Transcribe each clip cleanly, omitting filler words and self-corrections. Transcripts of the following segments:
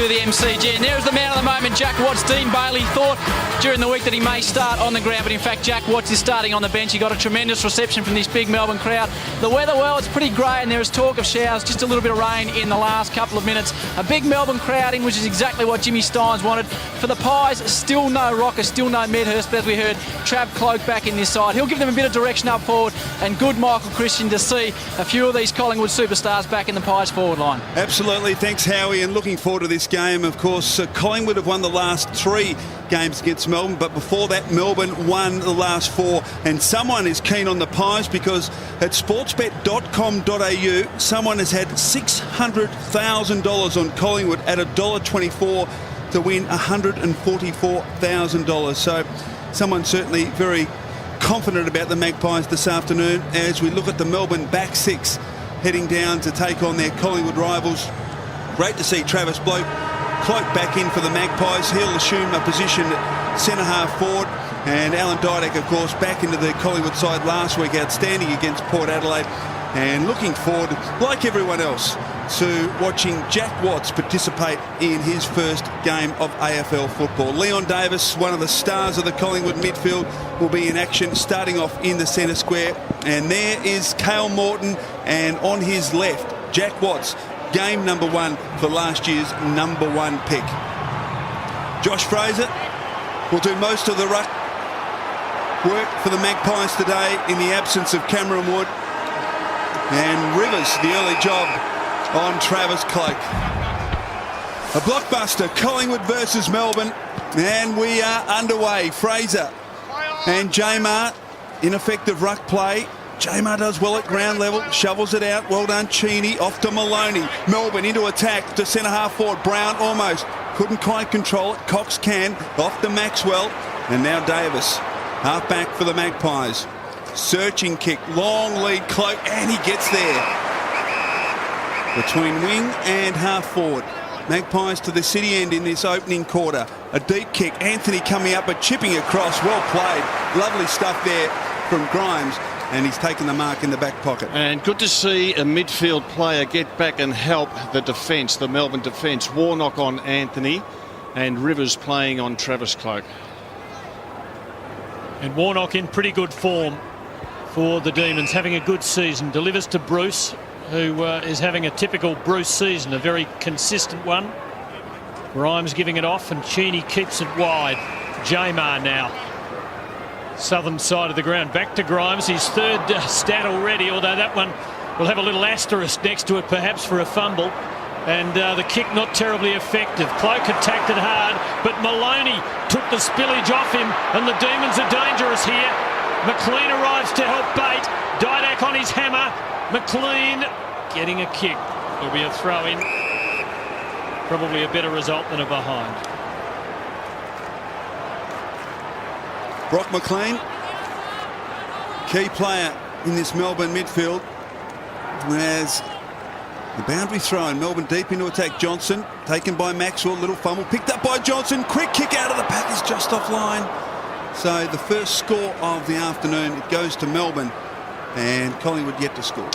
to the MCG. And there's the man of the moment, Jack Watts. Dean Bailey thought during the week that he may start on the ground, but in fact Jack Watts is starting on the bench. He got a tremendous reception from this big Melbourne crowd. The weather, well, it's pretty grey and there is talk of showers, just a little bit of rain in the last couple of minutes. A big Melbourne crowding, which is exactly what Jimmy Steins wanted. For the Pies, still no Rocker, still no Medhurst, but as we heard, Trav Cloak back in this side. He'll give them a bit of direction up forward, and good Michael Christian to see a few of these Collingwood superstars back in the Pies forward line. Absolutely, thanks Howie, and looking forward to this game. Of course, Collingwood have won the last 3 games against Melbourne, but before that Melbourne won the last 4, and someone is keen on the Pies because at sportsbet.com.au someone has had $600,000 on Collingwood at $1.24 to win $144,000. So someone certainly very confident about the Magpies this afternoon as we look at the Melbourne back 6 heading down to take on their Collingwood rivals. Great to see Travis Cloak back in for the Magpies. He'll assume a position at centre half forward, and Alan Didak, of course, back into the Collingwood side last week, outstanding against Port Adelaide, and looking forward, like everyone else, to watching Jack Watts participate in his first game of AFL football. Leon Davis, one of the stars of the Collingwood midfield, will be in action starting off in the centre square, and there is Cale Morton, and on his left Jack Watts, game number 1 for last year's number 1 pick. Josh Fraser will do most of the ruck work for the Magpies today in the absence of Cameron Wood, and Rivers the early job on Travis Cloak. A blockbuster, Collingwood versus Melbourne, and we are underway. Fraser and Jamar, ineffective ruck play. Jamar does well at ground level, shovels it out. Well done, Cheney. Off to Maloney. Melbourne into attack to centre half forward. Brown almost couldn't quite control it. Cox can. Off to Maxwell, and now Davis, half back for the Magpies. Searching kick, long lead, Cloak, and he gets there. Between wing and half forward. Magpies to the city end in this opening quarter. A deep kick, Anthony coming up but chipping across. Well played. Lovely stuff there from Grimes, and he's taken the mark in the back pocket. And good to see a midfield player get back and help the defence, the Melbourne defence. Warnock on Anthony and Rivers playing on Travis Cloak. And Warnock in pretty good form for the Demons, having a good season. Delivers to Bruce, who is having a typical Bruce season, a very consistent one. Grimes giving it off, and Cheney keeps it wide. Jamar now, southern side of the ground, back to Grimes, his third stat already, although that one will have a little asterisk next to it perhaps for a fumble. And the kick not terribly effective. Cloak attacked it hard, but Maloney took the spillage off him, and the Demons are dangerous here. McLean arrives to help bait. Didak on his hammer. McLean getting a kick. It'll be a throw-in. Probably a better result than a behind. Brock McLean, key player in this Melbourne midfield, as the boundary thrown. Melbourne deep into attack. Johnson taken by Maxwell. Little fumble picked up by Johnson. Quick kick out of the pack is just offline. So the first score of the afternoon, it goes to Melbourne, and Collingwood yet to score.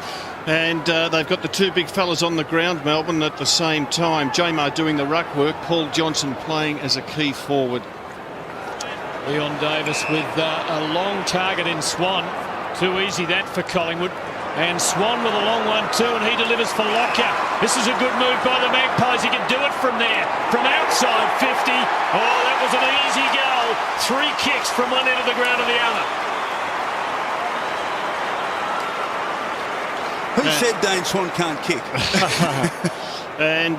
And they've got the 2 big fellas on the ground, Melbourne, at the same time. Jamar doing the ruck work, Paul Johnson playing as a key forward. Leon Davis with a long target in Swan. Too easy that for Collingwood. And Swan with a long one too, and he delivers for Lockyer. This is a good move by the Magpies. He can do it from there, from outside 50. Oh, that was an easy goal. 3 kicks from one end of the ground to the other. Who said Dane Swan can't kick? And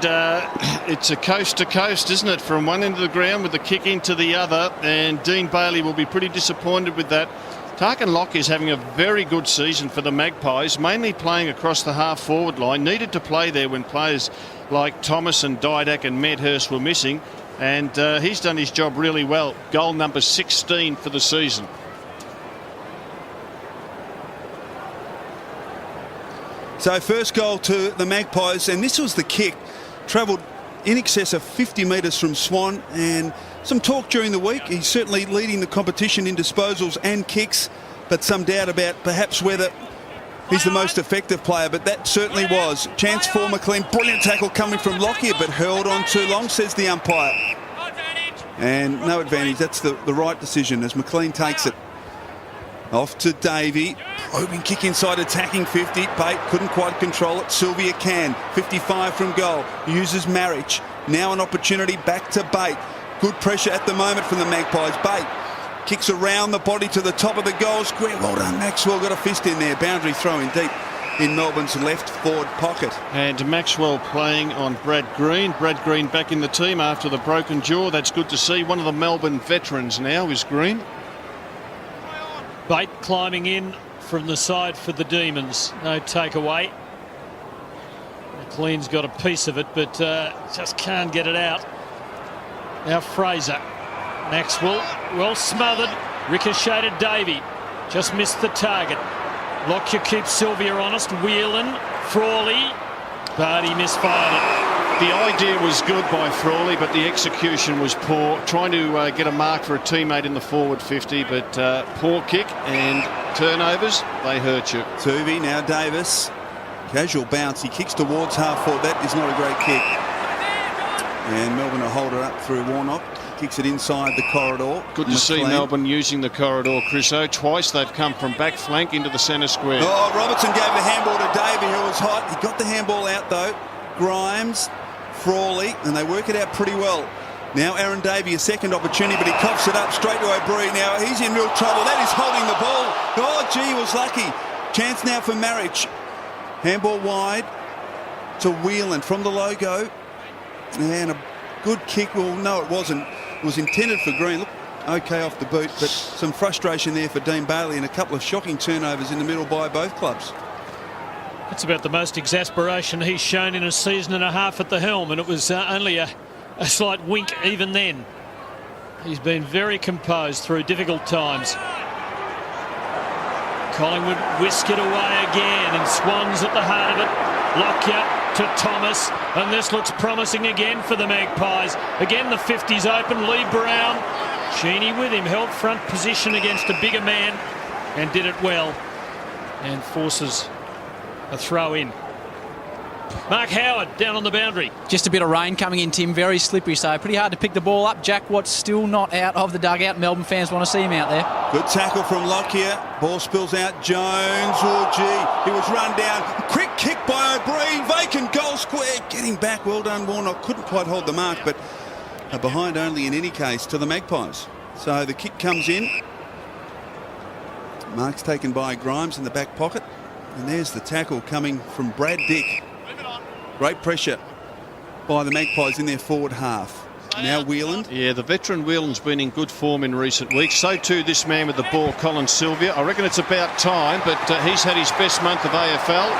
it's a coast to coast, isn't it? From one end of the ground with the kick into the other. And Dean Bailey will be pretty disappointed with that. Tarkin Locke is having a very good season for the Magpies, mainly playing across the half-forward line. Needed to play there when players like Thomas and Didak and Medhurst were missing, and he's done his job really well. Goal number 16 for the season. So first goal to the Magpies, and this was the kick. Travelled in excess of 50 metres from Swan, and some talk during the week. He's certainly leading the competition in disposals and kicks, but some doubt about perhaps whether he's the most effective player, but that certainly was. Chance for McLean. Brilliant tackle coming from Lockyer, but hurled on too long, says the umpire. And no advantage. That's the right decision as McLean takes it. Off to Davey. Probing kick inside, attacking 50. Bate couldn't quite control it. Sylvia can. 55 from goal. Uses Marriage. Now an opportunity back to Bate. Good pressure at the moment from the Magpies. Bate kicks around the body to the top of the goal square. Well done, Maxwell. Got a fist in there. Boundary throw in deep in Melbourne's left forward pocket. And Maxwell playing on Brad Green. Brad Green back in the team after the broken jaw. That's good to see. One of the Melbourne veterans now is Green. Bate climbing in from the side for the Demons. No takeaway. McLean's got a piece of it, but just can't get it out. Now Fraser. Maxwell, well smothered. Ricocheted Davey. Just missed the target. Lockyer keeps Sylvia honest. Whelan, Frawley, but he misfired it. The idea was good by Frawley, but the execution was poor. Trying to get a mark for a teammate in the forward 50, but poor kick and turnovers, they hurt you. Tuvey, now Davis. Casual bounce. He kicks towards half forward. That is not a great kick. And Melbourne will hold it up through Warnock. Kicks it inside the corridor. Good to see Melbourne using the corridor, Chriso. Twice they've come from back flank into the centre square. Oh, Robertson gave the handball to Davey, who was hot. He got the handball out, though. Grimes, Frawley, and they work it out pretty well. Now Aaron Davey, a second opportunity, but he coughs it up straight to O'Brien. Now he's in real trouble. That is holding the ball. Oh, gee, he was lucky. Chance now for Marriage. Handball wide to Whelan from the logo. And a good kick. Well, no, it wasn't. It was intended for Green. Look, okay off the boot, but some frustration there for Dean Bailey and a couple of shocking turnovers in the middle by both clubs. That's about the most exasperation he's shown in a season and a half at the helm, and it was only a slight wink even then. He's been very composed through difficult times. Collingwood whisk it away again, and Swans at the heart of it. Lockyer to Thomas, and this looks promising again for the Magpies. Again the 50's open. Lee Brown, Sheeny with him, held front position against a bigger man and did it well, and forces a throw in. Mark Howard down on the boundary. Just a bit of rain coming in, Tim. Very slippery, so pretty hard to pick the ball up. Jack Watt's still not out of the dugout. Melbourne fans want to see him out there. Good tackle from Lockyer. Ball spills out. Jones. Oh, gee. He was run down. Quick kick by O'Brien. Vacant goal square. Getting back. Well done, Warnock. Couldn't quite hold the mark, but behind only in any case to the Magpies. So the kick comes in. Mark's taken by Grimes in the back pocket. And there's the tackle coming from Brad Dick. Great pressure by the Magpies in their forward half. Now Whelan. Yeah, the veteran Whelan's been in good form in recent weeks. So too this man with the ball, Colin Sylvia. I reckon it's about time, but he's had his best month of AFL.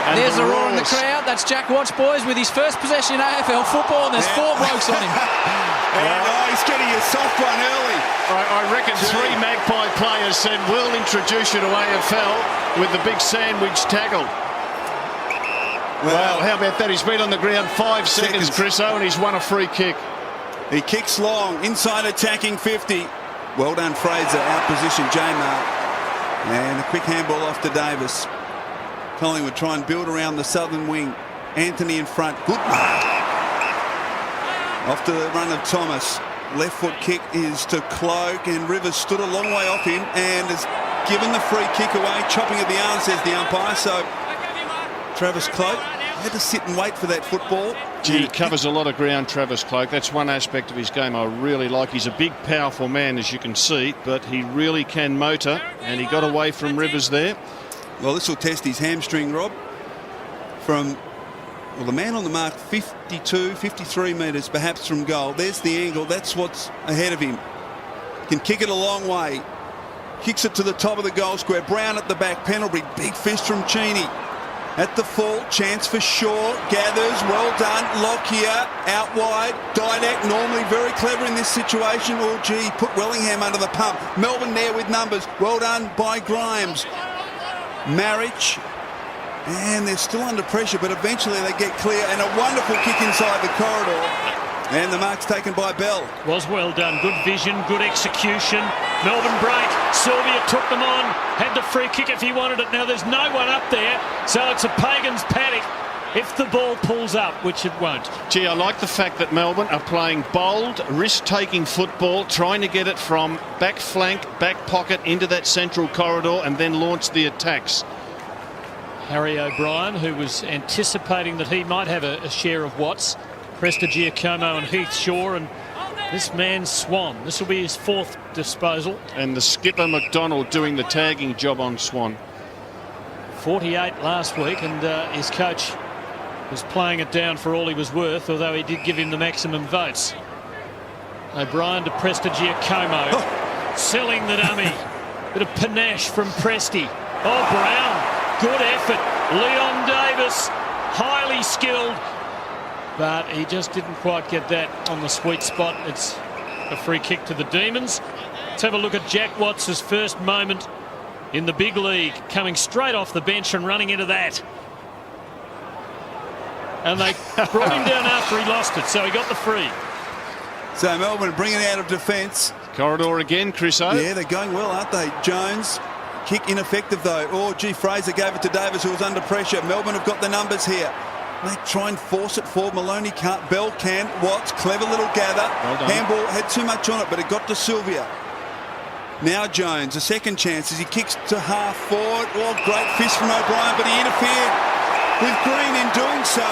And there's a roar in the crowd. That's Jack Watts, boys, with his first possession in AFL football, and there's four blokes on him. And he's getting a soft one early. I reckon three Magpie players said, we'll introduce you to AFL with the big sandwich tackle. Wow, how about that? He's been on the ground 5 seconds, Chriso, and he's won a free kick. He kicks long, inside attacking 50. Well done, Fraser, out position J-Mark. And a quick handball off to Davis. Collingwood try and build around the southern wing. Anthony in front, good mark. Off to the run of Thomas. Left foot kick is to Cloak, and Rivers stood a long way off him and has given the free kick away. Chopping at the arm, says the umpire. So Travis Cloak had to sit and wait for that football. He covers a lot of ground, Travis Cloak. That's one aspect of his game I really like. He's a big, powerful man, as you can see, but he really can motor, and he got away from Rivers there. Well, this will test his hamstring, Rob. From, well, the man on the mark, 52, 53 metres perhaps from goal. There's the angle. That's what's ahead of him. Can kick it a long way. Kicks it to the top of the goal square. Brown at the back. Pendlebury. Big fist from Cheney. At the full, chance for Shaw, gathers, well done, Lockyer, out wide, Didak normally very clever in this situation. Oh gee, put Wellingham under the pump. Melbourne there with numbers, well done by Grimes. Marriage, and they're still under pressure, but eventually they get clear, and a wonderful kick inside the corridor. And the mark's taken by Bell. Was well done, good vision, good execution. Melbourne break. Sylvia took them on. Had the free kick if he wanted it. Now there's no one up there. So it's a Pagan's paddock if the ball pulls up, which it won't. Gee, I like the fact that Melbourne are playing bold, risk-taking football, trying to get it from back flank, back pocket into that central corridor and then launch the attacks. Harry O'Brien, who was anticipating that he might have a share of Watts, Prestigiacomo and Heath Shaw, and this man Swan. This will be his 4th disposal. And the skipper McDonald doing the tagging job on Swan. 48 last week, and his coach was playing it down for all he was worth, although he did give him the maximum votes. O'Brien to Prestigiacomo, selling the dummy. Bit of panache from Presti. Oh, Brown, good effort. Leon Davis, highly skilled, but he just didn't quite get that on the sweet spot. It's a free kick to the Demons. Let's have a look at Jack Watts' first moment in the big league, coming straight off the bench and running into that. And they brought him down after he lost it, so he got the free. So Melbourne bringing it out of defence. Corridor again, Chris O. Yeah, they're going well, aren't they? Jones, kick ineffective though. Oh, gee, Fraser gave it to Davis, who was under pressure. Melbourne have got the numbers here. They try and force it forward. Maloney can't. Bell can. Watts, clever little gather. Well done. Handball had too much on it, but it got to Sylvia. Now Jones, a second chance as he kicks to half forward. Oh, great fist from O'Brien, but he interfered with Green in doing so.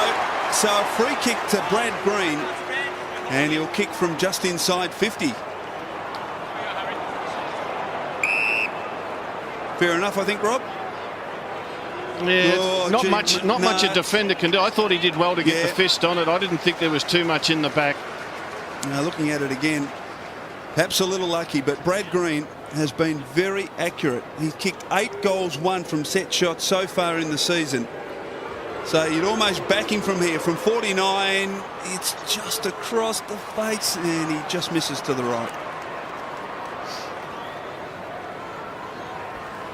So a free kick to Brad Green, and he'll kick from just inside 50. Fair enough, I think, Rob. Yeah, Oh, not gee, much a defender can do. I thought he did well to get the fist on it. I didn't think there was too much in the back. Now looking at it again, perhaps a little lucky, but Brad Green has been very accurate. He's kicked 8 goals, 1 from set shots so far in the season. So you'd almost back him from here. From 49, it's just across the face, and he just misses to the right.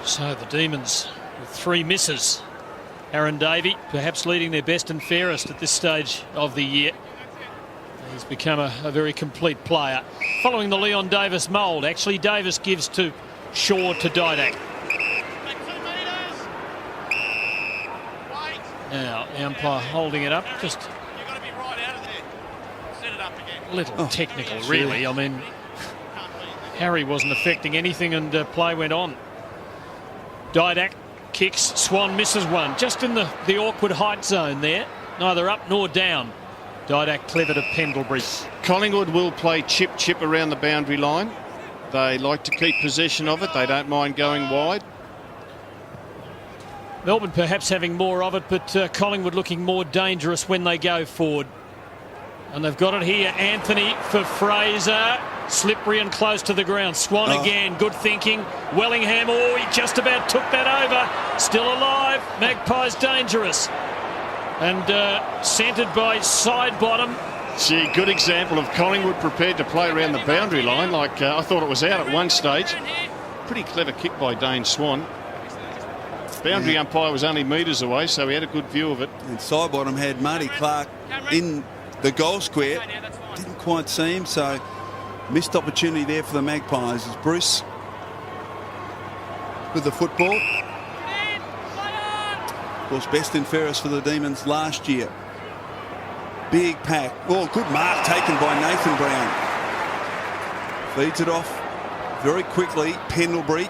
So the Demons with 3 misses. Aaron Davey perhaps leading their best and fairest at this stage of the year. He's become a very complete player. Following the Leon Davis mould, actually Davis gives to Shaw to Didak. Now, the umpire holding it up, just a little technical, really. I mean, Harry wasn't affecting anything, and play went on. Didak kicks, Swan misses one, just in the awkward height zone there, neither up nor down. Didak clever to Pendlebury. Collingwood will play chip around the boundary line. They like to keep possession of it. They don't mind going wide. Melbourne perhaps having more of it, but Collingwood looking more dangerous when they go forward. And they've got it here. Anthony for Fraser. Slippery and close to the ground. Swan again. Good thinking. Wellingham. Oh, he just about took that over. Still alive. Magpies dangerous. And centred by side bottom. Gee, good example of Collingwood prepared to play around the boundary line. Like I thought it was out at one stage. Pretty clever kick by Dane Swan. Boundary umpire was only metres away, so he had a good view of it. And Sidebottom had Marty Clark in the goal square. Didn't quite see him, so missed opportunity there for the Magpies as Bruce with the football. Of course, best and fairest for the Demons last year. Big pack. Oh, good mark taken by Nathan Brown. Feeds it off very quickly. Pendlebury.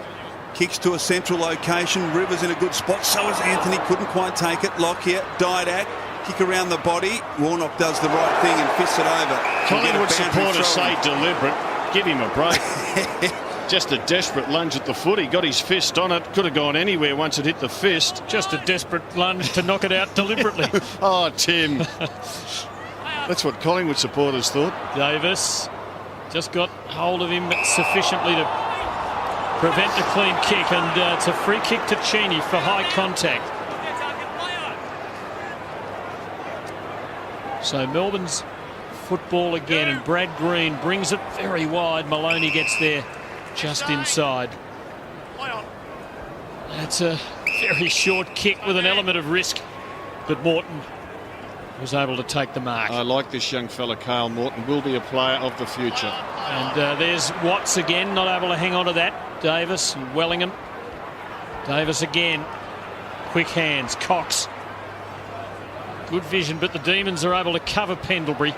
Kicks to a central location. Rivers in a good spot. So is Anthony. Couldn't quite take it. Lockyer. Didak. Kick around the body. Warnock does the right thing and fists it over. Collingwood supporters say deliberate. Give him a break. Just a desperate lunge at the foot. He got his fist on it. Could have gone anywhere once it hit the fist. Just a desperate lunge to knock it out deliberately. Oh, Tim. That's what Collingwood supporters thought. Davis just got hold of him sufficiently to prevent a clean kick, and it's a free kick to Cheney for high contact. So Melbourne's football again, and Brad Green brings it very wide. Maloney gets there just inside. That's a very short kick with an element of risk, but Morton was able to take the mark. I like this young fella, Kyle Morton, will be a player of the future. And there's Watts again, not able to hang on to that. Davis and Wellingham. Davis again. Quick hands. Cox. Good vision, but the Demons are able to cover Pendlebury.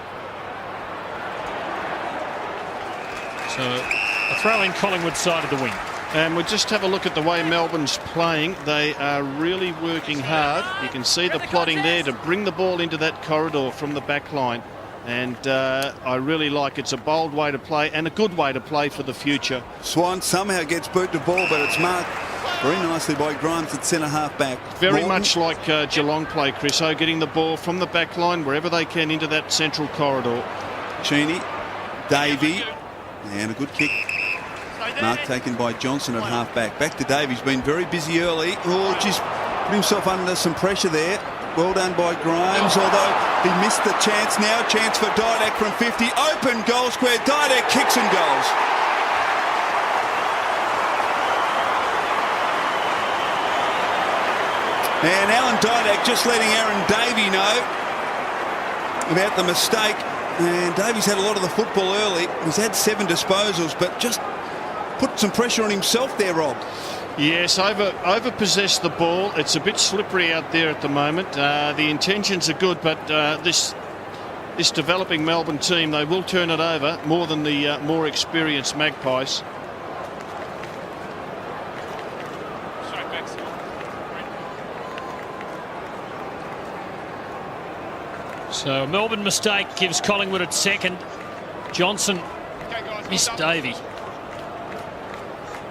So a throw in Collingwood side of the wing. And we'll just have a look at the way Melbourne's playing. They are really working hard. You can see the plotting there to bring the ball into that corridor from the back line. And I really like it's a bold way to play and a good way to play for the future. Swan somehow gets boot the ball, but it's marked very nicely by Grimes at centre half back. Very much like Geelong play, Chris O, getting the ball from the back line wherever they can into that central corridor. Cheney, Davey, and a good kick. Mark taken by Johnson at half back. Back to Davey. He's been very busy early. Oh, just put himself under some pressure there. Well done by Grimes, although he missed the chance. Now chance for Didak from 50. Open goal square. Didak kicks and goals. And Alan Didak just letting Aaron Davey know about the mistake. And Davey's had a lot of the football early. He's had 7 disposals, but just put some pressure on himself there, Rob. Yes, over-possessed the ball. It's a bit slippery out there at the moment. The intentions are good, but this developing Melbourne team, they will turn it over more than the more experienced Magpies. So a Melbourne mistake gives Collingwood at second. Johnson missed Davey.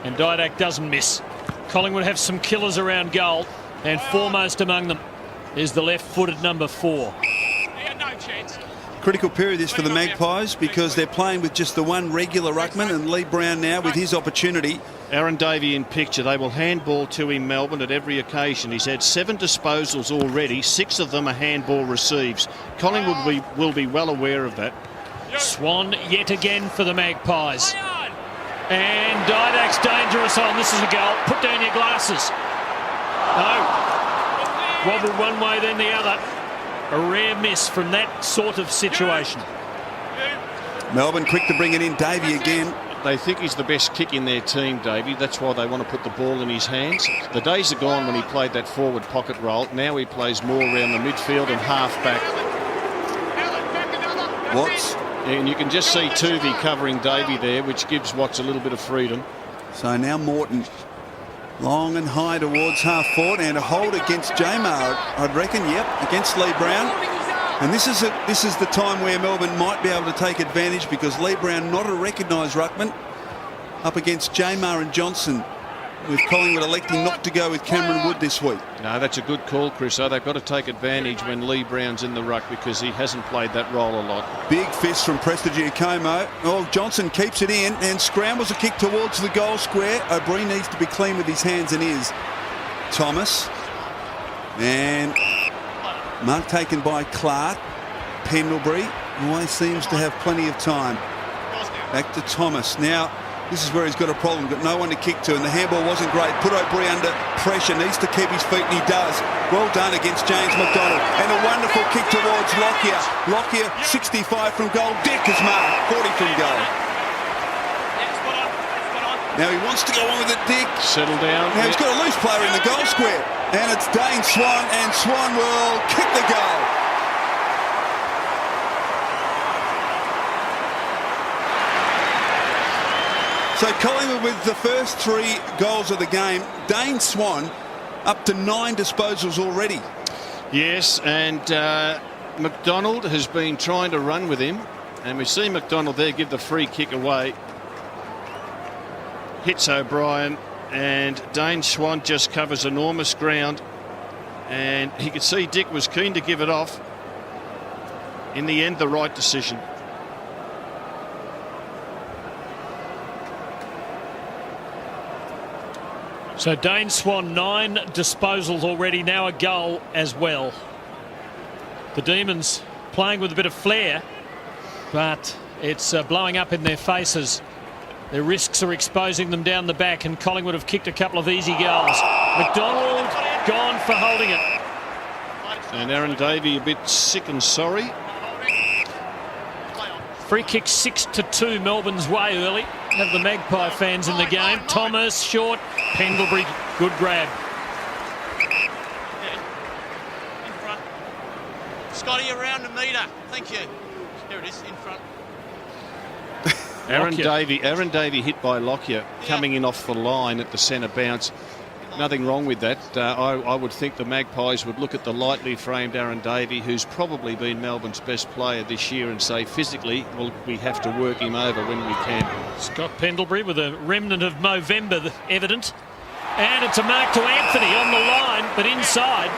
And Didak doesn't miss. Collingwood have some killers around goal, and foremost among them is the left-footed number 4. Critical period this for the Magpies because they're playing with just the one regular ruckman, and Lee Brown now with his opportunity. Aaron Davey in picture. They will handball to him, Melbourne, at every occasion. He's had 7 disposals already. 6 of them are handball receives. Collingwood will be well aware of that. Swan yet again for the Magpies. And Didak's dangerous on. This is a goal. Put down your glasses. No. Wobbled one way, then the other. A rare miss from that sort of situation. Melbourne quick to bring it in. Davey again. They think he's the best kick in their team, Davey. That's why they want to put the ball in his hands. The days are gone when he played that forward pocket role. Now he plays more around the midfield and half back. Watts. And you can just see Tuvey covering Davey there, which gives Watts a little bit of freedom. So now Morton. Long and high towards half forward, and a hold against Jamar, I'd reckon. Yep, against Lee Brown. And this is the time where Melbourne might be able to take advantage because Lee Brown, not a recognised ruckman, up against Jamar and Johnson, with Collingwood electing not to go with Cameron Wood this week. No, that's a good call, Chris. So they've got to take advantage when Lee Brown's in the ruck because he hasn't played that role a lot. Big fist from Prestigiacomo. Oh, Johnson keeps it in and scrambles a kick towards the goal square. O'Brien needs to be clean with his hands and ears. Thomas. And mark taken by Clark. Pendlebury always seems to have plenty of time. Back to Thomas. Now, this is where he's got a problem. Got no one to kick to, and the handball wasn't great. Put O'Brien under pressure. Needs to keep his feet, and he does. Well done against James McDonald. And a wonderful kick towards Lockyer. Lockyer, 65 from goal. Dick is marked, 40 from goal. Now he wants to go on with it, Dick. Settle down. Now he's got a loose player in the goal square. And it's Dane Swan, and Swan will kick the goal. So Collingwood with the first 3 goals of the game. Dane Swan up to 9 disposals already. Yes, and McDonald has been trying to run with him. And we see McDonald there give the free kick away. Hits O'Brien, and Dane Swan just covers enormous ground. And he could see Dick was keen to give it off. In the end, the right decision. So Dane Swan, 9 disposals already, now a goal as well. The Demons playing with a bit of flair, but it's blowing up in their faces. Their risks are exposing them down the back, and Collingwood have kicked a couple of easy goals. McDonald gone for holding it. And Aaron Davey a bit sick and sorry. Free kick 6-2 Melbourne's way early. Have the Magpie fans in the game. Thomas, short. Pendlebury, good grab. In front. Scotty, around a metre. Thank you. There it is, in front. Aaron Davey hit by Lockyer, coming in off the line at the centre bounce. Nothing wrong with that. I would think the Magpies would look at the lightly framed Aaron Davey, who's probably been Melbourne's best player this year, and say physically, well, we have to work him over when we can. Scott Pendlebury with a remnant of Movember evident. And it's a mark to Anthony on the line, but inside.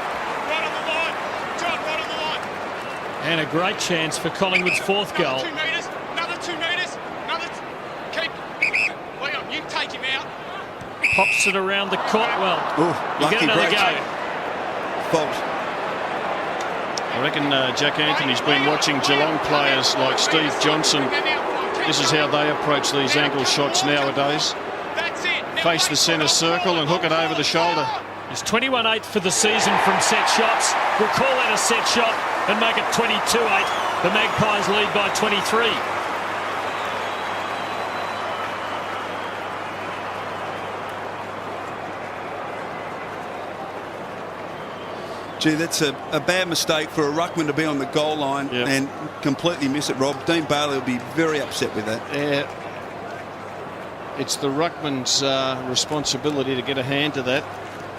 Right on the line. John, right on the line. And a great chance for Collingwood's fourth goal. 2 metres. Another 2 metres. Keep. Wait on, you take him out. Pops it around the court. Well, you lucky get another break. go. Fault. I reckon Jack Anthony's been watching Geelong players like Steve Johnson. This is how they approach these angle shots nowadays. That's it. Face the centre circle and hook it over the shoulder. It's 21-8 for the season from set shots. We'll call that a set shot and make it 22-8. The Magpies lead by 23. Gee, that's a bad mistake for a ruckman to be on the goal line and completely miss it, Rob. Dean Bailey will be very upset with that. Yeah. It's the ruckman's responsibility to get a hand to that.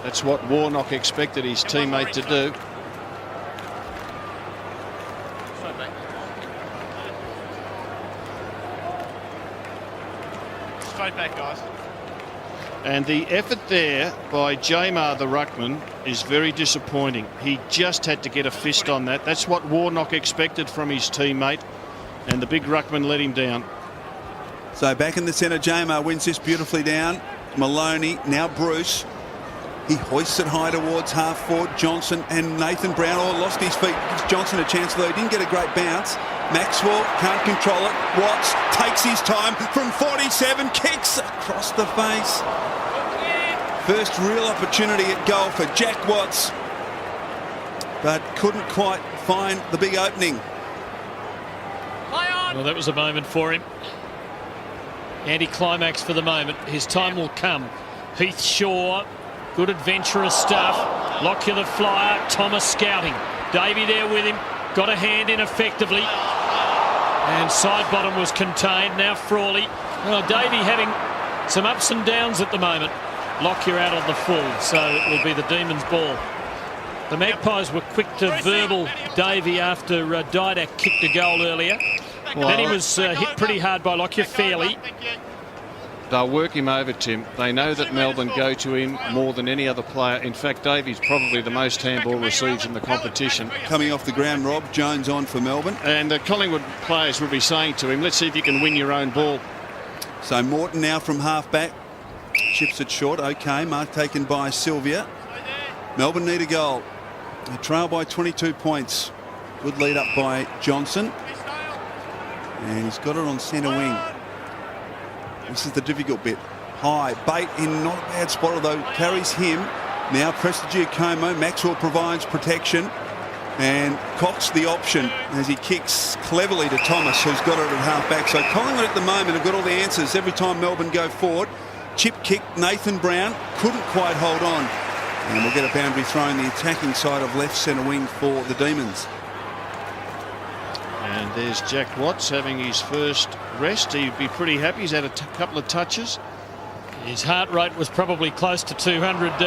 That's what Warnock expected his teammate to do. Straight back, guys. And the effort there by Jamar the ruckman is very disappointing. He just had to get a fist on that. That's what Warnock expected from his teammate, and the big ruckman let him down. So back in the centre, Jamar wins this beautifully down. Maloney, now Bruce. He hoists it high towards half forward. Johnson and Nathan Brown all lost his feet. Gives Johnson a chance, though he didn't get a great bounce. Maxwell can't control it. Watts takes his time from 47, kicks across the face. First real opportunity at goal for Jack Watts, but couldn't quite find the big opening. Well, that was a moment for him. Anti-climax for the moment. His time will come. Heath Shaw, good adventurous stuff. Lockyer the flyer. Thomas scouting. Davey there with him. Got a hand in effectively. And side bottom was contained. Now Frawley. Well, Davey having some ups and downs at the moment. Lockyer out on the full, so it will be the Demons' ball. The Magpies were quick to verbal Davey after Didak kicked a goal earlier. Well, then he was hit pretty hard by Lockyer fairly. They'll work him over, Tim. They know that Melbourne go to him more than any other player. In fact, Davey's probably the most handball received in the competition. Coming off the ground, Rob, Jones on for Melbourne. And the Collingwood players will be saying to him, let's see if you can win your own ball. So Morton now from half back. Chips it short. OK, mark taken by Sylvia. Melbourne need a goal. They trail by 22 points. Good lead up by Johnson. And he's got it on centre wing. This is the difficult bit. High. Bate in not a bad spot, although carries him. Now Prestigiacomo. Maxwell provides protection. And Cox the option as he kicks cleverly to Thomas, who's got it at half back. So Collingwood at the moment have got all the answers every time Melbourne go forward. Chip kick, Nathan Brown couldn't quite hold on. And we'll get a boundary throw in the attacking side of left centre wing for the Demons. And there's Jack Watts having his first rest. He'd be pretty happy. He's had a couple of touches. His heart rate was probably close to 200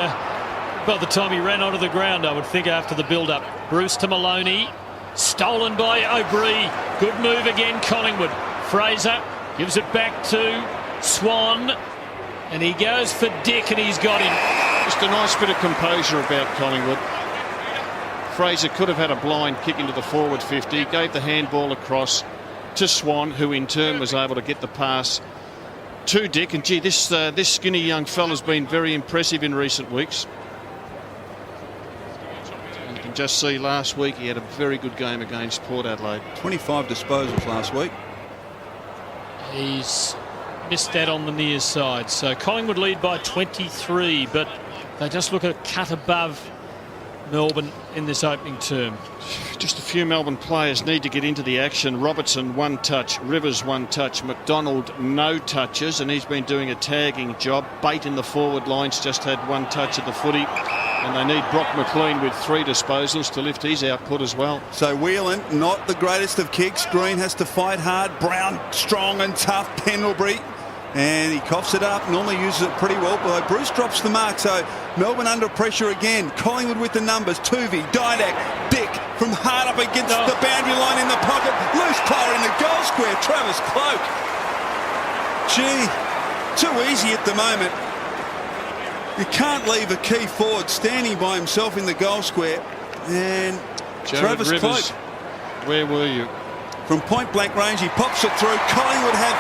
by the time he ran onto the ground, I would think, after the build-up. Bruce to Maloney. Stolen by O'Brien. Good move again, Collingwood. Fraser gives it back to Swan. And he goes for Dick, and he's got him. Just a nice bit of composure about Collingwood. Fraser could have had a blind kick into the forward 50. Gave the handball across to Swan, who in turn was able to get the pass to Dick. And gee, this skinny young fella's been very impressive in recent weeks. And you can just see last week he had a very good game against Port Adelaide. 25 disposals last week. He's missed that on the near side. So Collingwood lead by 23, but they just look a cut above Melbourne in this opening term. Just a few Melbourne players need to get into the action. Robertson, 1 touch. Rivers, 1 touch. McDonald, no touches, and he's been doing a tagging job. Bate in the forward lines just had 1 touch of the footy. And they need Brock McLean with 3 disposals to lift his output as well. So Whelan, not the greatest of kicks. Green has to fight hard. Brown, strong and tough. Pendlebury, and he coughs it up. Normally uses it pretty well, but Bruce drops the mark. So Melbourne under pressure again. Collingwood with the numbers. Tuvey, Didak, Dick from hard up against the boundary line in the pocket. Loose player in the goal square. Travis Cloke. Gee, too easy at the moment. You can't leave a key forward standing by himself in the goal square. And Travis Rivers, Cloke, where were you? from point blank range, he pops it through. Collingwood have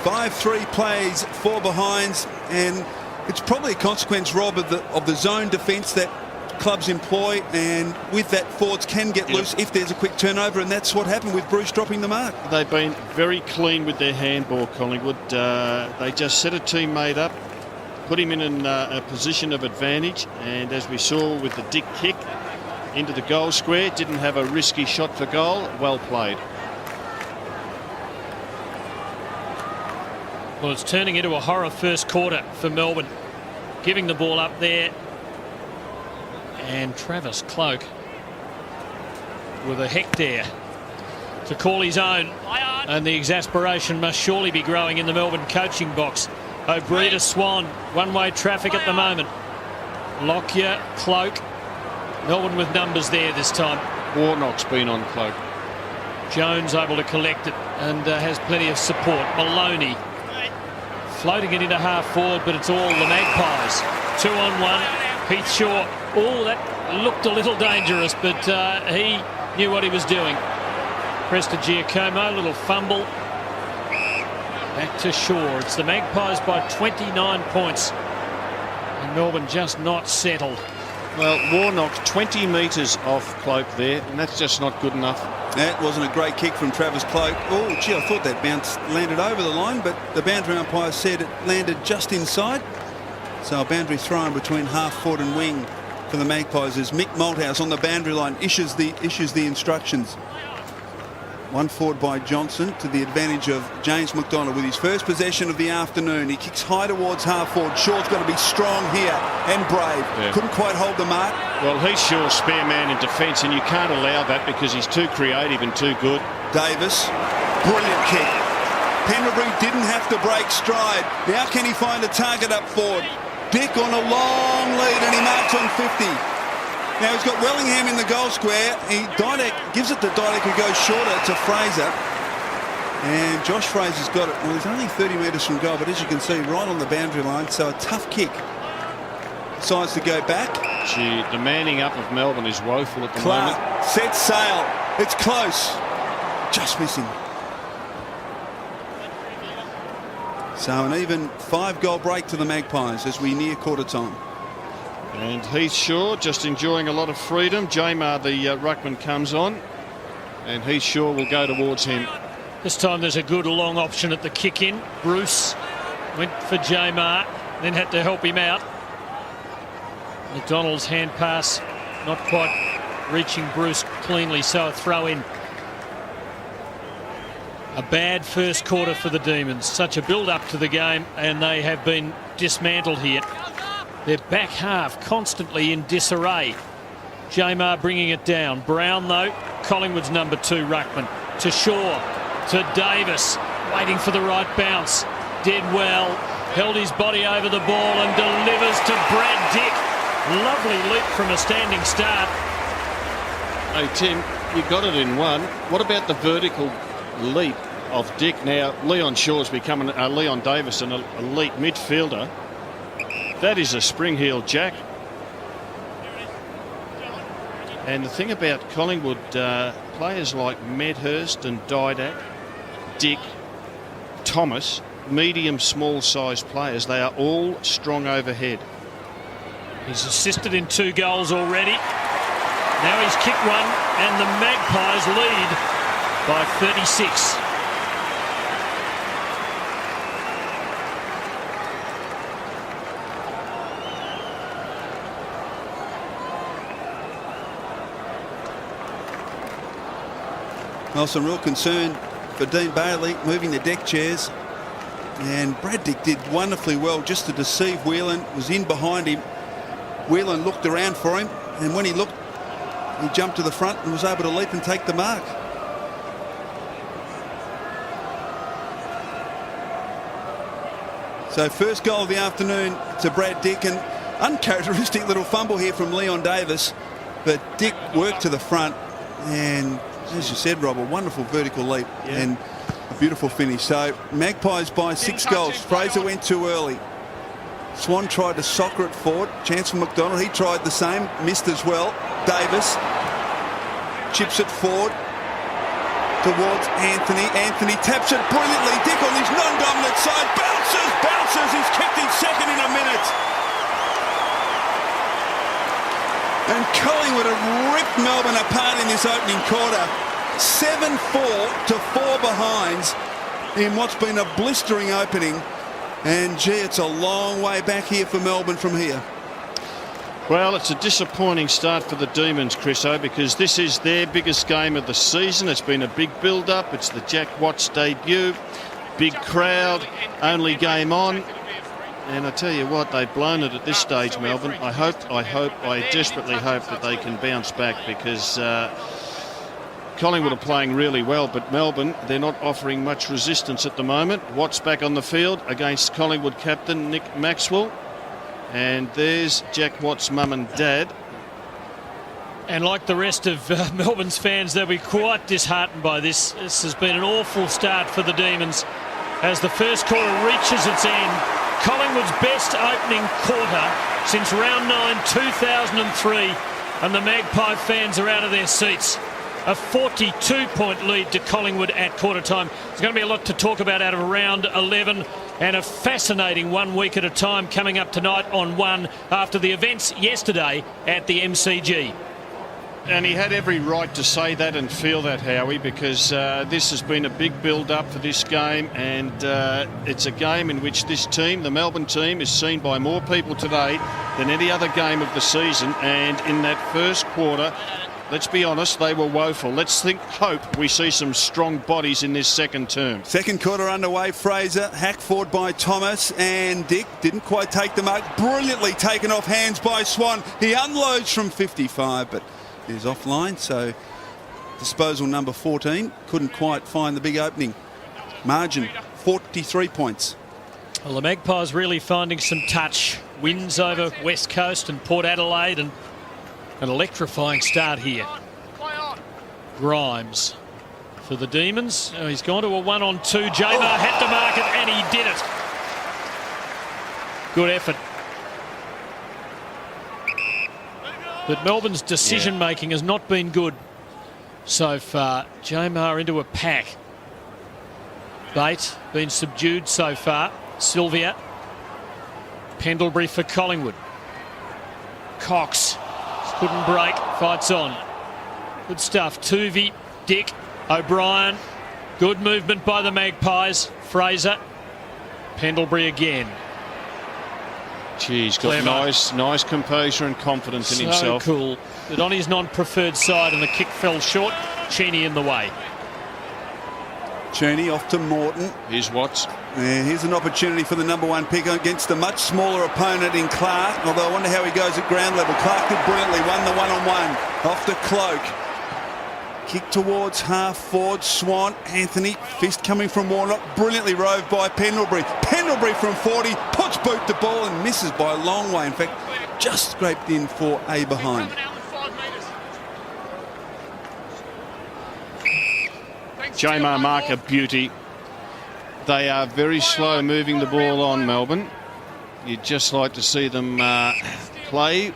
5. 5-3 plays, 4 behinds, and it's probably a consequence, Rob, of the zone defence that clubs employ, and with that forwards can get loose if there's a quick turnover, and that's what happened with Bruce dropping the mark. They've been very clean with their handball, Collingwood. They just set a teammate up, put him in a position of advantage, and as we saw with the Dick kick into the goal square, didn't have a risky shot for goal. Well played. Well, it's turning into a horror first quarter for Melbourne. Giving the ball up there. And Travis Cloke with a hectare to call his own. And the exasperation must surely be growing in the Melbourne coaching box. O'Brien, Swan, one-way traffic at the moment. Lockyer, Cloke. Melbourne with numbers there this time. Warnock's been on Cloke. Jones able to collect it and has plenty of support. Maloney floating it into half forward, but it's all the Magpies. 2-on-1. Heath Shaw. Oh, that looked a little dangerous, but he knew what he was doing. Presta Giacomo, little fumble. Back to Shaw. It's the Magpies by 29 points. And Melbourne just not settled. Well, Warnock 20 metres off Cloke there, and that's just not good enough. That wasn't a great kick from Travis Cloke. Oh, gee, I thought that bounce landed over the line, but the boundary umpire said it landed just inside. So a boundary throw in between half forward and wing for the Magpies as Mick Malthouse on the boundary line issues the instructions. 1 forward by Johnson to the advantage of James McDonald with his first possession of the afternoon. He kicks high towards half forward. Shaw's got to be strong here and brave. Yeah. Couldn't quite hold the mark. Well, he's Shaw's spare man in defence, and you can't allow that because he's too creative and too good. Davis, brilliant kick. Pendlebury didn't have to break stride. Now can he find a target up forward? Dick on a long lead, and he marks on 50. Now he's got Wellingham in the goal square. Didak gives it to Didak, who goes shorter to Fraser. And Josh Fraser's got it. Well, he's only 30 metres from goal, but as you can see, right on the boundary line. So a tough kick. Decides to go back. Gee, the manning up of Melbourne is woeful at the moment. Sets sail. It's close. Just missing. So an even 5-goal break to the Magpies as we near quarter time. And Heath Shaw just enjoying a lot of freedom. Jamar, the ruckman, comes on, and Heath Shaw will go towards him. This time there's a good long option at the kick in. Bruce went for Jamar, then had to help him out. McDonald's hand pass not quite reaching Bruce cleanly, so a throw in. A bad first quarter for the Demons. Such a build-up to the game, and they have been dismantled here. Their back half constantly in disarray. Jamar bringing it down. Brown, though, Collingwood's number 2 ruckman. To Shaw, to Davis, waiting for the right bounce. Did well, held his body over the ball and delivers to Brad Dick. Lovely leap from a standing start. Hey, Tim, you got it in one. What about the vertical leap of Dick? Now, Leon Davis an elite midfielder. That is a spring heel jack. And the thing about Collingwood, players like Medhurst and Didak, Dick, Thomas, medium, small sized players, they are all strong overhead. He's assisted in 2 goals already. Now he's kicked one, and the Magpies lead by 36. Well, some real concern for Dean Bailey moving the deck chairs. And Brad Dick did wonderfully well just to deceive Whelan, was in behind him. Whelan looked around for him, and when he looked, he jumped to the front and was able to leap and take the mark. So first goal of the afternoon to Brad Dick, and uncharacteristic little fumble here from Leon Davis, but Dick worked to the front, and as you said, Rob, a wonderful vertical leap and a beautiful finish. So Magpies by 6 goals. Fraser went too early. Swan tried to soccer it forward. Chance for McDonald. He tried the same. Missed as well. Davis chips it forward towards Anthony. Anthony taps it brilliantly. Dick on his non-dominant side. Bounces. He's kicked his second in a minute. And Collingwood have ripped Melbourne apart in this opening quarter. 7-4 to 4 behinds in what's been a blistering opening. And gee, it's a long way back here for Melbourne from here. Well, it's a disappointing start for the Demons, Chriso, because this is their biggest game of the season. It's been a big build-up. It's the Jack Watts debut. Big crowd, only game on. And I tell you what, they've blown it at this stage, Melbourne. I desperately hope that they can bounce back, because Collingwood are playing really well, but Melbourne, they're not offering much resistance at the moment. Watts back on the field against Collingwood captain Nick Maxwell. And there's Jack Watts' mum and dad. And like the rest of Melbourne's fans, they'll be quite disheartened by this. This has been an awful start for the Demons as the first quarter reaches its end. Collingwood's best opening quarter since round 9 2003, and the Magpie fans are out of their seats. A 42-point lead to Collingwood at quarter time. There's going to be a lot to talk about out of round 11, and a fascinating 1 week at a time coming up tonight on One after the events yesterday at the MCG. And he had every right to say that and feel that, Howie, because this has been a big build-up for this game, and it's a game in which this team, the Melbourne team, is seen by more people today than any other game of the season. And in that first quarter, let's be honest, they were woeful. Let's hope we see some strong bodies in this second term. Second quarter underway. Fraser hacked forward by Thomas, and Dick didn't quite take the mark. Brilliantly taken off hands by Swan. He unloads from 55, but is offline, so disposal number 14 couldn't quite find the big opening. Margin 43 points. Well, the Magpies really finding some touch. Wins over West Coast and Port Adelaide, and an electrifying start here. Grimes for the Demons. Oh, he's gone to a 1-on-2. Jamar had to mark it, and he did it. Good effort. But Melbourne's decision-making has not been good so far. Jamar into a pack. Bate been subdued so far. Sylvia. Pendlebury for Collingwood. Cox couldn't break. Fights on. Good stuff. Tuvey, Dick, O'Brien. Good movement by the Magpies. Fraser. Pendlebury again. Gee, he's got nice composure and confidence in himself. So cool. But on his non-preferred side, and the kick fell short. Cheney in the way. Cheney off to Morton. Here's Watts. And here's an opportunity for the number 1 pick against a much smaller opponent in Clark. Although I wonder how he goes at ground level. Clark did brilliantly. Won the 1-on-1. Off to Cloak. Kick towards half forward. Swan. Anthony. Fist coming from Warnock. Brilliantly roved by Pendlebury. Pendlebury from 40. Puts boot the ball and misses by a long way. In fact, just scraped in for a behind. Jamar Marker, beauty. They are very slow moving the ball on, Melbourne. You'd just like to see them play.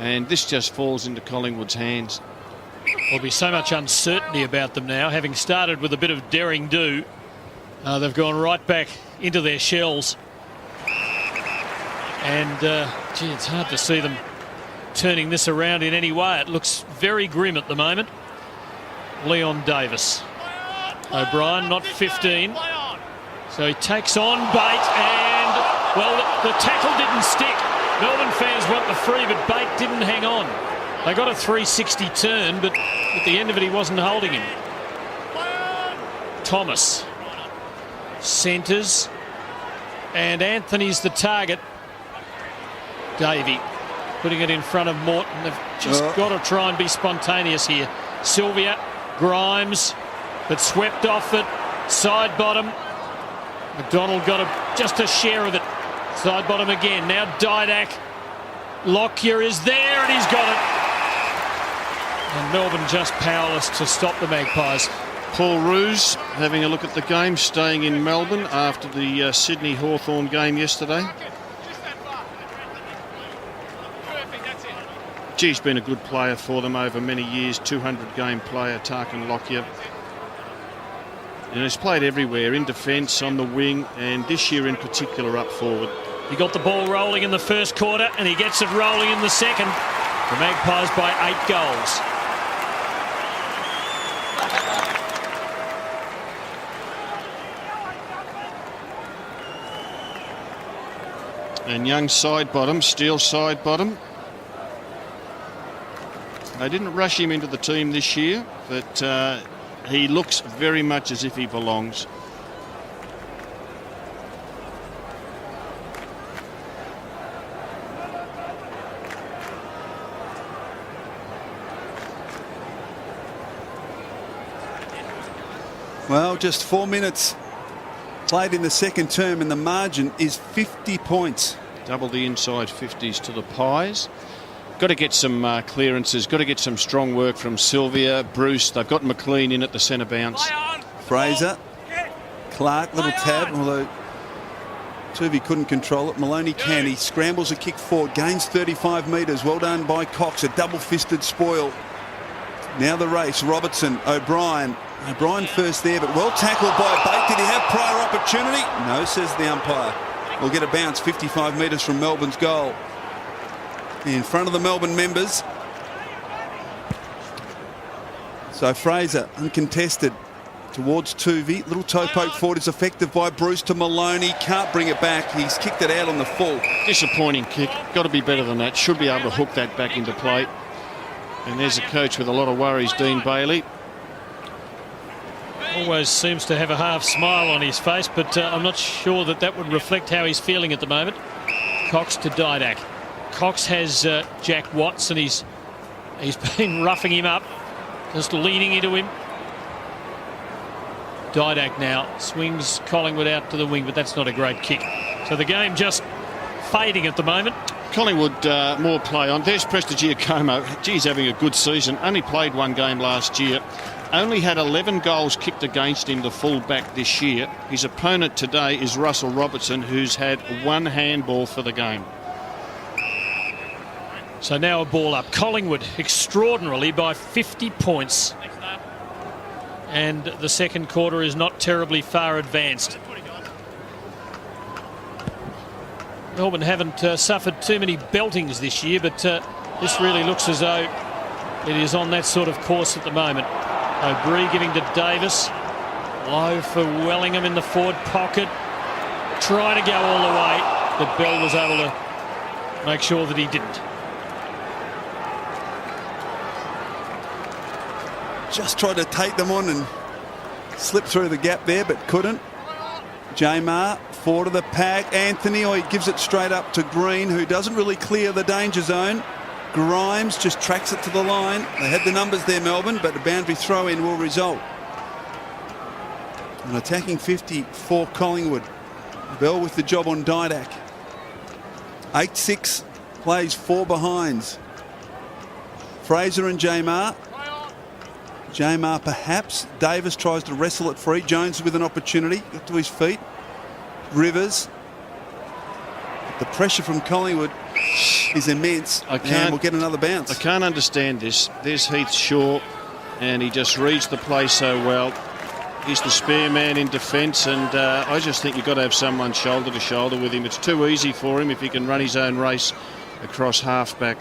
And this just falls into Collingwood's hands. There'll be so much uncertainty about them now. Having started with a bit of daring do, they've gone right back into their shells. And, gee, it's hard to see them turning this around in any way. It looks very grim at the moment. Leon Davis. O'Brien, not 15. So he takes on Bate, and, well, the tackle didn't stick. Melbourne fans want the free, but Bate didn't hang on. They got a 360 turn, but At the end of it, he wasn't holding him. Thomas centres, and Anthony's the target. Davey putting it in front of Morton. They've just got to try and be spontaneous here. Sylvia, Grimes, but swept off it. Side bottom. McDonald got just a share of it. Side bottom again. Now Didak. Lockyer is there and he's got it. And Melbourne just powerless to stop the Magpies. Paul Roos having a look at the game, staying in Melbourne after the Sydney Hawthorn game yesterday. He's been a good player for them over many years, 200-game player, Tarkin Lockyer. And he's played everywhere, in defence, on the wing, and this year in particular up forward. He got the ball rolling in the first quarter and he gets it rolling in the second. The Magpies by 8 goals. And young side bottom, Steele side bottom. They didn't rush him into the team this year, but he looks very much as if he belongs. Well, just 4 minutes played in the second term, and the margin is 50 points. Double the inside 50s to the Pies. Got to get some clearances, got to get some strong work from Sylvia, Bruce. They've got McLean in at the centre bounce. Fraser, Clark, little tab, although Tuvey couldn't control it. Maloney can. He scrambles a kick forward, gains 35 metres. Well done by Cox, a double-fisted spoil. Now the race, Robertson, O'Brien. O'Brien first there, but well tackled by Bate. Did he have prior opportunity? No, says the umpire. We'll get a bounce 55 metres from Melbourne's goal. In front of the Melbourne members. So Fraser, uncontested, towards Tuvey. Little toe poke forward is effective by Bruce to Maloney. Can't bring it back. He's kicked it out on the full. Disappointing kick. Got to be better than that. Should be able to hook that back into play. And there's a coach with a lot of worries, Dean Bailey. Always seems to have a half smile on his face, but I'm not sure that would reflect how he's feeling at the moment. Cox to Didak. Cox has Jack Watts, and he's been roughing him up, just leaning into him. Didak now swings Collingwood out to the wing, but that's not a great kick. So the game just fading at the moment. Collingwood more play on. There's Prestigiacomo. He's having a good season. Only played one game last year. Only had 11 goals kicked against him, the full-back this year. His opponent today is Russell Robertson, who's had one handball for the game. So now a ball up. Collingwood extraordinarily by 50 points. And the second quarter is not terribly far advanced. Melbourne haven't suffered too many beltings this year, but this really looks as though it is on that sort of course at the moment. O'Brien giving to Davis. Low for Wellingham in the forward pocket. Trying to go all the way, but Bell was able to make sure that he didn't. Just tried to take them on and slip through the gap there, but couldn't. Jamar forward of the pack. Anthony, he gives it straight up to Green, who doesn't really clear the danger zone. Grimes just tracks it to the line. They had the numbers there, Melbourne, but a boundary throw-in will result. An attacking 50 for Collingwood. Bell with the job on Didak. 8-6 plays 4 behinds. Fraser and Jamar. Jamar perhaps. Davis tries to wrestle it free. Jones with an opportunity. Got to his feet. Rivers. The pressure from Collingwood is immense, and we'll get another bounce. I can't understand this. There's Heath Shaw, and he just reads the play so well. He's the spare man in defence, and I just think you've got to have someone shoulder to shoulder with him. It's too easy for him if he can run his own race across half-back.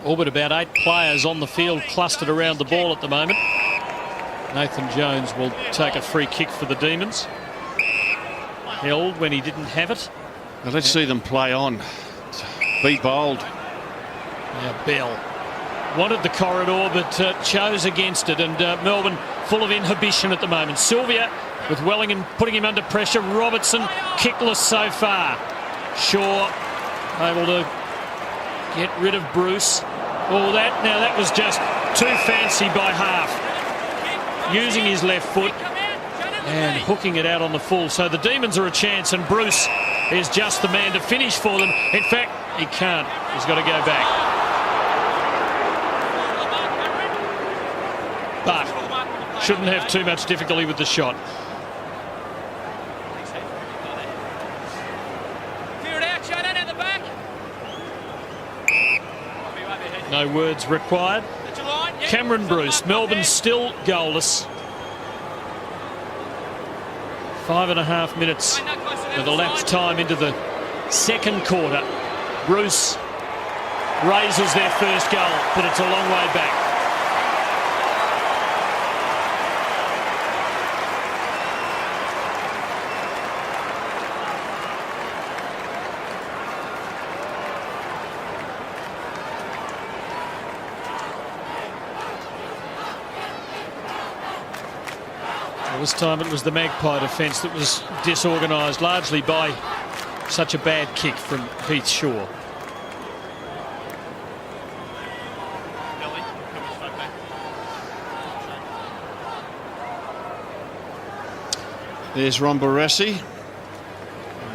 All but about 8 players on the field clustered around the ball at the moment. Nathan Jones will take a free kick for the Demons. Held when he didn't have it. Now let's see them play on. Be bold. Now Bell wanted the corridor but chose against it, and Melbourne full of inhibition at the moment. Sylvia with Wellingham putting him under pressure. Robertson kickless so far. Shaw able to get rid of Bruce. Oh, that was just too fancy by half. Using his left foot and hooking it out on the full. So the Demons are a chance, and Bruce is just the man to finish for them. In fact, he can't. He's got to go back. But shouldn't have too much difficulty with the shot. No words required. Cameron Bruce, Melbourne still goalless. 5.5 minutes of elapsed time into the second quarter. Bruce raises their first goal, but it's a long way back. This time it was the Magpie defence that was disorganised, largely by such a bad kick from Heath Shaw. There's Rombarassi.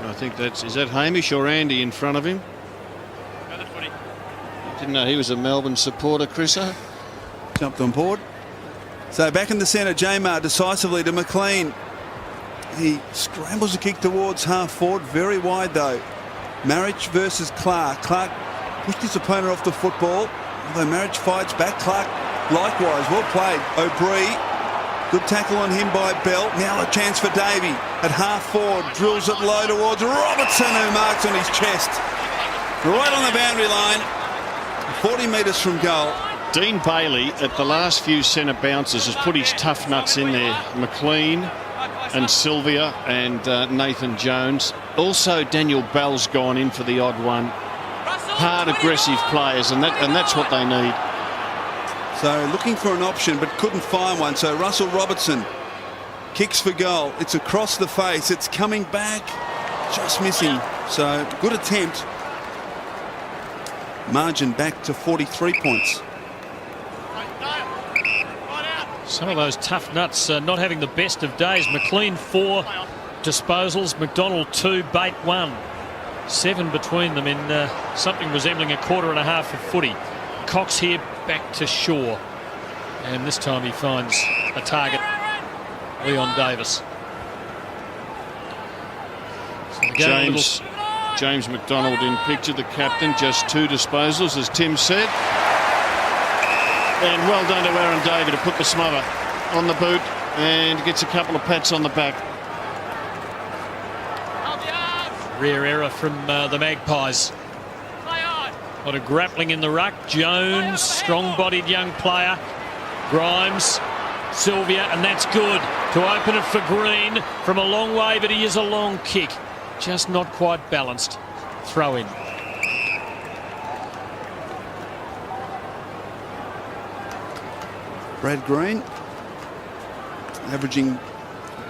I think is that Hamish or Andy in front of him? Didn't know he was a Melbourne supporter, Chriso. Jumped on board. So back in the centre, Jamar decisively to McLean. He scrambles a kick towards half forward, very wide though. Marriage versus Clark. Clark pushed his opponent off the football, although Marriage fights back. Clark likewise, well played. O'Brien, good tackle on him by Bell. Now a chance for Davey at half forward, drills it low towards Robertson, who marks on his chest. Right on the boundary line, 40 metres from goal. Dean Bailey at the last few centre bounces has put his tough nuts in there. McLean and Sylvia and Nathan Jones. Also Daniel Bell's gone in for the odd one. Hard, aggressive players, and that's what they need. So looking for an option but couldn't find one. So Russell Robertson kicks for goal. It's across the face. It's coming back. Just missing. So good attempt. Margin back to 43 points. Some of those tough nuts not having the best of days. McLean 4 disposals, McDonald 2, Bate 1. 7 between them in something resembling a quarter and a half of footy. Cox here back to Shaw, and this time he finds a target, Leon Davis. So James McDonald in picture, the captain, just 2 disposals as Tim said. And well done to Aaron Davey to put the smother on the boot and gets a couple of pats on the back. Rare error from the Magpies. A lot of grappling in the ruck. Jones, strong-bodied young player. Grimes, Sylvia, and that's good to open it for Green from a long way, but he is a long kick. Just not quite balanced. Throw in. Brad Green averaging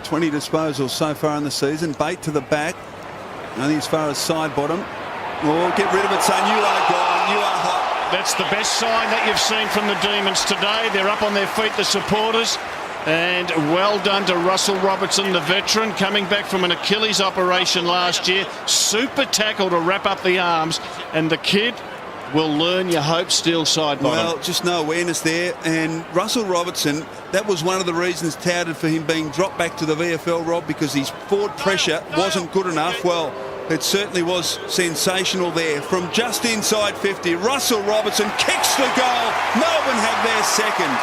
20 disposals so far in the season. Bate to the back, only as far as side bottom. Oh, get rid of it, son. You are gone. You are hot. That's the best sign that you've seen from the Demons today. They're up on their feet, the supporters. And well done to Russell Robertson, the veteran, coming back from an Achilles operation last year. Super tackle to wrap up the arms. And the kid will learn, you hope, steel side bottom. Well, just no awareness there. And Russell Robertson, that was one of the reasons touted for him being dropped back to the VFL, Rob, because his forward pressure wasn't good enough. Well, it certainly was sensational there. From just inside 50, Russell Robertson kicks the goal. Melbourne have their second.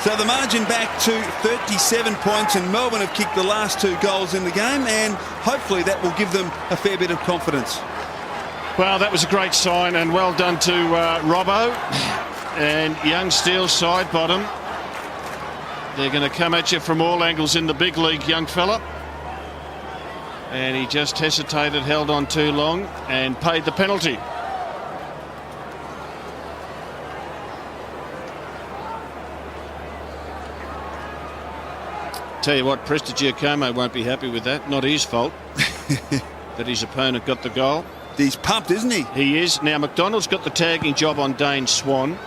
So the margin back to 37 points, and Melbourne have kicked the last 2 goals in the game, and hopefully that will give them a fair bit of confidence. Well, that was a great sign, and well done to Robbo and young Steel side bottom. They're going to come at you from all angles in the big league, young fella. And he just hesitated, held on too long, and paid the penalty. Tell you what, Prestigiacomo won't be happy with that. Not his fault that his opponent got the goal. He's pumped, isn't he? He is. Now, McDonald's got the tagging job on Dane Swan.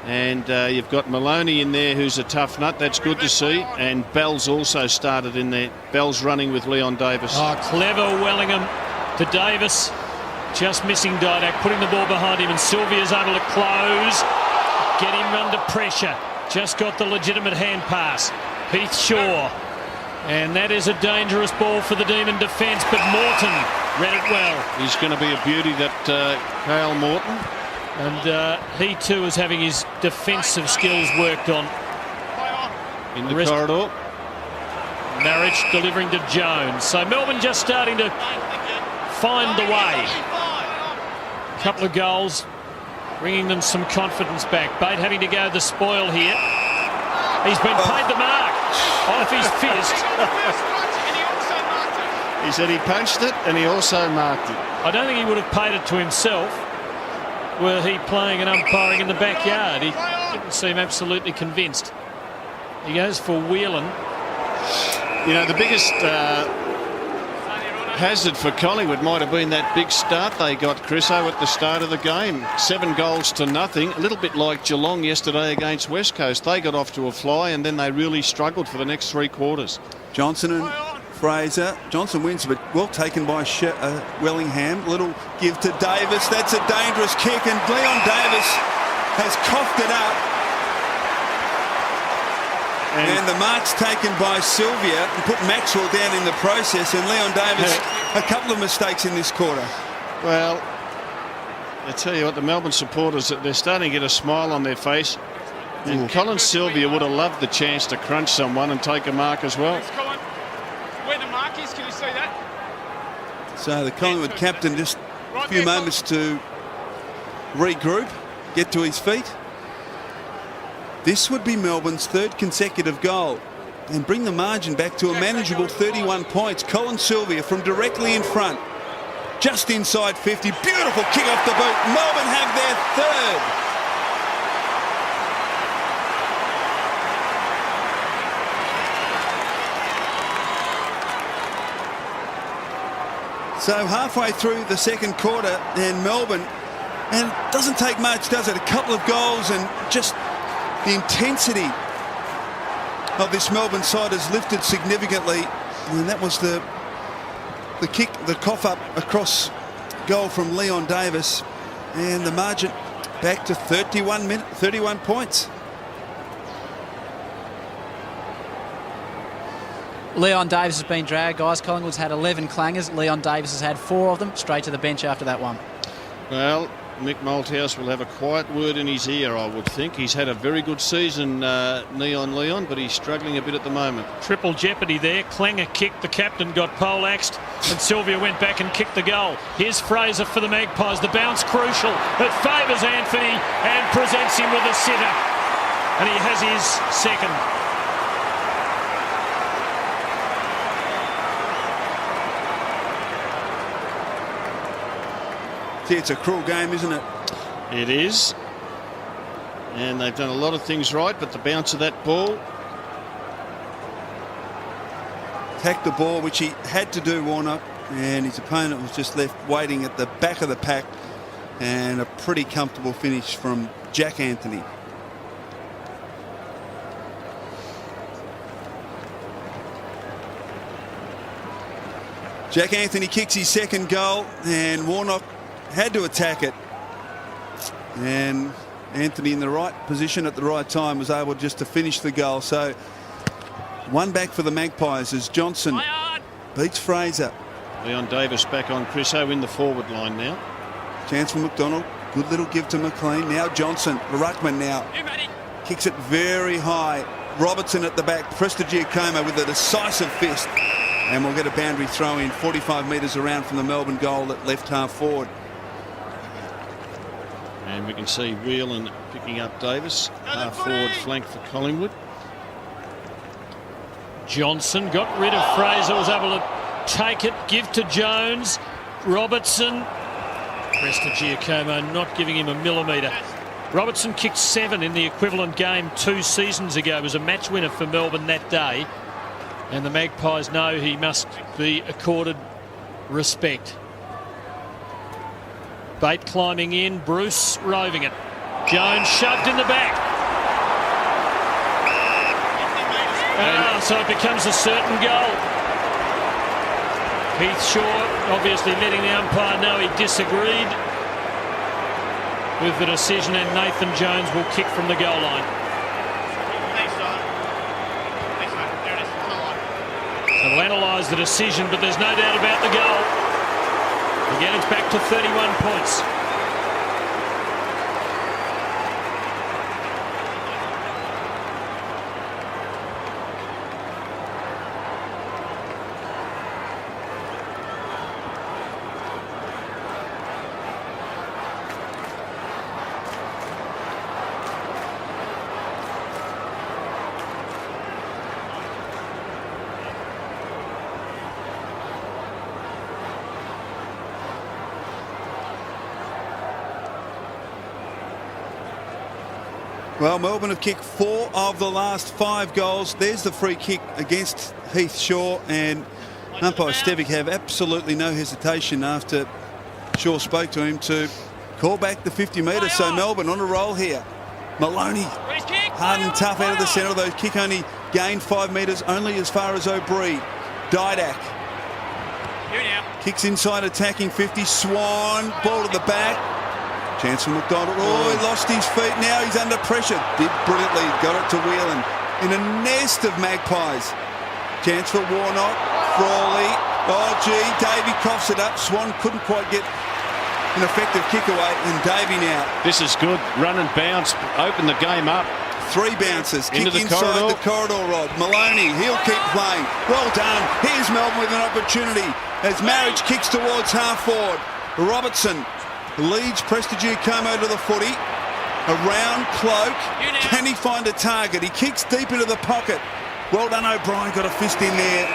And you've got Maloney in there, who's a tough nut. That's good to see. And Bell's also started in there. Bell's running with Leon Davis. Oh, clever Wellingham to Davis. Just missing Didak, putting the ball behind him, and Sylvia's able to close. Get him under pressure. Just got the legitimate hand pass. Heath Shaw. And that is a dangerous ball for the Demon defence, but Morton read it well. He's going to be a beauty, that Kyle Morton. And he too is having his defensive skills worked on. In the corridor. Marriage delivering to Jones. So Melbourne just starting to find the way. A couple of goals bringing them some confidence back. Bate having to go the spoil here. He's been paid the mark off his fist. He said he punched it and he also marked it. I don't think he would have paid it to himself were he playing and umpiring in the backyard. He didn't seem absolutely convinced. He goes for Whelan. You know, the biggest hazard for Collingwood might have been that big start they got, Chriso, at the start of the game. 7 goals to nothing. A little bit like Geelong yesterday against West Coast. They got off to a fly and then they really struggled for the next 3 quarters. Johnson and Fraser. Johnson wins, but well taken by Wellingham. Little give to Davis. That's a dangerous kick, and Leon Davis has coughed it up. And the mark's taken by Sylvia and put Maxwell down in the process, and Leon Davis, a couple of mistakes in this quarter. Well, I tell you what, the Melbourne supporters, they're starting to get a smile on their face. And Colin Sylvia would have loved the chance to crunch someone and take a mark as well. Where the mark is, can you see that? So the Collingwood captain just a few moments to regroup, get to his feet. This would be Melbourne's 3rd consecutive goal and bring the margin back to a manageable 31 points. Colin Sylvia from directly in front, just inside 50. Beautiful kick off the boot. Melbourne have their 3rd. So halfway through the second quarter, and Melbourne, and it doesn't take much, does it? A couple of goals and just the intensity of this Melbourne side has lifted significantly. And that was the kick, the cough up across goal from Leon Davis, and the margin back to 31 points. Leon Davis has been dragged, guys. Collingwood's had 11 clangers. Leon Davis has had 4 of them. Straight to the bench after that one. Well, Mick Malthouse will have a quiet word in his ear, I would think. He's had a very good season, Leon, but he's struggling a bit at the moment. Triple jeopardy there. Clanger kicked, the captain got poleaxed, and Sylvia went back and kicked the goal. Here's Fraser for the Magpies. The bounce crucial. It favours Anthony and presents him with a sitter. And he has his second. See, it's a cruel game, isn't it? It is. And they've done a lot of things right, but the bounce of that ball. Attacked the ball, which he had to do, Warner, and his opponent was just left waiting at the back of the pack, and a pretty comfortable finish from Jack Anthony. Jack Anthony kicks his second goal, and Warnock had to attack it, and Anthony in the right position at the right time was able just to finish the goal. So one back for the Magpies as Johnson beats Fraser. Leon Davis back on Chriso in the forward line now. Chance for McDonald. Good little give to McLean. Now Johnson. The ruckman now kicks it very high. Robertson at the back. Prestigiacomo with a decisive fist, and we'll get a boundary throw in 45 metres around from the Melbourne goal at left half forward. And we can see Whelan picking up Davis. Half forward flank for Collingwood. Johnson got rid of Fraser, was able to take it, give to Jones. Robertson. Prestigiacomo not giving him a millimetre. Robertson kicked 7 in the equivalent game 2 seasons ago. It was a match winner for Melbourne that day. And the Magpies know he must be accorded respect. Bate climbing in, Bruce roving it. Jones shoved in the back. So it becomes a certain goal. Heath Shaw obviously letting the umpire know he disagreed with the decision, and Nathan Jones will kick from the goal line. So we'll analyse the decision, but there's no doubt about the goal. Again, it's back to 31 points. Well, Melbourne have kicked 4 of the last 5 goals. There's the free kick against Heath Shaw, and umpire Stevic have absolutely no hesitation after Shaw spoke to him to call back the 50 metres. So Melbourne on a roll here. Maloney, hard and tough out of the centre. Those kick only gained 5 metres, only as far as O'Brien. Didak kicks inside, attacking 50. Swan, ball to the back. Chance for McDonald. Oh, he lost his feet. Now he's under pressure. Did brilliantly. Got it to Whelan. In a nest of Magpies. Chance for Warnock. Frawley. Oh, gee. Davey coughs it up. Swan couldn't quite get an effective kick away. And Davey now. This is good. Run and bounce. Open the game up. 3 bounces. Into Kick the inside corridor. the corridor, Rod. Maloney. He'll keep playing. Well done. Here's Melbourne with an opportunity. As Marriage kicks towards half forward. Robertson leads Prestigiacomo to the footy. Around Cloak. Can he find a target? He kicks deep into the pocket. Well done, O'Brien. Got a fist in there.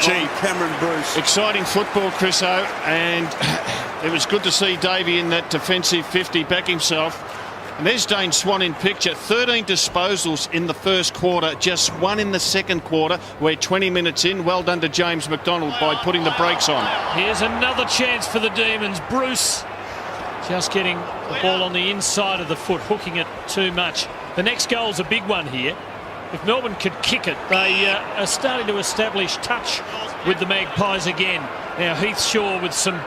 Gee, Cameron Bruce. Exciting football, Chriso, and it was good to see Davey in that defensive 50 back himself. And there's Dane Swan in picture. 13 disposals in the first quarter, just 1 in the second quarter. We're 20 minutes in. Well done to James McDonald by putting the brakes on. Here's another chance for the Demons. Bruce just getting the ball on the inside of the foot, hooking it too much. The next goal's a big one here. If Melbourne could kick it, they are starting to establish touch with the Magpies again. Now Heath Shaw with some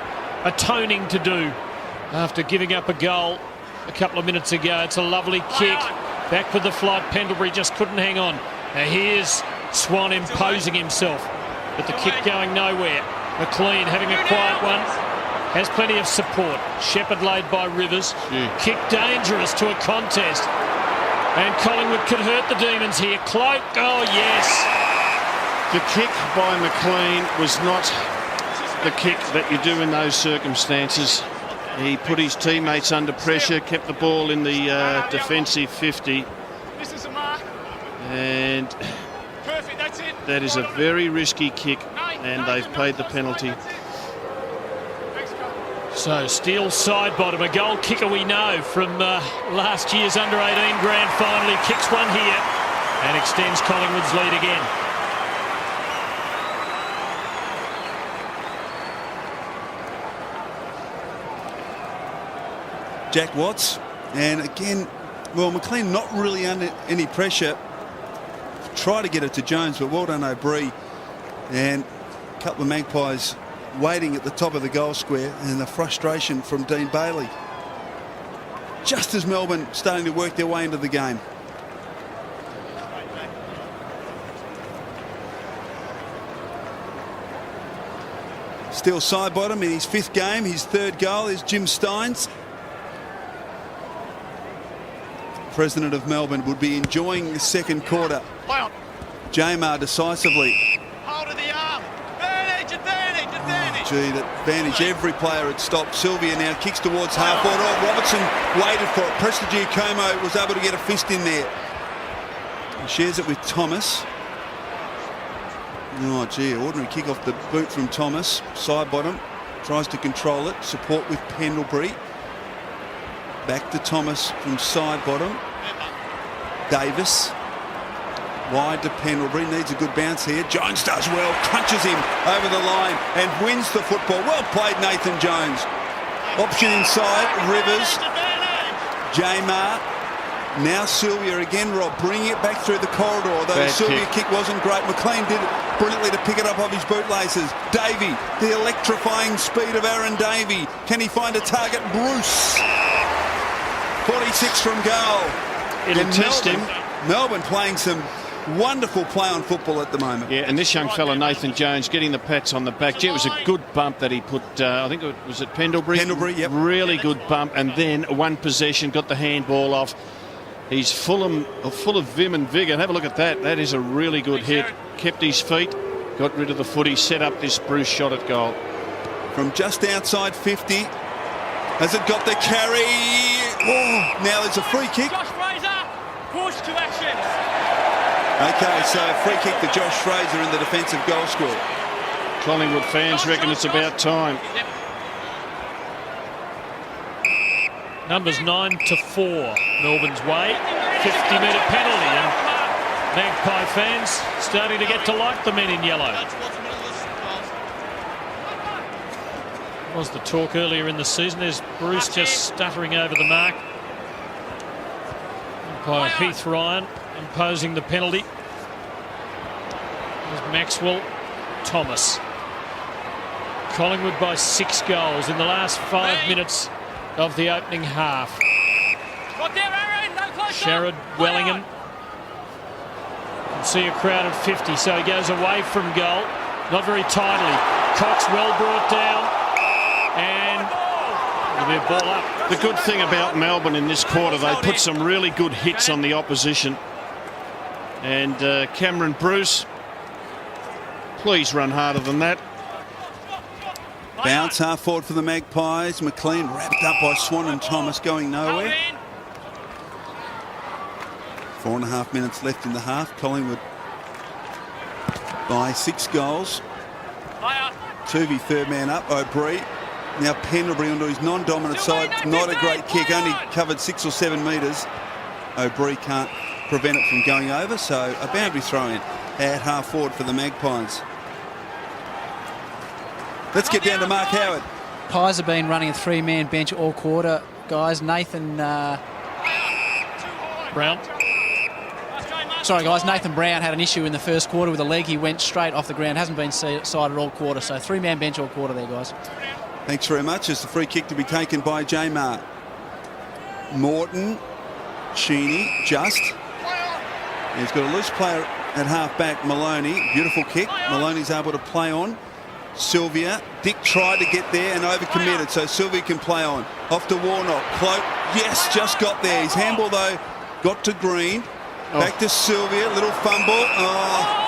atoning to do after giving up a goal a couple of minutes ago. It's a lovely kick. Back with the flight. Pendlebury just couldn't hang on. Now here's Swan imposing himself, but the kick going nowhere. McLean having a quiet one. Has plenty of support. Shepherd laid by Rivers. Kick dangerous to a contest. And Collingwood could hurt the Demons here. Cloak. Oh, yes. The kick by McLean was not the kick that you do in those circumstances. He put his teammates under pressure, kept the ball in the defensive 50. And that is a very risky kick, and they've paid the penalty. So Steele side bottom, a goal kicker we know from last year's under-18 grand final. He kicks one here and extends Collingwood's lead again. Jack Watts, and again, well, McLean not really under any pressure. Try to get it to Jones, but well done O'Brien. And a couple of Magpies waiting at the top of the goal square, and the frustration from Dean Bailey. Just as Melbourne starting to work their way into the game. Still side bottom in his 5th game, his 3rd goal is Jim Steins. President of Melbourne would be enjoying the second quarter. Jamar decisively. Hold of the arm. Advantage, advantage, advantage. Gee, that advantage. Every player had stopped. Sylvia now kicks towards half forward. Oh, Robertson waited for it. Prestigiacomo was able to get a fist in there. He shares it with Thomas. Oh, gee, ordinary kick off the boot from Thomas. Side bottom, tries to control it. Support with Pendlebury. Back to Thomas from side bottom. Davis. Wide to Pendlebury. Needs a good bounce here. Jones does well. Crunches him over the line and wins the football. Well played, Nathan Jones. Option inside. Rivers. Jamar. Now Sylvia again, Rob, bringing it back through the corridor. Though the Sylvia kick wasn't great. McLean did it brilliantly to pick it up off his bootlaces. Davey, the electrifying speed of Aaron Davey. Can he find a target? Bruce. 46 from goal. It'll test him. Melbourne playing some wonderful play on football at the moment. Yeah, and this young fella, Nathan Jones, getting the pats on the back. Gee, it was a good bump that he put, I think it was at Pendlebury. Pendlebury, yep. Really good bump. And then one possession, got the handball off. He's full of vim and vigour. Have a look at that. That is a really good hit. Kept his feet, got rid of the footy, set up this Bruce shot at goal. From just outside 50. Has it got the carry? Oh, now there's a free kick. Josh Fraser, push to action. Okay, so free kick to Josh Fraser in the defensive goal score. Collingwood fans reckon it's about time. Numbers 9-4, Melbourne's way. 50-metre penalty, and Magpie fans starting to get to like the men in yellow. Was the talk earlier in the season. There's Bruce just stuttering over the mark. Umpire Heath Ryan imposing the penalty. There's Maxwell Thomas. Collingwood by 6 goals in the last 5 minutes of the opening half. Sherrod, Wellingham. Can see a crowd of 50, so he goes away from goal. Not very tidily. Cox well brought down. And there'll be a ball up. The good thing about Melbourne in this quarter, they put some really good hits on the opposition. And Cameron Bruce, please run harder than that. Bounce half forward for the Magpies. McLean wrapped up by Swan and Thomas, going nowhere. 4.5 minutes left in the half. Collingwood by 6 goals. Tuvey third man up. O'Brien. Now Pendlebury onto his non-dominant side. Not a great kick. Only covered 6 or 7 metres. O'Brien can't prevent it from going over. So a boundary throw in at half forward for the Magpies. Let's get down to Mark Howard. Pies have been running a 3-man bench all quarter, guys. Nathan Brown. Sorry, guys. Nathan Brown had an issue in the first quarter with a leg. He went straight off the ground. Hasn't been sided all quarter. So 3-man bench all quarter there, guys. Thanks very much. It's the free kick to be taken by Jamar. Morton, Cheney, just. He's got a loose player at half back, Maloney. Beautiful kick. Maloney's able to play on. Sylvia. Dick tried to get there and overcommitted, so Sylvia can play on. Off to Warnock. Cloak. Yes, just got there. His handball, though, got to Green. Back to Sylvia. Little fumble. Oh.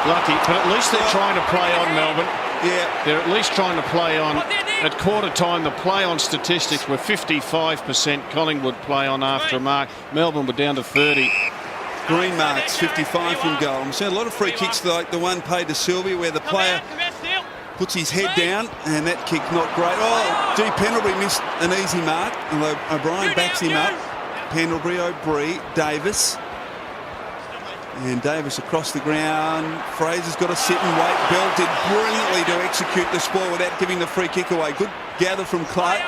Lucky, but at least they're trying to play on, Melbourne. Yeah. They're at least trying to play on. At quarter time, the play on statistics were 55% Collingwood play on after a mark. Melbourne were down to 30. Green marks 55 from goal. I'm seeing a lot of free kicks like the one paid to Sylvia where the player puts his head down, and that kick not great. Oh, gee, Pendlebury missed an easy mark, although O'Brien backs him up. Pendlebury, O'Brien, Davis. And Davis across the ground. Fraser's got to sit and wait. Bell did brilliantly to execute the spoil without giving the free kick away. Good gather from Clark.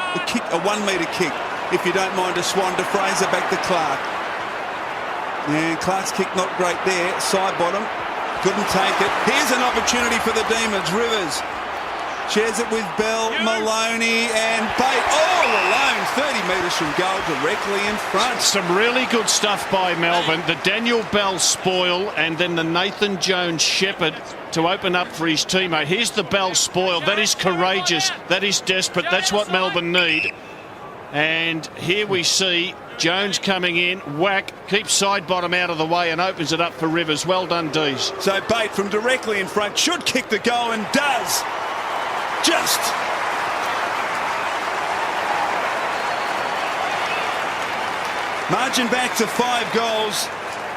A 1 metre kick, if you don't mind, to Swan, to Fraser, back to Clark. And Clark's kick not great there. Side bottom. Couldn't take it. Here's an opportunity for the Demons. Rivers shares it with Bell, Maloney and Bate. All alone, 30 metres from goal, directly in front. Some really good stuff by Melbourne. The Daniel Bell spoil and then the Nathan Jones shepherd to open up for his teammate. Here's the Bell spoil. That is courageous. That is desperate. That's what Melbourne need. And here we see Jones coming in, whack, keeps side bottom out of the way and opens it up for Rivers. Well done, Dees. So Bate from directly in front should kick the goal and does. Just. Margin back to 5 goals.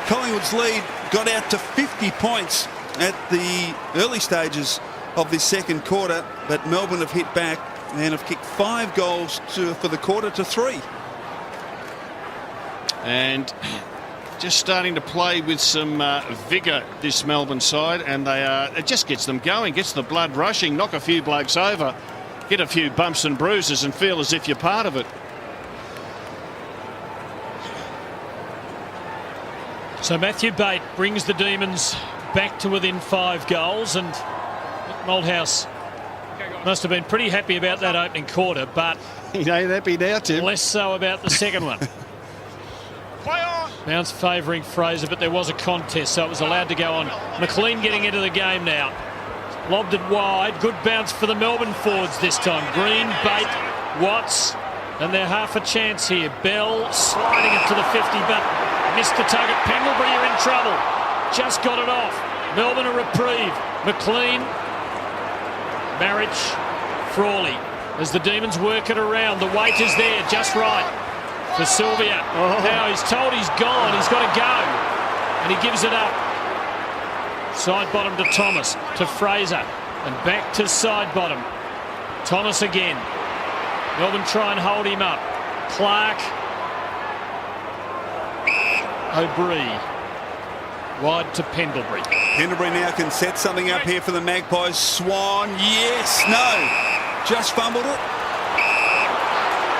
Collingwood's lead got out to 50 points at the early stages of this second quarter, but Melbourne have hit back and have kicked 5 goals for the quarter to 3. And just starting to play with some vigour, this Melbourne side, and it just gets them going, gets the blood rushing, knock a few blokes over, get a few bumps and bruises and feel as if you're part of it. So Matthew Bate brings the Demons back to within 5 goals, and Malthouse must have been pretty happy about that opening quarter, but He ain't happy now, Tim. less so about the second one. Bounce favouring Fraser, but there was a contest, so it was allowed to go on. McLean getting into the game now. Lobbed it wide. Good bounce for the Melbourne forwards this time. Green, Bate, Watts, and they're half a chance here. Bell sliding it to the 50, but missed the target. Pendlebury are in trouble. Just got it off. Melbourne a reprieve. McLean, Marriage, Frawley. As the Demons work it around, the weight is there, just right for Sylvia. Now he's told he's gone, he's got to go, and he gives it up. Side bottom to Thomas, to Fraser, and back to side bottom. Thomas again. Melbourne try and hold him up. Clark. O'Brien. Wide to Pendlebury. Pendlebury now can set something up here for the Magpies. Swan, yes, no, just fumbled it.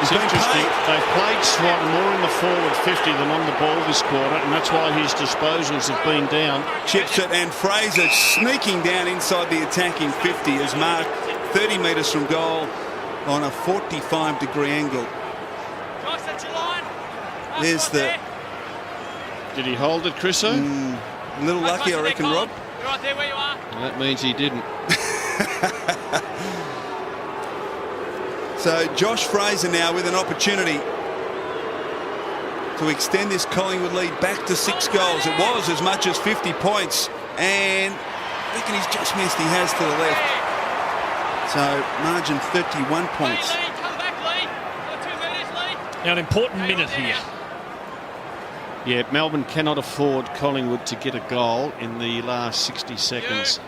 It's interesting. They've played Swan more in the forward 50 than on the ball this quarter, and that's why his disposals have been down. Chips it, and Fraser sneaking down inside the attacking 50 is marked 30 metres from goal on a 45-degree angle. There's the... Did he hold it, Chriso? A little lucky, I reckon, Rob. You're right there where you are. That means he didn't. So Josh Fraser now with an opportunity to extend this Collingwood lead back to 6 goals. It was as much as 50 points, and I reckon he's just missed. He has to the left. So margin 31 points. Lee, come back, Lee. Got 2 minutes, Lee. Now an important minute here. Yeah, Melbourne cannot afford Collingwood to get a goal in the last 60 seconds.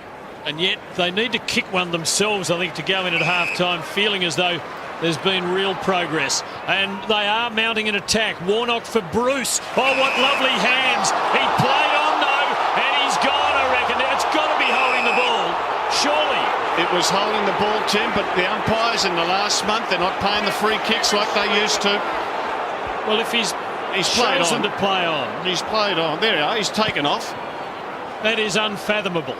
And yet they need to kick one themselves, I think, to go in at half-time feeling as though there's been real progress. And they are mounting an attack. Warnock for Bruce. Oh, what lovely hands. He played on, though, and he's gone, I reckon. It's got to be holding the ball, surely. It was holding the ball, Tim, but the umpires in the last month, they're not paying the free kicks like they used to. Well, if he's played chosen on. to play on, He's played on. There you are. He's taken off. that is unfathomable.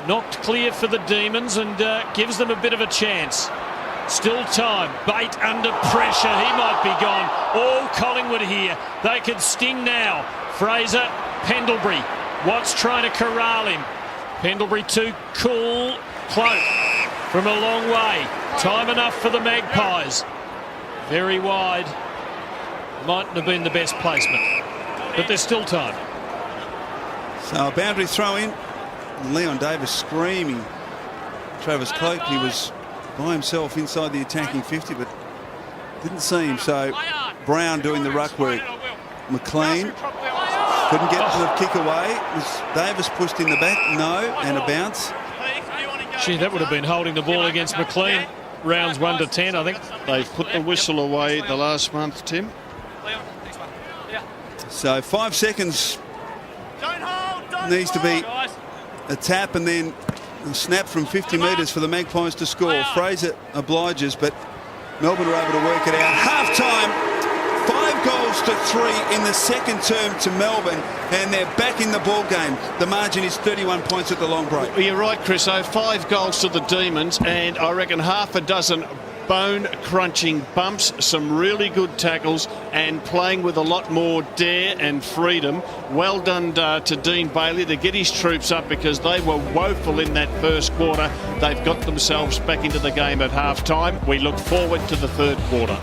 Knocked clear for the Demons and gives them a bit of a chance. Still time. Bate under pressure. He might be gone. All Collingwood here. They could sting now. Fraser, Pendlebury. Watts trying to corral him. Pendlebury too cool. Cloak from a long way. Time enough for the Magpies. Very wide. Mightn't have been the best placement, but there's still time. So a boundary throw in. Leon Davis screaming. Travis Cloak, he was by himself inside the attacking 50, but didn't see him. So Brown doing the ruck work. McLean couldn't get the kick away. Was Davis pushed in the back? No, and a bounce. Gee, that would have been holding the ball against McLean. Rounds 1 to 10, I think. They've put the whistle away the last month, Tim. So 5 seconds needs to be a tap and then a snap from 50 metres for the Magpies to score. Fraser obliges, but Melbourne are able to work it out. Half-time, 5 goals to 3 in the second term to Melbourne, and they're back in the ball game. The margin is 31 points at the long break. Well, you're right, Chris. 5 goals to the Demons, and I reckon half a dozen bone-crunching bumps, some really good tackles, and playing with a lot more dare and freedom. Well done to Dean Bailey to get his troops up, because they were woeful in that first quarter. They've got themselves back into the game at half-time. We look forward to the third quarter.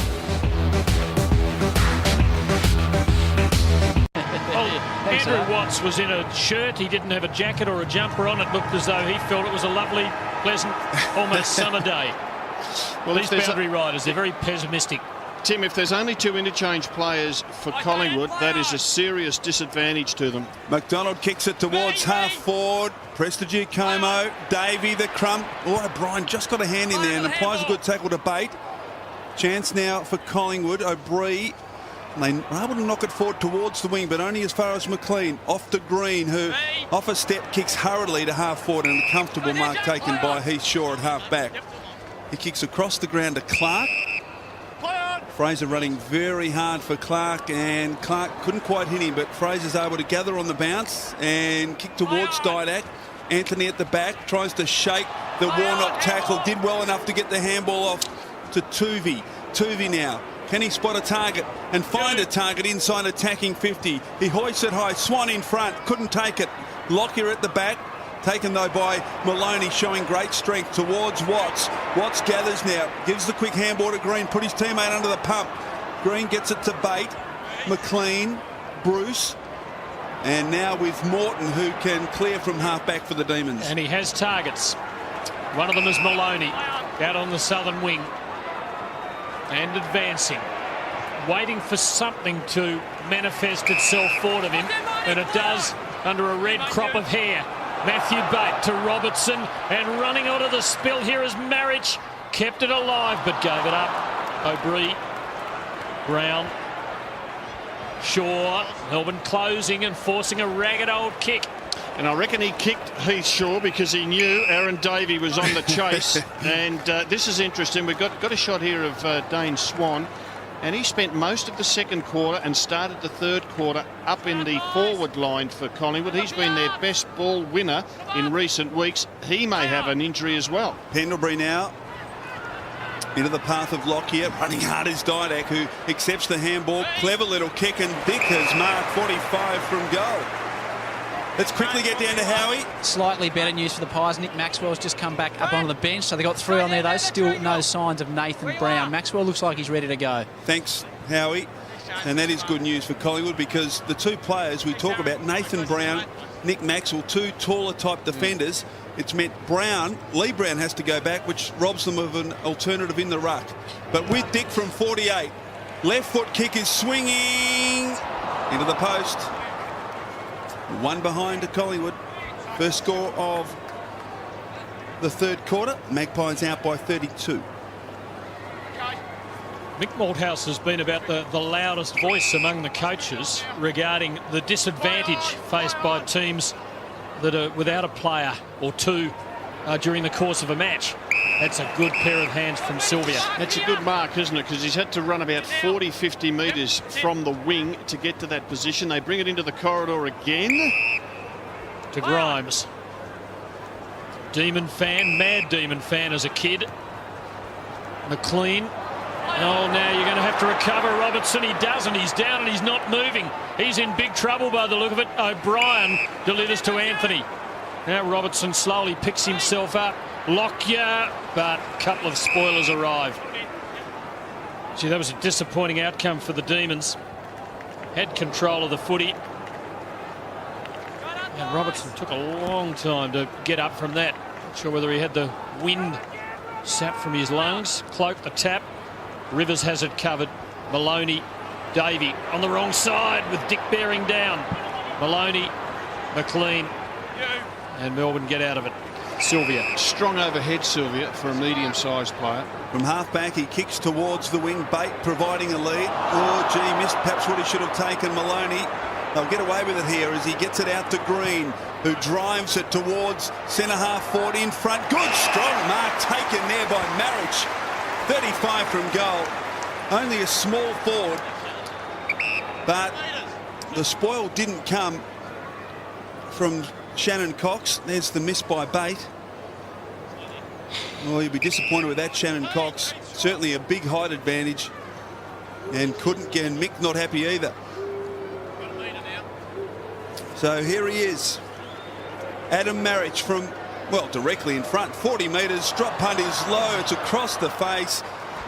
Andrew Watts was in a shirt. He didn't have a jacket or a jumper on. It looked as though he felt it was a lovely, pleasant, almost summer day. Well, these boundary riders, they're very pessimistic. Tim, if there's only 2 interchange players for Collingwood, that is a serious disadvantage to them. McDonald kicks it towards half forward. Prestige Como, Davey the crump. Oh, O'Brien just got a hand in there and applies a good tackle to Bate. Chance now for Collingwood. O'Brien, they were able to knock it forward towards the wing, but only as far as McLean. Off to Green, who off a step kicks hurriedly to half forward, and a comfortable mark taken by Heath Shaw at half back. He kicks across the ground to Clark. Fraser running very hard for Clark, and Clark couldn't quite hit him, but Fraser's able to gather on the bounce and kick towards Didak. Anthony at the back tries to shake the Warnock tackle. Did well enough to get the handball off to Tuvey. Tuvey now. Can he spot a target and find a target inside attacking 50? He hoists it high. Swan in front. Couldn't take it. Lockyer at the back. Taken though by Maloney, showing great strength towards Watts. Watts gathers now, gives the quick handball to Green, put his teammate under the pump. Green gets it to Bate, McLean, Bruce, and now with Morton, who can clear from half back for the Demons. And he has targets. One of them is Maloney, out on the southern wing and advancing, waiting for something to manifest itself forward of him, and it does under a red crop of hair. Matthew Bate to Robertson, and running onto the spill here is Marriage. Kept it alive but gave it up. O'Brien, Brown, Shaw. Melbourne closing and forcing a ragged old kick. And I reckon he kicked Heath Shaw because he knew Aaron Davey was on the chase. And this is interesting. We've got a shot here of Dane Swan. And he spent most of the second quarter and started the third quarter up in the forward line for Collingwood. He's been their best ball winner in recent weeks. He may have an injury as well. Pendlebury now into the path of Lockyer. Running hard is Didak, who accepts the handball. Clever little kick, and Vickers marked 45 from goal. Let's quickly get down to Howie. Slightly better news for the Pies. Nick Maxwell's just come back up onto the bench, so they got 3 on there though. Still no signs of Nathan Brown. Maxwell looks like he's ready to go. Thanks, Howie. And that is good news for Collingwood, because the 2 players we talk about, Nathan Brown, Nick Maxwell, 2 taller type defenders. It's meant Lee Brown has to go back, which robs them of an alternative in the ruck. But with Dick from 48, left foot kick is swinging into the post. 1 behind to Collingwood. First score of the third quarter. Magpies out by 32. Mick Malthouse has been about the loudest voice among the coaches regarding the disadvantage faced by teams that are without a player or 2 during the course of a match. That's a good pair of hands from Sylvia. That's a good mark, isn't it? Because he's had to run about 40, 50 metres from the wing to get to that position. They bring it into the corridor again. To Grimes. Demon fan, mad Demon fan as a kid. McLean. Oh, now you're going to have to recover Robertson. He doesn't. He's down and he's not moving. He's in big trouble by the look of it. O'Brien delivers to Anthony. Now Robertson slowly picks himself up. Lockyer, but a couple of spoilers arrive. Gee, that was a disappointing outcome for the Demons. Had control of the footy. And Robertson took a long time to get up from that. Not sure whether he had the wind sapped from his lungs. Cloaked the tap. Rivers has it covered. Maloney, Davey on the wrong side with Dick bearing down. Maloney, McLean, and Melbourne get out of it. Sylvia. Strong overhead, Sylvia, for a medium-sized player. From half-back, he kicks towards the wing. Bate providing a lead. Oh, gee, missed perhaps what he should have taken. Maloney. They'll get away with it here as he gets it out to Green, who drives it towards centre-half forward in front. Good, strong mark taken there by Marriage. 35 from goal. Only a small forward. But the spoil didn't come from Shannon Cox. There's the miss by Bate. Well, he'll be disappointed with that, Shannon Cox. Certainly a big height advantage. And couldn't get, and Mick not happy either. So here he is. Adam Marriage from, well, directly in front. 40 metres. Drop punt is low. It's across the face.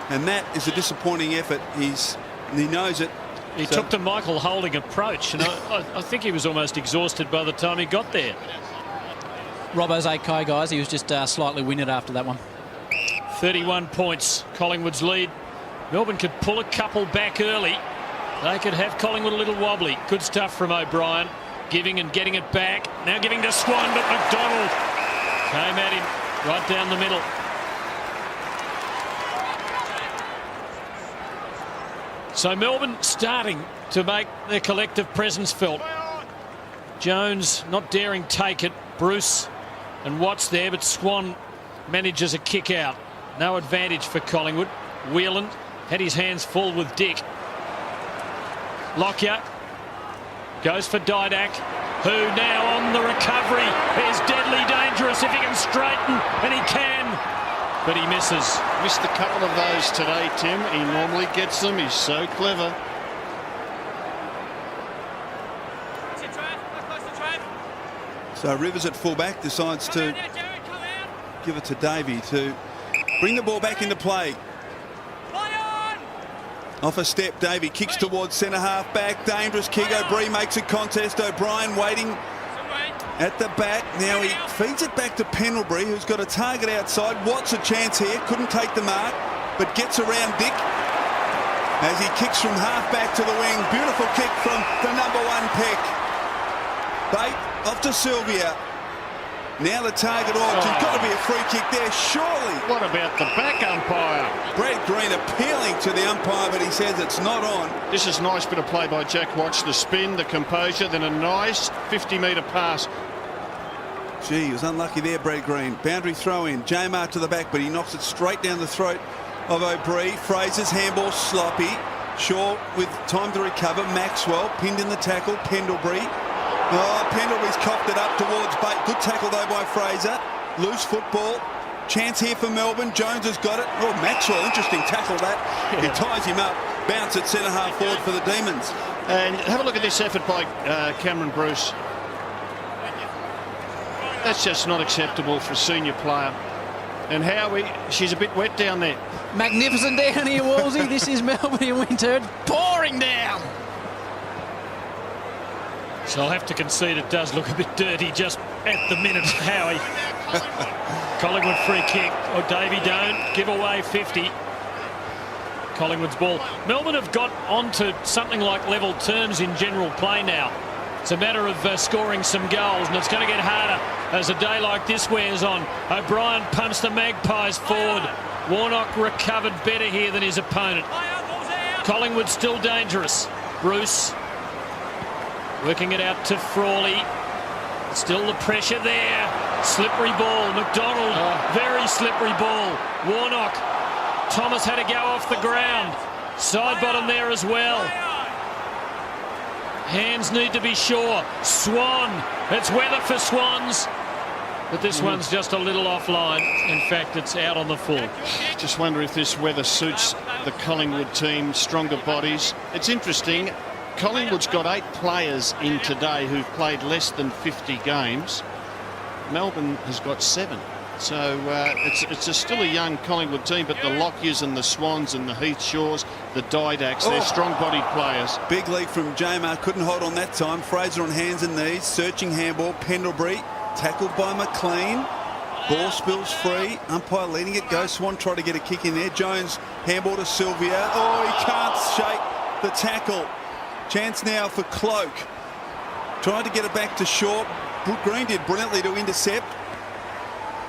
And that is a disappointing effort. He knows it. He took the Michael Holding approach, and I think he was almost exhausted by the time he got there. Robbo's okay, guys. He was just slightly winded after that one. 31 points. Collingwood's lead Melbourne could pull a couple back early. They could have Collingwood a little wobbly. Good stuff from O'Brien. Giving and getting it back. Now giving to Swan, but McDonald came at him right down the middle. So Melbourne starting to make their collective presence felt. Jones not daring take it. Bruce and Watts there, but Swan manages a kick out. No advantage for Collingwood. Whelan had his hands full with Dick. Lockyer goes for Didak, who now on the recovery is deadly dangerous if he can straighten, and he can, but he misses. Missed a couple of those today, Tim. He normally gets them. He's so clever. So Rivers at fullback decides to give it to Davey to bring the ball back into play. Off a step, Davey kicks towards centre half back. Dangerous kick. O'Brien makes a contest. O'Brien waiting at the back. Now he feeds it back to Pendlebury, who's got a target outside. Watts a chance here. Couldn't take the mark, but gets around Dick as he kicks from half back to the wing. Beautiful kick from the #1 pick. Bate off to Sylvia. Now the target odds. There's got to be a free kick there, surely. What about the back umpire? Brad Green appealing to the umpire, but he says it's not on. This is a nice bit of play by Jack Watts. The spin, the composure, then a nice 50-metre pass. Gee, he was unlucky there, Brad Green. Boundary throw in. Jamar to the back, but he knocks it straight down the throat of O'Brien. Fraser's handball sloppy. Shaw with time to recover. Maxwell pinned in the tackle. Pendlebury. Oh, Pendlebury's coughed it up towards Bate. Good tackle, though, by Fraser. Loose football. Chance here for Melbourne. Jones has got it. Oh, Maxwell, interesting tackle that. He ties him up. Bounce at centre-half forward for the Demons. And have a look at this effort by Cameron Bruce. That's just not acceptable for a senior player. And Howie, she's a bit wet down there. Magnificent down here, Wolsey. This is Melbourne in winter. It's pouring down. So I'll have to concede it does look a bit dirty just at the minute, Howie. Collingwood free kick. Oh, Davey don't give away 50. Collingwood's ball. Melbourne have got onto something like level terms in general play now. It's a matter of scoring some goals, and it's going to get harder as a day like this wears on. O'Brien punts the Magpies forward. Warnock recovered better here than his opponent. Collingwood still dangerous. Bruce working it out to Frawley. Still the pressure there. Slippery ball. McDonald, very slippery ball. Warnock. Thomas had to go off the ground. Side bottom there as well. Hands need to be sure. Swan. It's weather for Swans. But this one's just a little offline. In fact, it's out on the full. Just wonder if this weather suits the Collingwood team. Stronger bodies. It's interesting. Collingwood's got 8 players in today who've played less than 50 games. Melbourne has got 7. So it's still a young Collingwood team, but the Lockyers and the Swans and the Heath Shaws, the Didaks, they're strong-bodied players. Big lead from Jamar. Couldn't hold on that time. Fraser on hands and knees. Searching handball. Pendlebury tackled by McLean. Ball spills free. Umpire leading it. Go Swan try to get a kick in there. Jones handball to Sylvia. Oh, he can't shake the tackle. Chance now for Cloak. Tried to get it back to Shaw. Green did brilliantly to intercept.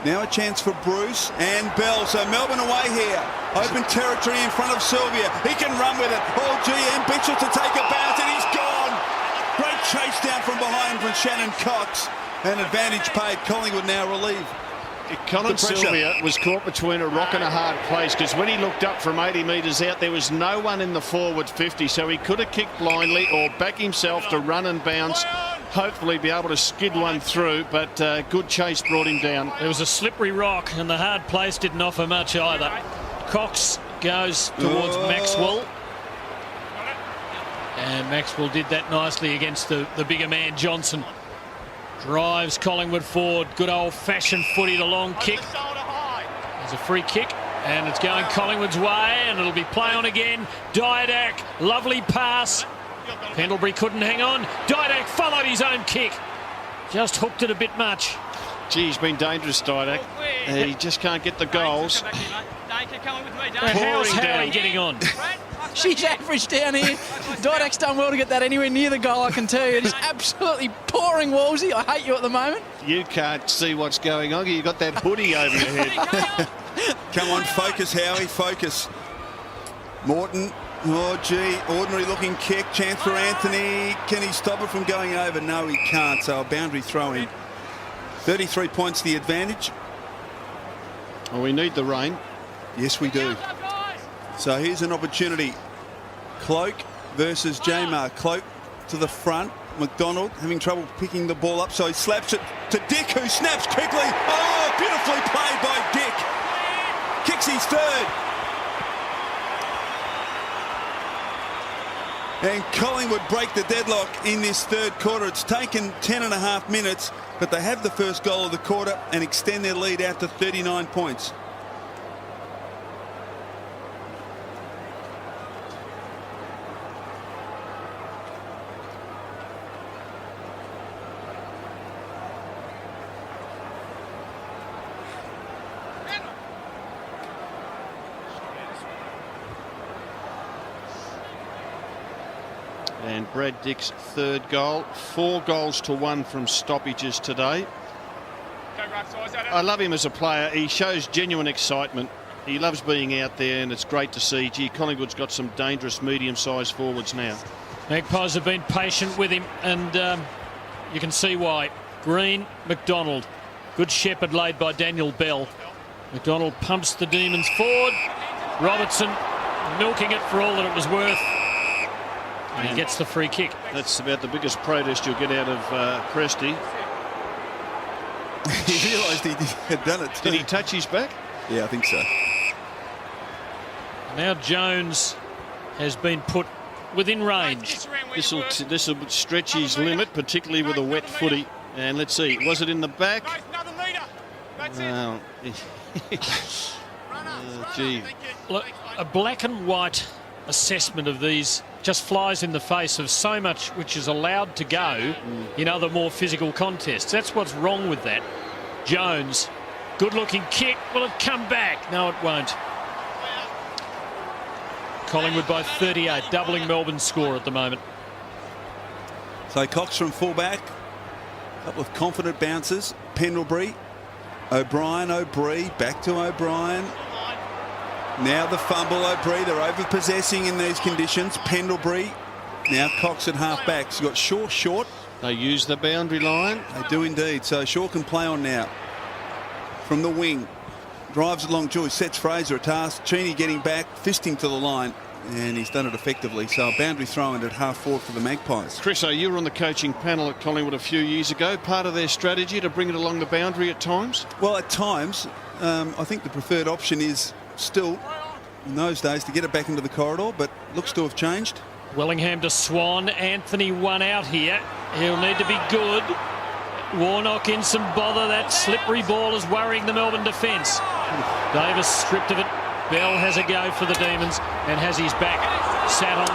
Now a chance for Bruce and Bell. So Melbourne away here. Open territory in front of Sylvia. He can run with it. Oh, gee, ambitious to take a bounce, and he's gone. Great chase down from behind from Shannon Cox. An advantage paid. Collingwood now relieved. Colin Sylvia was caught between a rock and a hard place, because when he looked up from 80 metres out, there was no one in the forward 50, so he could have kicked blindly or back himself to run and bounce, hopefully be able to skid one through, but good chase brought him down. There was a slippery rock, and the hard place didn't offer much either. Cox goes towards Maxwell. And Maxwell did that nicely against the bigger man, Johnson. Drives Collingwood forward. Good old-fashioned footy, the long kick. There's a free kick, and it's going Collingwood's way, and it'll be play on again. Didak, lovely pass. Pendlebury couldn't hang on. Didak followed his own kick. Just hooked it a bit much. Gee, he's been dangerous, Didak. He just can't get the goals. How's Howie getting on? She's average down here. Didak's done well to get that anywhere near the goal, I can tell you. Just absolutely pouring Wolsey. I hate you at the moment. You can't see what's going on. You've got that hoodie over your head. Come on, focus, Howie, focus. Morton, oh, gee, ordinary looking kick. Chance for Anthony. Can he stop it from going over? No, he can't. So a boundary throw in. 33 points the advantage. Well, we need the rain. Yes, we do. So here's an opportunity. Cloak versus J-Mar. Cloak to the front. McDonald having trouble picking the ball up, so he slaps it to Dick, who snaps quickly. Oh, beautifully played by Dick. Kicks his third. And Collingwood break the deadlock in this third quarter. It's taken 10.5 minutes, but they have the first goal of the quarter and extend their lead out to 39 points. And Brad Dick's third goal. 4 goals to 1 from stoppages today. I love him as a player. He shows genuine excitement. He loves being out there, and it's great to see. Gee, Collingwood's got some dangerous medium-sized forwards now. Magpies have been patient with him, and you can see why. Green, McDonald. Good shepherd laid by Daniel Bell. McDonald pumps the Demons forward. Robertson milking it for all that it was worth. And he gets the free kick. That's about the biggest protest you'll get out of Presty. He realised he had done it too. Did he touch his back? Yeah, I think so. Now Jones has been put within range. This will stretch his limit, particularly with a wet footy. And let's see, was it in the back? Gee. Look, a black and white assessment of these just flies in the face of so much which is allowed to go in other more physical contests. That's what's wrong with that. Jones, good looking kick. Will it come back? No, it won't. Collingwood by 38, doubling Melbourne's score at the moment. So Cox from fullback. A couple of confident bounces. Pendlebury, O'Brien, O'Brien, back to O'Brien. Now the fumble, O'Brien. They're over-possessing in these conditions. Pendlebury. Now Cox at half-back. He's got Shaw short. They use the boundary line. They do indeed. So Shaw can play on now. From the wing. Drives along Jules. Sets Fraser a task. Cheney getting back. Fisting to the line. And he's done it effectively. So a boundary throw-in at half-forward for the Magpies. Chris, you were on the coaching panel at Collingwood a few years ago. Part of their strategy to bring it along the boundary at times? Well, at times, I think the preferred option is still, in those days, to get it back into the corridor, but looks to have changed. Wellingham to Swan. Anthony one out here. He'll need to be good. Warnock in some bother. That slippery ball is worrying the Melbourne defence. Davis stripped of it. Bell has a go for the Demons and has his back sat on.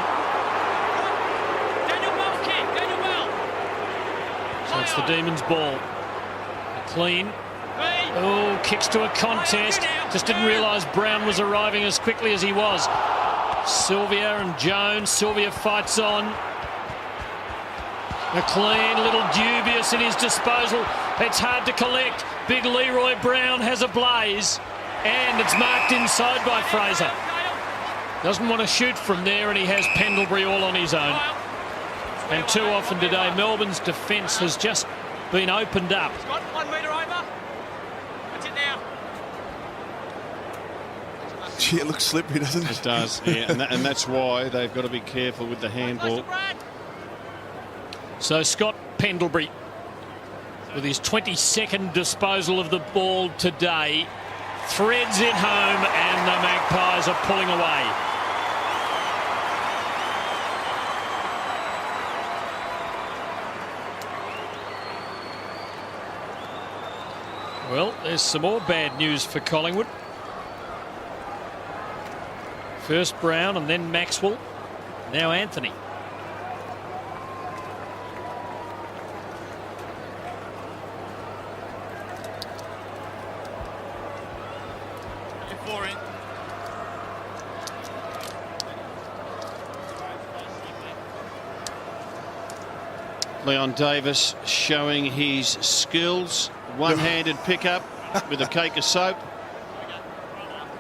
So it's the Demons' ball. Clean. Oh, kicks to a contest. Just didn't realise Brown was arriving as quickly as he was. Sylvia and Jones. Sylvia fights on. McLean, a little dubious in his disposal. It's hard to collect. Big Leroy Brown has a blaze. And it's marked inside by Fraser. Doesn't want to shoot from there, and he has Pendlebury all on his own. And too often today, Melbourne's defence has just been opened up. Got 1 metre over. That's it now. Gee, it looks slippery, doesn't it? It does, yeah. And that's why they've got to be careful with the handball. So Scott Pendlebury, with his 22nd disposal of the ball today, threads it home, and the Magpies are pulling away. Well, there's some more bad news for Collingwood. First Brown and then Maxwell. Now Anthony. Leon Davis showing his skills. One-handed pickup with a cake of soap.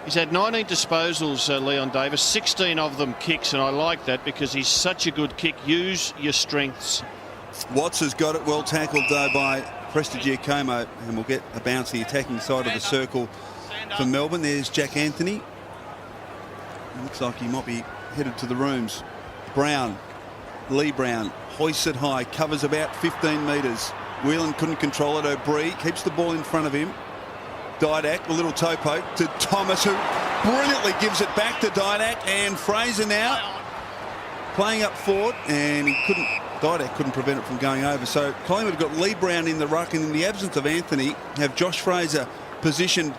He's had 19 disposals, Leon Davis, 16 of them kicks, and I like that because he's such a good kick. Use your strengths. Watts has got it well tackled, though, by Prestigiacomo, and we'll get a bounce the attacking side of the circle for Melbourne. There's Jack Anthony. Looks like he might be headed to the rooms. Brown, Lee Brown, hoists it high, covers about 15 metres. Whelan couldn't control it. O'Brien keeps the ball in front of him. Didak, a little toe poke to Thomas, who brilliantly gives it back to Didak, and Fraser now playing up forward, and Didak couldn't prevent it from going over. So Collingwood have got Lee Brown in the ruck, and in the absence of Anthony, have Josh Fraser positioned.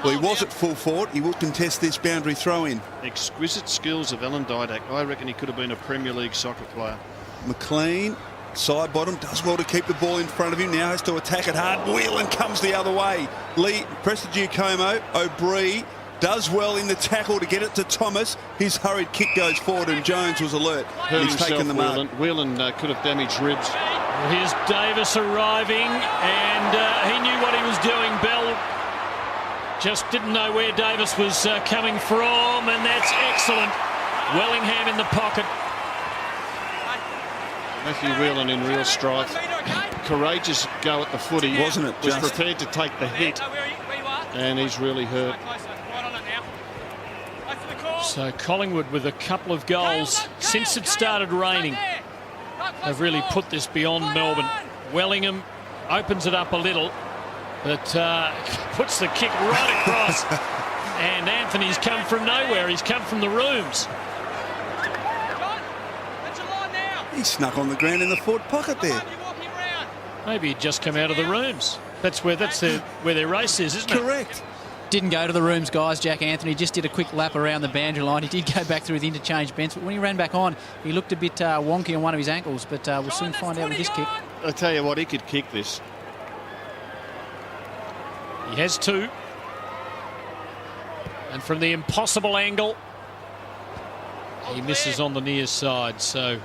Well, he was at full forward. He will contest this boundary throw-in. Exquisite skills of Alan Didak. I reckon he could have been a Premier League soccer player. McLean, side bottom, does well to keep the ball in front of him. Now has to attack it hard. Whelan comes the other way. Lee, Prestigiacomo, O'Brien does well in the tackle to get it to Thomas. His hurried kick goes forward, and Jones was alert. He's taken the mark. Whelan could have damaged ribs. Well, here's Davis arriving, and he knew what he was doing. Bell just didn't know where Davis was coming from, and that's excellent. Wellingham in the pocket. Matthew Whelan in real strife. Courageous go at the footy. Wasn't it? Was prepared to take the hit, and he's really hurt. So Collingwood with a couple of goals since it started raining. They've really put this beyond Melbourne. Wellingham opens it up a little, but puts the kick right across. And Anthony's come from nowhere. He's come from the rooms. He snuck on the ground in the forward pocket there. Maybe he'd just come out of the rooms. That's where their race is, isn't it? Correct. Didn't go to the rooms, guys. Jack Anthony just did a quick lap around the boundary line. He did go back through the interchange bench, but when he ran back on, he looked a bit wonky on one of his ankles, but we'll soon find out with this kick. I tell you what, he could kick this. He has two. And from the impossible angle, he misses on the near side. So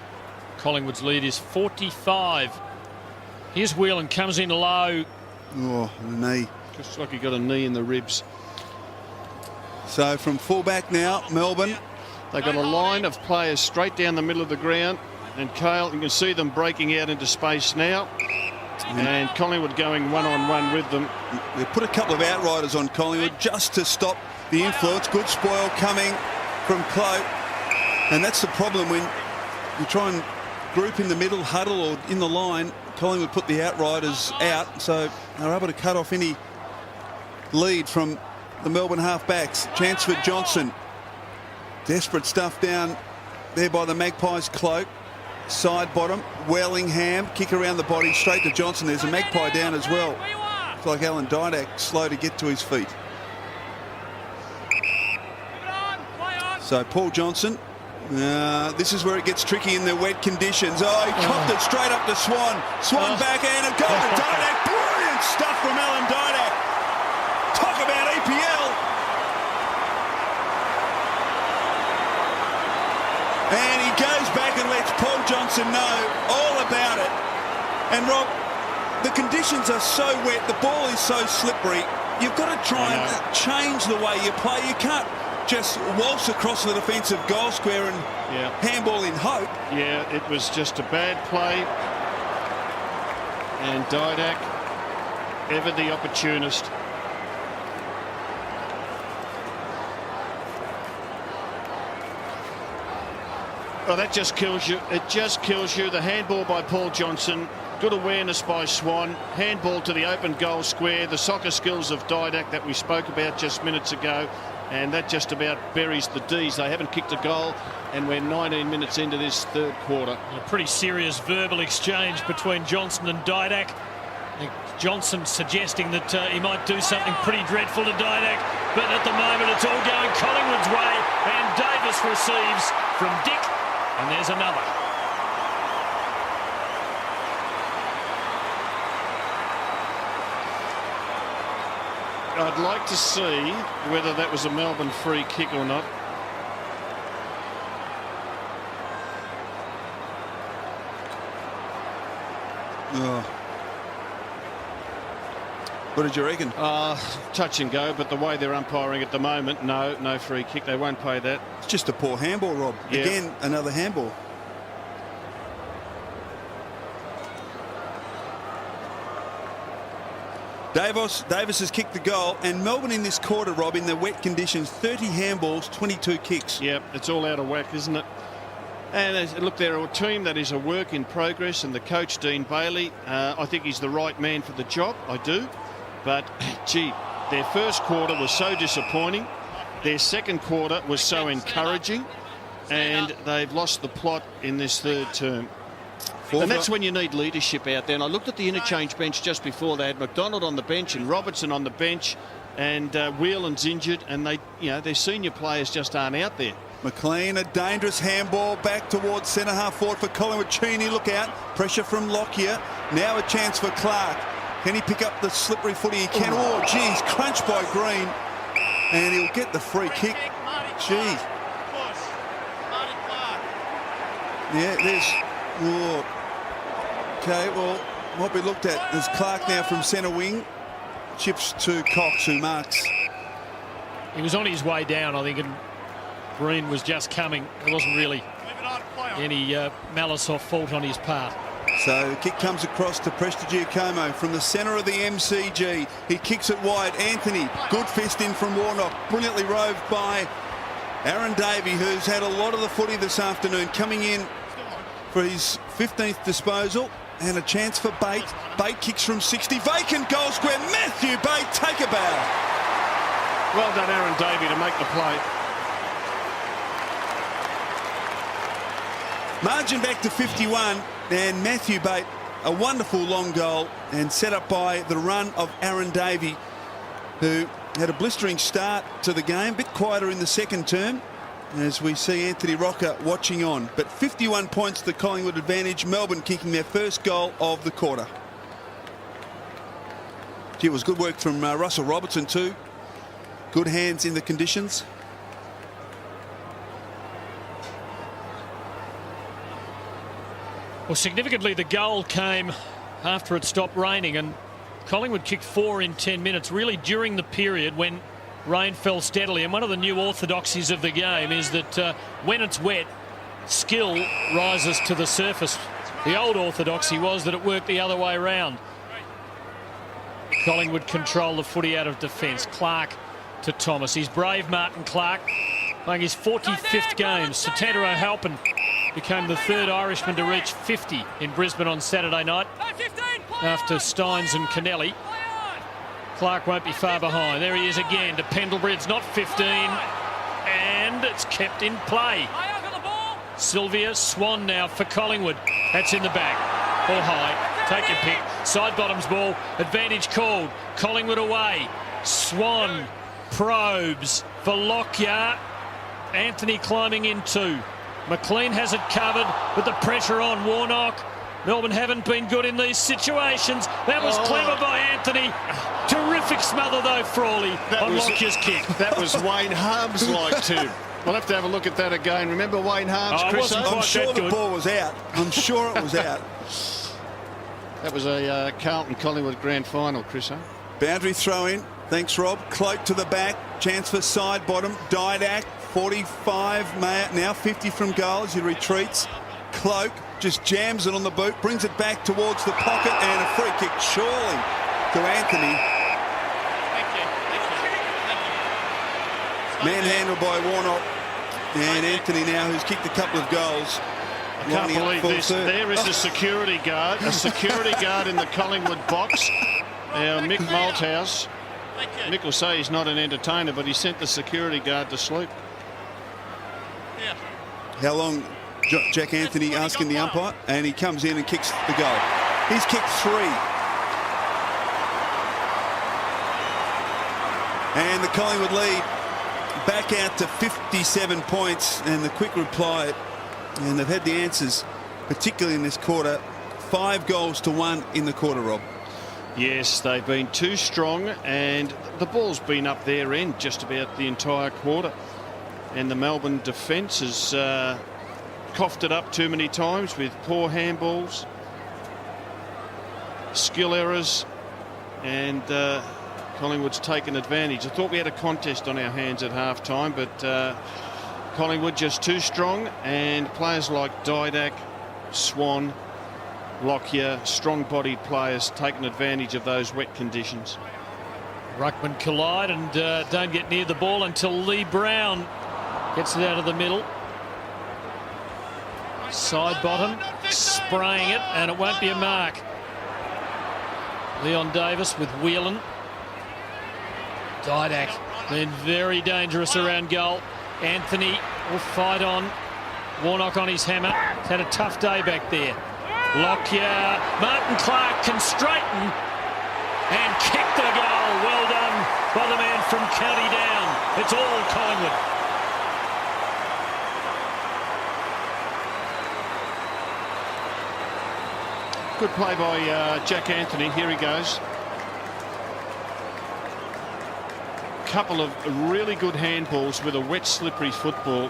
Collingwood's lead is 45. Here's Whelan, comes in low. Oh, the knee. Just like he got a knee in the ribs. So from fullback now, Melbourne. They've got a line of players straight down the middle of the ground. And Cale, you can see them breaking out into space now. And Collingwood going one-on-one with them. They put a couple of outriders on Collingwood just to stop the influence. Good spoil coming from Cloak. And that's the problem when you try and group in the middle, huddle or in the line. Collingwood put the outriders out, so they're able to cut off any lead from the Melbourne half-backs. Chance for Johnson. Desperate stuff down there by the Magpies. Cloak. Side bottom. Wellingham. Kick around the body straight to Johnson. There's a Magpie down as well. It's like Alan Didak slow to get to his feet. So Paul Johnson. This is where it gets tricky in the wet conditions. Oh, he copped it straight up to Swan. Swan backhand and goal to Didak. Brilliant stuff from Alan Didak. Talk about EPL. And he goes back and lets Paul Johnson know all about it. And Rob, the conditions are so wet, the ball is so slippery. You've got to try and change the way you play. You can't just waltz across the defensive goal square and handball in hope. Yeah, it was just a bad play. And Didak, ever the opportunist. Oh, that just kills you. It just kills you. The handball by Paul Johnson. Good awareness by Swan. Handball to the open goal square. The soccer skills of Didak that we spoke about just minutes ago. And that just about buries the D's. They haven't kicked a goal, and we're 19 minutes into this third quarter. A pretty serious verbal exchange between Johnson and Didak. Johnson suggesting that he might do something pretty dreadful to Didak, but at the moment it's all going Collingwood's way, and Davis receives from Dick, and there's another. I'd like to see whether that was a Melbourne free kick or not. Oh. What did you reckon? Touch and go, but the way they're umpiring at the moment, no free kick. They won't pay that. It's just a poor handball, Rob. Yeah. Again, another handball. Davis has kicked the goal, and Melbourne in this quarter, Rob, in the wet conditions, 30 handballs, 22 kicks. Yep, it's all out of whack, isn't it? And look, they're a team that is a work in progress, and the coach, Dean Bailey, I think he's the right man for the job. I do. But, gee, their first quarter was so disappointing. Their second quarter was so encouraging. And they've lost the plot in this third term. And that's when you need leadership out there. And I looked at the interchange bench just before. They had McDonald on the bench and Robertson on the bench, and Whelan's injured, and their senior players just aren't out there. McLean, a dangerous handball back towards centre half forward for Collingwood. Cheney, look out. Pressure from Lockyer. Now a chance for Clark. Can he pick up the slippery footy? He can. Oh, geez, crunched by Green. And he'll get the free kick. Geez. Yeah, there's... Oh. Okay, well, might be looked at. There's Clark now from centre wing. Chips to Cox, who marks. He was on his way down, I think, and Green was just coming. There wasn't really any malice or fault on his part. So the kick comes across to Prestigiacomo from the centre of the MCG. He kicks it wide. Anthony, good fist in from Warnock. Brilliantly roved by Aaron Davey, who's had a lot of the footy this afternoon, coming in for his 15th disposal. And a chance for Bate. Bate kicks from 60. Vacant goal square. Matthew Bate, take a bow. Well done, Aaron Davey, to make the play. Margin back to 51. And Matthew Bate, a wonderful long goal, and set up by the run of Aaron Davey, who had a blistering start to the game. A bit quieter in the second term, as we see Anthony Rocker watching on. But 51 points to the Collingwood advantage. Melbourne kicking their first goal of the quarter. Gee, it was good work from Russell Robertson too. Good hands in the conditions. Well, significantly, the goal came after it stopped raining, and Collingwood kicked 4 in 10 minutes, really during the period when rain fell steadily. And one of the new orthodoxies of the game is that when it's wet, skill rises to the surface. The old orthodoxy was that it worked the other way around. Collingwood control the footy out of defence. Clark to Thomas. He's brave, Martin Clark, playing his 45th game. Satantaro Halpin became the third Irishman to reach 50 in Brisbane on Saturday night after Steins and Kennelly. Clark won't be far behind. There he is again to Pendlebury. It's not 15, and it's kept in play. Sylvia Swan now for Collingwood. That's in the back. Or high. Take your pick. Side bottoms ball. Advantage called. Collingwood away. Swan probes for Lockyer. Anthony climbing in too. McLean has it covered with the pressure on Warnock. Melbourne haven't been good in these situations. That was clever by Anthony. Terrific smother though, Frawley, on Lockyer's kick. That was Wayne Harms like too. We'll have to have a look at that again. Remember Wayne Harms, Chris? I'm sure the ball was out. I'm sure it was out. That was a Carlton-Collingwood grand final, Chris. Boundary throw in. Thanks, Rob. Cloak to the back. Chance for side bottom. Didak, 45, now 50 from goal as he retreats. Cloak just jams it on the boot, brings it back towards the pocket, and a free kick surely to Anthony. Manhandled by Warnock. And Anthony now, who's kicked a couple of goals. I can't believe this. There is a security guard in the Collingwood box. Now Mick Malthouse. Mick will say he's not an entertainer, but he sent the security guard to sleep. How long? Jack Anthony asking the umpire, and he comes in and kicks the goal. He's kicked 3. And the Collingwood lead back out to 57 points, and the quick reply, and they've had the answers, particularly in this quarter. 5 goals to 1 in the quarter, Rob. Yes, they've been too strong, and the ball's been up their end just about the entire quarter. And the Melbourne defence has coughed it up too many times with poor handballs. skill errors, and Collingwood's taken advantage. I thought we had a contest on our hands at half-time, but Collingwood just too strong, and players like Didak, Swan, Lockyer, strong-bodied players taking advantage of those wet conditions. Ruckman collide and don't get near the ball until Lee Brown gets it out of the middle. Side bottom, spraying it, and it won't be a mark. Leon Davis with Whelan. Didak been very dangerous around goal. Anthony will fight on. Warnock on his hammer. He's had a tough day back there. Lockyer. Martin Clark can straighten and kick the goal. Well done by the man from County Down. It's all Collingwood. Good play by Jack Anthony. Here he goes. Couple of really good handballs with a wet, slippery football.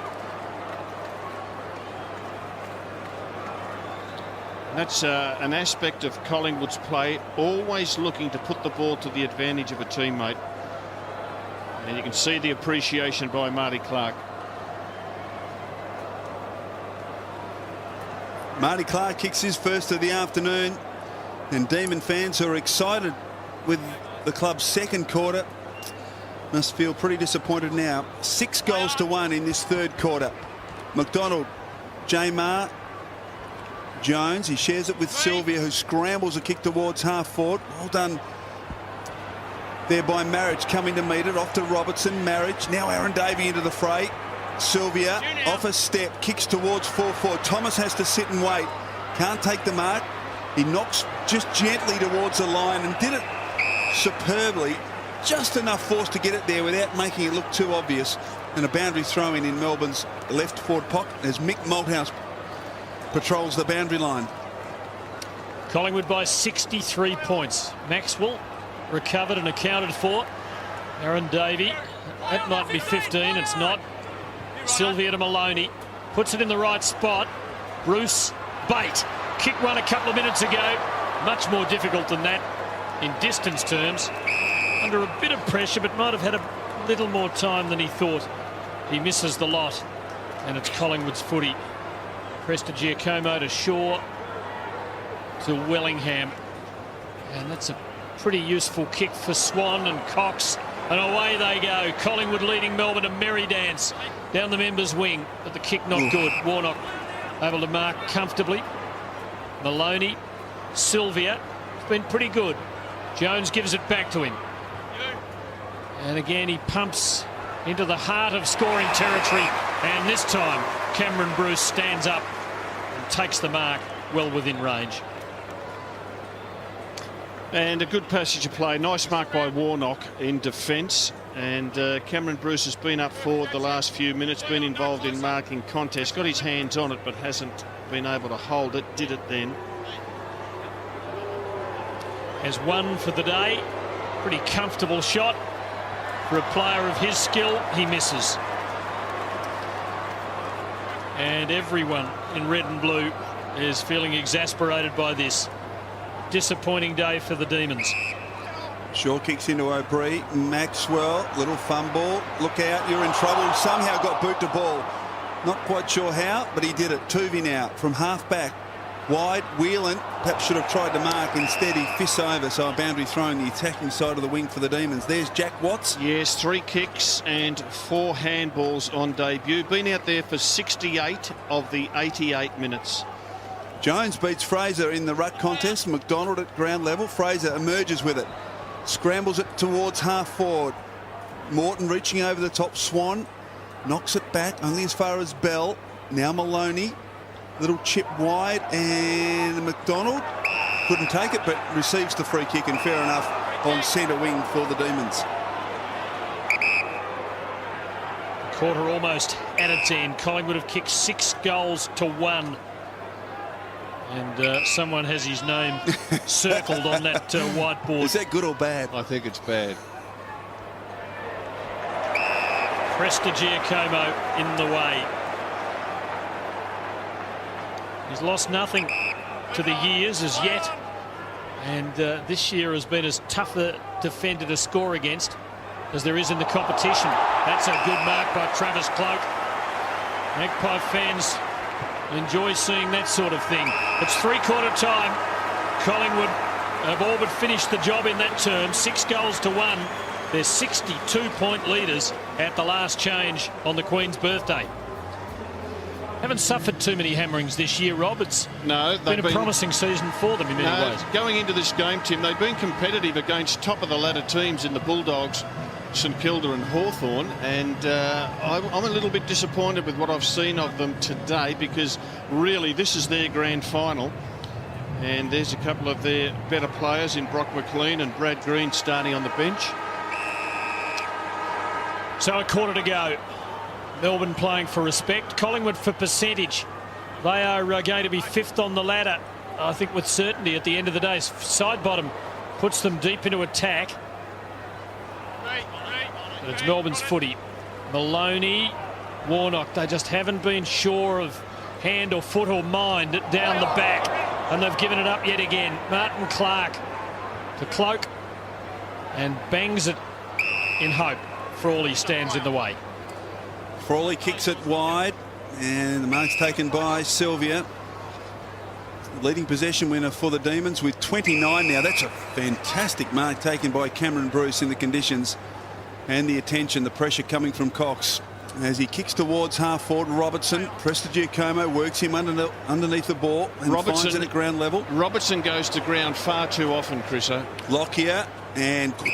That's an aspect of Collingwood's play, always looking to put the ball to the advantage of a teammate. And you can see the appreciation by Marty Clark. Marty Clark kicks his first of the afternoon, and Demon fans who are excited with the club's second quarter must feel pretty disappointed now. 6 goals to 1 in this third quarter. McDonald, Jamar, Jones, he shares it with Sylvia, who scrambles a kick towards half forward. Well done there by Marriage, coming to meet it. Off to Robertson. Marriage, now Aaron Davey into the fray. Sylvia off a step, kicks towards 4-4. Thomas has to sit and wait, can't take the mark. He knocks just gently towards the line and did it superbly. Just enough force to get it there without making it look too obvious. And a boundary throw in Melbourne's left forward pocket as Mick Malthouse patrols the boundary line. Collingwood by 63 points. Maxwell recovered and accounted for. Aaron Davey, that might be 15, it's not. Sylvia to Maloney, puts it in the right spot. Bruce, bait. Kick one a couple of minutes ago. Much more difficult than that in distance terms. Under a bit of pressure, but might have had a little more time than he thought. He misses the lot, and it's Collingwood's footy. Prestigiacomo to Shaw, to Wellingham, and that's a pretty useful kick for Swan and Cox, and away they go. Collingwood leading Melbourne, a merry dance down the members' wing, but the kick not good. Warnock able to mark comfortably. Maloney, Sylvia, it's been pretty good. Jones gives it back to him, and again he pumps into the heart of scoring territory, and this time Cameron Bruce stands up and takes the mark well within range. And a good passage of play. Nice mark by Warnock in defence. And Cameron Bruce has been up forward the last few minutes, been involved in marking contests, got his hands on it but hasn't been able to hold it. Did it then. Has one for the day. Pretty comfortable shot for a player of his skill. He misses. And everyone in red and blue is feeling exasperated by this. Disappointing day for the Demons. Shaw kicks into O'Brien. Maxwell, little fumble. Look out, you're in trouble. Somehow got boot to ball. Not quite sure how, but he did it. Tuvey now from half back. Wide, Whelan perhaps should have tried to mark. Instead, he fists over, so a boundary throw in the attacking side of the wing for the Demons. There's Jack Watts. Yes, 3 kicks and 4 handballs on debut. Been out there for 68 of the 88 minutes. Jones beats Fraser in the ruck contest. McDonald at ground level. Fraser emerges with it. Scrambles it towards half forward. Morton reaching over the top. Swan knocks it back only as far as Bell. Now Maloney. Little chip wide, and McDonald couldn't take it but receives the free kick, and fair enough on centre wing for the Demons. Quarter almost at its end. Collingwood have kicked 6 goals to 1. And someone has his name circled on that whiteboard. Is that good or bad? I think it's bad. Prestigiacomo in the way. He's lost nothing to the years as yet. And this year has been as tough a defender to score against as there is in the competition. That's a good mark by Travis Cloke. Magpie fans enjoy seeing that sort of thing. It's three-quarter time. Collingwood have all but finished the job in that term. 6 goals to 1. They're 62-point leaders at the last change on the Queen's birthday. Haven't suffered too many hammerings this year, Rob. It's been a promising season for them in many ways. Going into this game, Tim, they've been competitive against top-of-the-ladder teams in the Bulldogs, St Kilda and Hawthorn, and I'm a little bit disappointed with what I've seen of them today, because really this is their grand final, and there's a couple of their better players in Brock McLean and Brad Green starting on the bench. So a quarter to go. Melbourne playing for respect, Collingwood for percentage. They are going to be 5th on the ladder, I think, with certainty at the end of the day. Side bottom puts them deep into attack. But it's Melbourne's footy. Maloney, Warnock, they just haven't been sure of hand or foot or mind down the back, and they've given it up yet again. Martin Clark to Cloke and bangs it in hope. Frawley stands in the way. Frawley kicks it wide, and the mark's taken by Sylvia. Leading possession winner for the Demons with 29 now. That's a fantastic mark taken by Cameron Bruce in the conditions. And the attention, the pressure coming from Cox as he kicks towards half forward. Robertson, Prestigiacomo works him underneath the ball and finds it at ground level. Robertson goes to ground far too often, Chriso. Lockyer, and good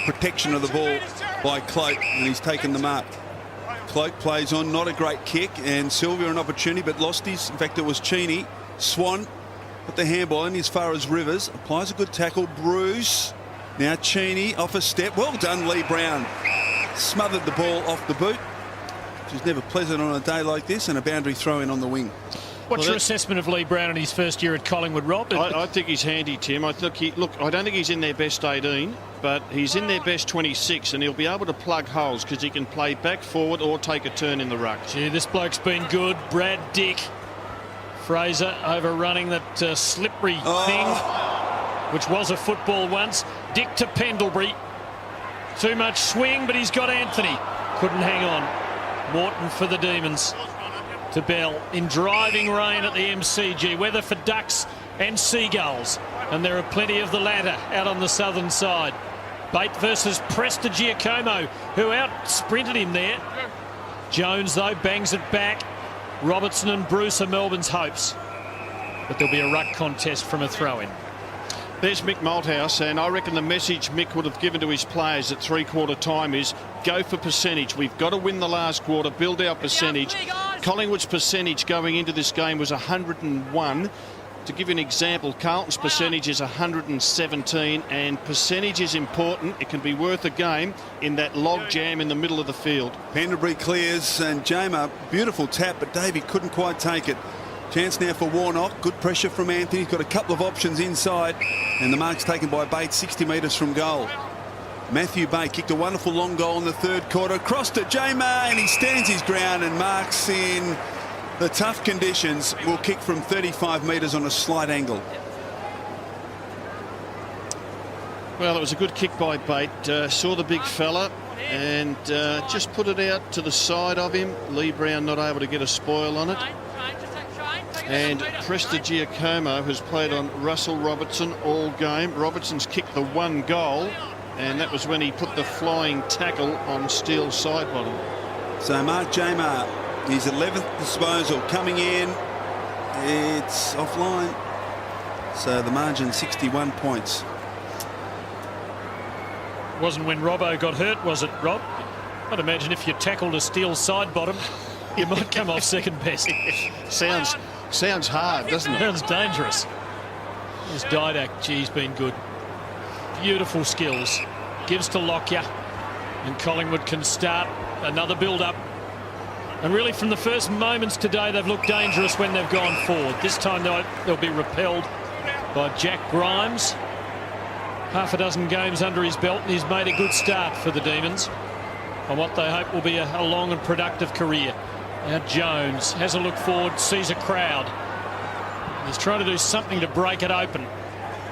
protection of the ball by Cloke, and he's taken the mark. Cloke plays on, not a great kick, and Sylvia an opportunity but lost his. In fact, it was Cheney. Swan put the handball in as far as Rivers, applies a good tackle. Bruce, now Cheney off a step. Well done, Lee Brown. Smothered the ball off the boot, which is never pleasant on a day like this, and a boundary throw in on the wing. What's your assessment of Lee Brown in his first year at Collingwood, Rob? I think he's handy, Tim. I don't think he's in their best 18, but he's in their best 26, and he'll be able to plug holes because he can play back forward or take a turn in the ruck. Gee, this bloke's been good. Brad Dick. Fraser overrunning that slippery thing, which was a football once. Dick to Pendlebury. Too much swing, but he's got Anthony. Couldn't hang on. Morton for the Demons. To Bell in driving rain at the MCG. Weather for ducks and seagulls, and there are plenty of the latter out on the southern side. Bate versus Prestigiacomo, who out sprinted him there. Jones though bangs it back. Robertson and Bruce are Melbourne's hopes, but there'll be a ruck contest from a throw-in. There's Mick Malthouse, and I reckon the message Mick would have given to his players at three-quarter time is go for percentage. We've got to win the last quarter, build our percentage. Collingwood's percentage going into this game was 101. To give you an example, Carlton's percentage is 117, and percentage is important. It can be worth a game in that log jam in the middle of the field. Pendlebury clears, and Jamer, beautiful tap, but Davey couldn't quite take it. Chance now for Warnock. Good pressure from Anthony. He's got a couple of options inside, and the mark's taken by Bates 60 metres from goal. Matthew Bate kicked a wonderful long goal in the third quarter. Across to Jamer, and he stands his ground and marks in the tough conditions. Will kick from 35 metres on a slight angle. Well, it was a good kick by Bate. Saw the big fella and just put it out to the side of him. Lee Brown not able to get a spoil on it. And Prestigiacomo has played on Russell Robertson all game. Robertson's kicked the one goal, and that was when he put the flying tackle on Steele's side bottom. So Mark Jamer, his 11th disposal coming in. It's offline. So the margin 61 points. Wasn't when Robbo got hurt, was it, Rob? I'd imagine if you tackled a Steele's side bottom, you might come off second best. Sounds hard, doesn't it? Sounds dangerous. This Didak, geez, been good. Beautiful skills. Gives to Lockyer, and Collingwood can start another build-up. And really, from the first moments today, they've looked dangerous when they've gone forward. This time they'll be repelled by Jack Grimes. Half a dozen games under his belt, and he's made a good start for the Demons on what they hope will be a long and productive career. Now Jones has a look forward, sees a crowd. He's trying to do something to break it open.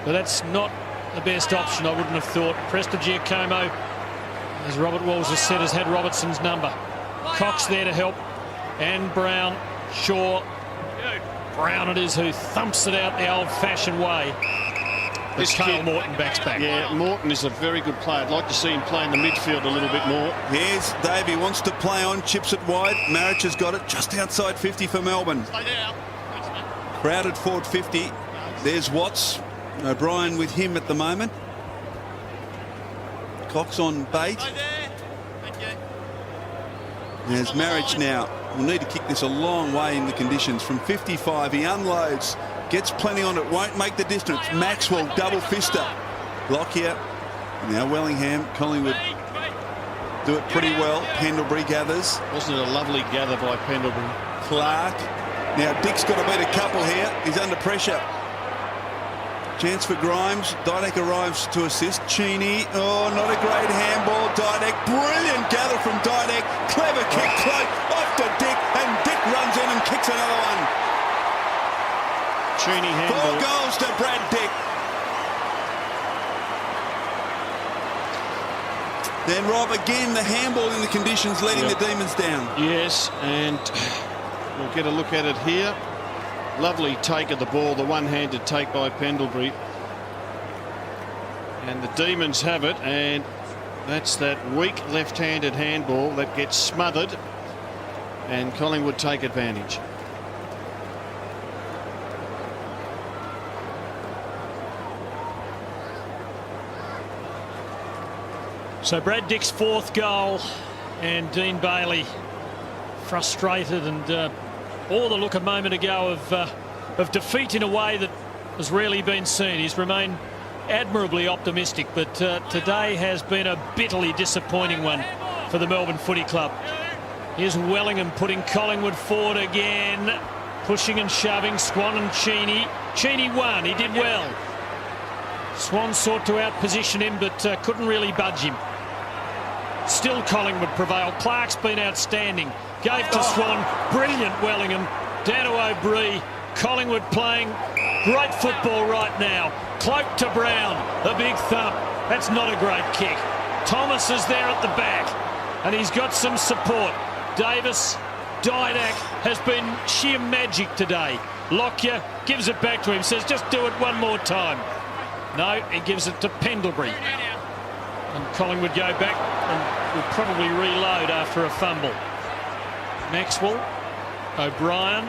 But that's not the best option, I wouldn't have thought. Prestigiacomo, as Robert Walls has said, has had Robertson's number. Cox there to help. And Brown, Shaw. Brown it is who thumps it out the old-fashioned way. This Kyle Morton backs back. Yeah, Morton is a very good player. I'd like to see him play in the midfield a little bit more. Here's Davey, wants to play on, chips it wide. Marriage has got it just outside 50 for Melbourne. Crowded forward 50. There's Watts. O'Brien with him at the moment. Cox on bait. There's Marriage now. We'll need to kick this a long way in the conditions. From 55, he unloads. Gets plenty on it, won't make the distance. Maxwell, double fister. Lockyer. Now Wellingham, Collingwood do it pretty well. Pendlebury gathers. Wasn't it a lovely gather by Pendlebury? Clark. Now Dick's got to beat a couple here. He's under pressure. Chance for Grimes. Didek arrives to assist. Cheney. Oh, not a great handball. Didek. Brilliant gather from Didek. Clever kick. Cloak off to Dick. And Dick runs in and kicks another one. Cheney handball. 4 goals to Brad Dick. Then Rob, again, the handball in the conditions letting the Demons down. Yes, and we'll get a look at it here. Lovely take of the ball, the one-handed take by Pendlebury. And the Demons have it, and that's that weak left-handed handball that gets smothered, and Collingwood take advantage. So Brad Dick's 4th goal, and Dean Bailey frustrated, and all the look a moment ago of defeat in a way that has rarely been seen. He's remained admirably optimistic, but today has been a bitterly disappointing one for the Melbourne Footy Club. Here's Wellingham putting Collingwood forward again, pushing and shoving. Swan and Cheney. Cheney won, he did well. Swan sought to outposition him, but couldn't really budge him. Still Collingwood prevailed. Clark's been outstanding. Gave to Swan. Brilliant Wellingham. Down to O'Brien. Collingwood playing great football right now. Cloak to Brown. The big thump. That's not a great kick. Thomas is there at the back, and he's got some support. Davis, Didak has been sheer magic today. Lockyer gives it back to him. Says, just do it one more time. No, he gives it to Pendlebury. And Collingwood go back and will probably reload after a fumble. Maxwell, O'Brien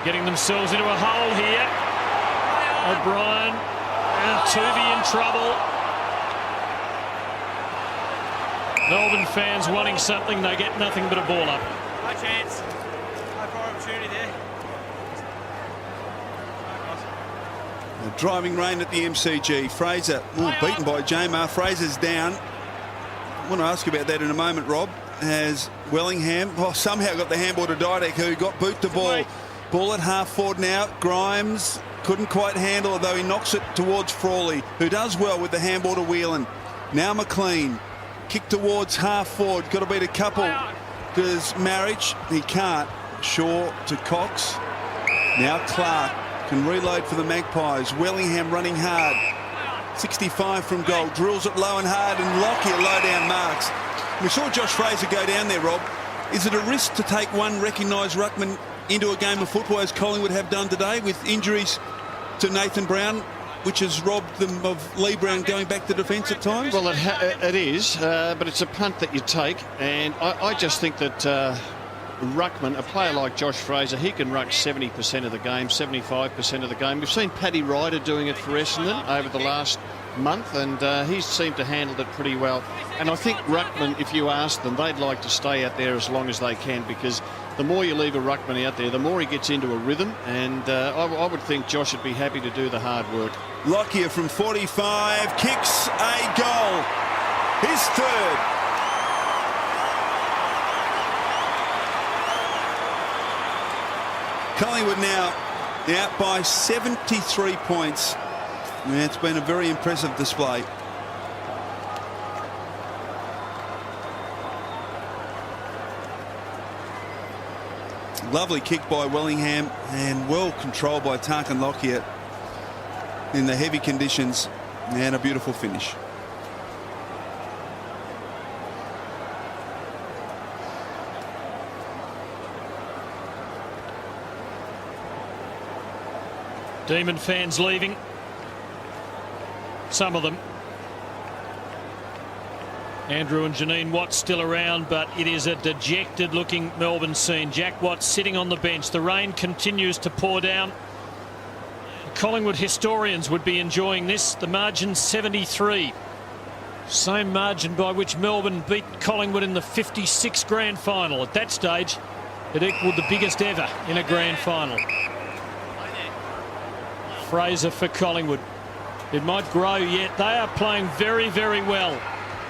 getting themselves into a hole here. O'Brien and Tuvey in trouble. Melbourne fans wanting something, they get nothing but a ball up. No chance. No prior opportunity there. Driving rain at the MCG. Fraser, beaten by Jamar. Fraser's down. I want to ask you about that in a moment, Rob. Has Wellingham somehow got the handball to Didek, who got boot the ball. Ball at half forward now. Grimes couldn't quite handle it, though he knocks it towards Frawley, who does well with the handball to Whelan. Now McLean. Kick towards half forward. Got to beat a couple. Does Marriage? He can't. Shaw to Cox. Now Clark can reload for the Magpies. Wellingham running hard. 65 from goal. Drills it low and hard, and Lockyer low down marks. We saw Josh Fraser go down there, Rob. Is it a risk to take one recognised ruckman into a game of football, as Collingwood have done today, with injuries to Nathan Brown, which has robbed them of Lee Brown going back to defence at times? Well, it is, but it's a punt that you take, and I just think that ruckman, a player like Josh Fraser, he can ruck 70% of the game, 75% of the game. We've seen Paddy Ryder doing it for Essendon over the last month, and he's seemed to handle it pretty well. And I think ruckman, if you ask them, they'd like to stay out there as long as they can, because the more you leave a ruckman out there, the more he gets into a rhythm, and I would think Josh would be happy to do the hard work. Lockyer from 45 kicks a goal. His 3rd. Collingwood now out by 73 points. Yeah, it's been a very impressive display. Lovely kick by Wellingham, and well controlled by Tarkin Lockyer. in the heavy conditions, and a beautiful finish. Demon fans leaving. Some of them. Andrew and Janine Watts still around, but it is a dejected looking Melbourne scene. Jack Watts sitting on the bench. The rain continues to pour down. Collingwood historians would be enjoying this. The margin 73. Same margin by which Melbourne beat Collingwood in the 56 grand final. At that stage, it equalled the biggest ever in a grand final. Fraser for Collingwood. It might grow yet. They are playing very, very well.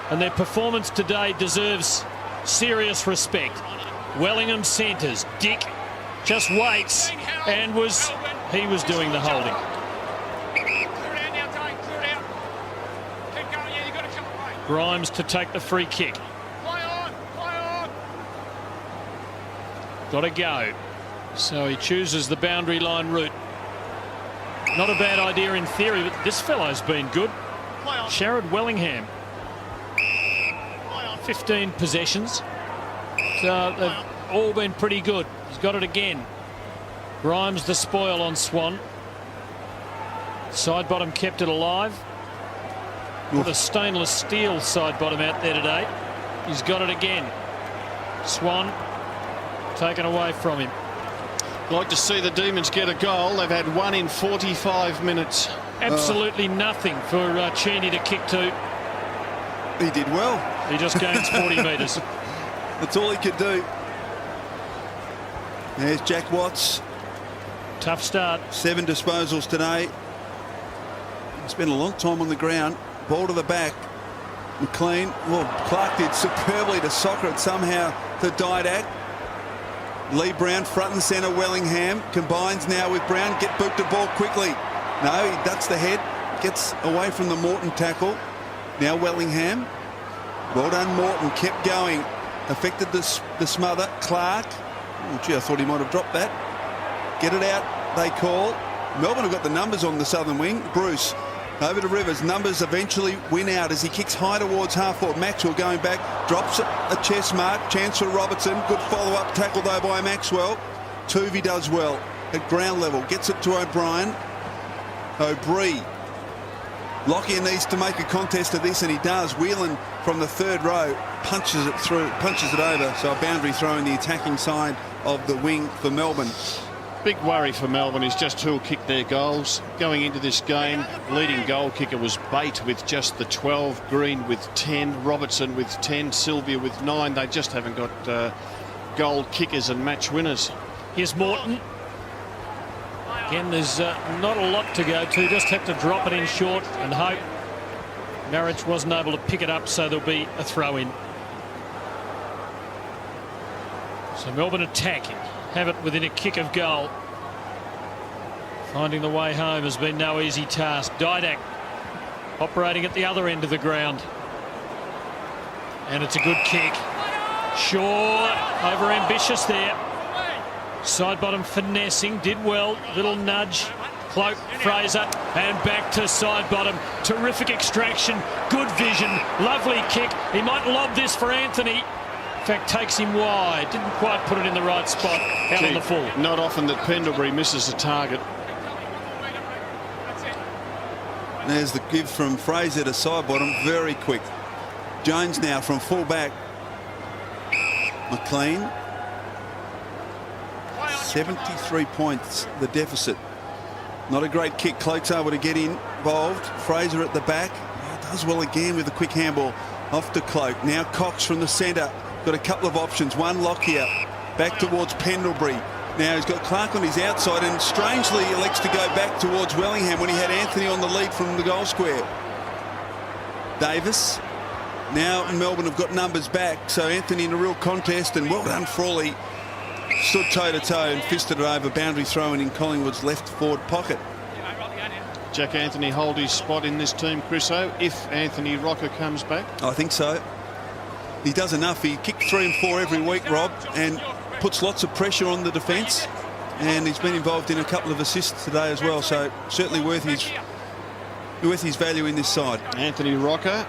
And their performance today deserves serious respect. Wellingham centres. Dick just waits and he was doing the holding. Grimes to take the free kick. Got to go. So he chooses the boundary line route. Not a bad idea in theory, but this fellow's been good. Sharad Wellingham. 15 possessions. So they've all been pretty good. He's got it again. Grimes the spoil on Swan. Side bottom kept it alive. Put a stainless steel side bottom out there today. He's got it again. Swan taken away from him. Like to see the Demons get a goal. They've had one in 45 minutes. Absolutely nothing for Cheney to kick to. He did well. He just gains 40 metres. That's all he could do. There's Jack Watts. Tough start. 7 disposals today. He spent a long time on the ground. Ball to the back. McLean. Well, Clark did superbly to soccer it somehow to Didak. Lee Brown front and centre. Wellingham combines now with Brown. Get boot the ball quickly. No, he ducks the head. Gets away from the Morton tackle. Now Wellingham. Well done, Morton. Kept going. Affected the smother. Clark. Oh, gee, I thought he might have dropped that. Get it out, they call. Melbourne have got the numbers on the southern wing. Bruce over to Rivers. Numbers eventually win out as he kicks high towards half forward. Maxwell going back. Drops a chest mark. Chance for Robertson. Good follow-up tackle though by Maxwell. Tuvey does well at ground level. Gets it to O'Brien. O'Brien. Lockyer needs to make a contest of this, and he does. Whelan from the third row punches it through, punches it over. So a boundary throw in the attacking side of the wing for Melbourne. Big worry for Melbourne is just who'll kick their goals. Going into this game, leading goal kicker was Bate with just the 12, Green with 10, Robertson with 10, Sylvia with 9. They just haven't got goal kickers and match winners. Here's Morton. Again, there's not a lot to go to. Just have to drop it in short and hope. Marriage wasn't able to pick it up, so there'll be a throw in. So Melbourne attacking. Have it within a kick of goal. Finding the way home has been no easy task. Didak operating at the other end of the ground. And it's a good kick. Shaw over ambitious there. Side bottom finessing, did well. Little nudge. Cloak, Fraser, and back to side bottom. Terrific extraction, good vision, lovely kick. He might lob this for Anthony. In fact, takes him wide. Didn't quite put it in the right spot. Out on the full. Not often that Pendlebury misses a target. There's the give from Fraser to side bottom. Very quick. Jones now from full back. McLean. 73 points, the deficit. Not a great kick. Cloak's able to get involved. Fraser at the back. Does well again with a quick handball. Off to Cloak. Now Cox from the centre. Got a couple of options. One Lockyer. Back towards Pendlebury. Now he's got Clark on his outside, and strangely he elects to go back towards Wellingham when he had Anthony on the lead from the goal square. Davis. Now Melbourne have got numbers back, so Anthony in a real contest, and well done Frawley. Stood toe-to-toe and fisted it over. Boundary throw in Collingwood's left forward pocket. Jack Anthony hold his spot in this team, Chriso, if Anthony Rocker comes back? I think so. He does enough. He kicked 3 and 4 every week, Rob, and puts lots of pressure on the defence. And he's been involved in a couple of assists today as well, so certainly worth his worth his value in this side. Anthony Rocker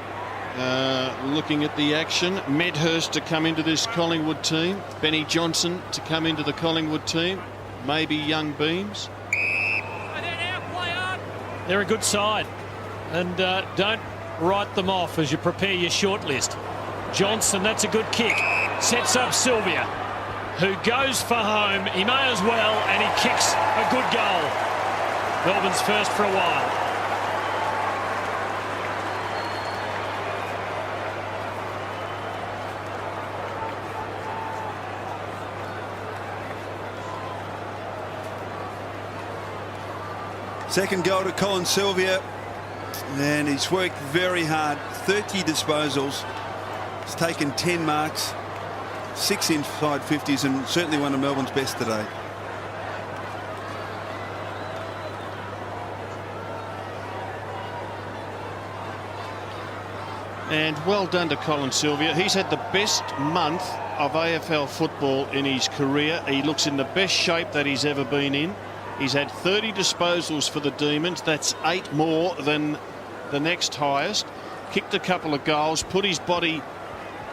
looking at the action. Medhurst to come into this Collingwood team. Benny Johnson to come into the Collingwood team. Maybe young Beams. They're a good side, and don't write them off as you prepare your shortlist. Johnson, that's a good kick. Sets up Sylvia, who goes for home. He may as well, and he kicks a good goal. Melbourne's first for a while. Second goal to Colin Sylvia, and he's worked very hard. 30 disposals. He's taken 10 marks, 6 inside 50s, and certainly one of Melbourne's best today. And well done to Colin Sylvia. He's had the best month of AFL football in his career. He looks in the best shape that he's ever been in. He's had 30 disposals for the Demons. That's 8 more than the next highest. Kicked a couple of goals, put his body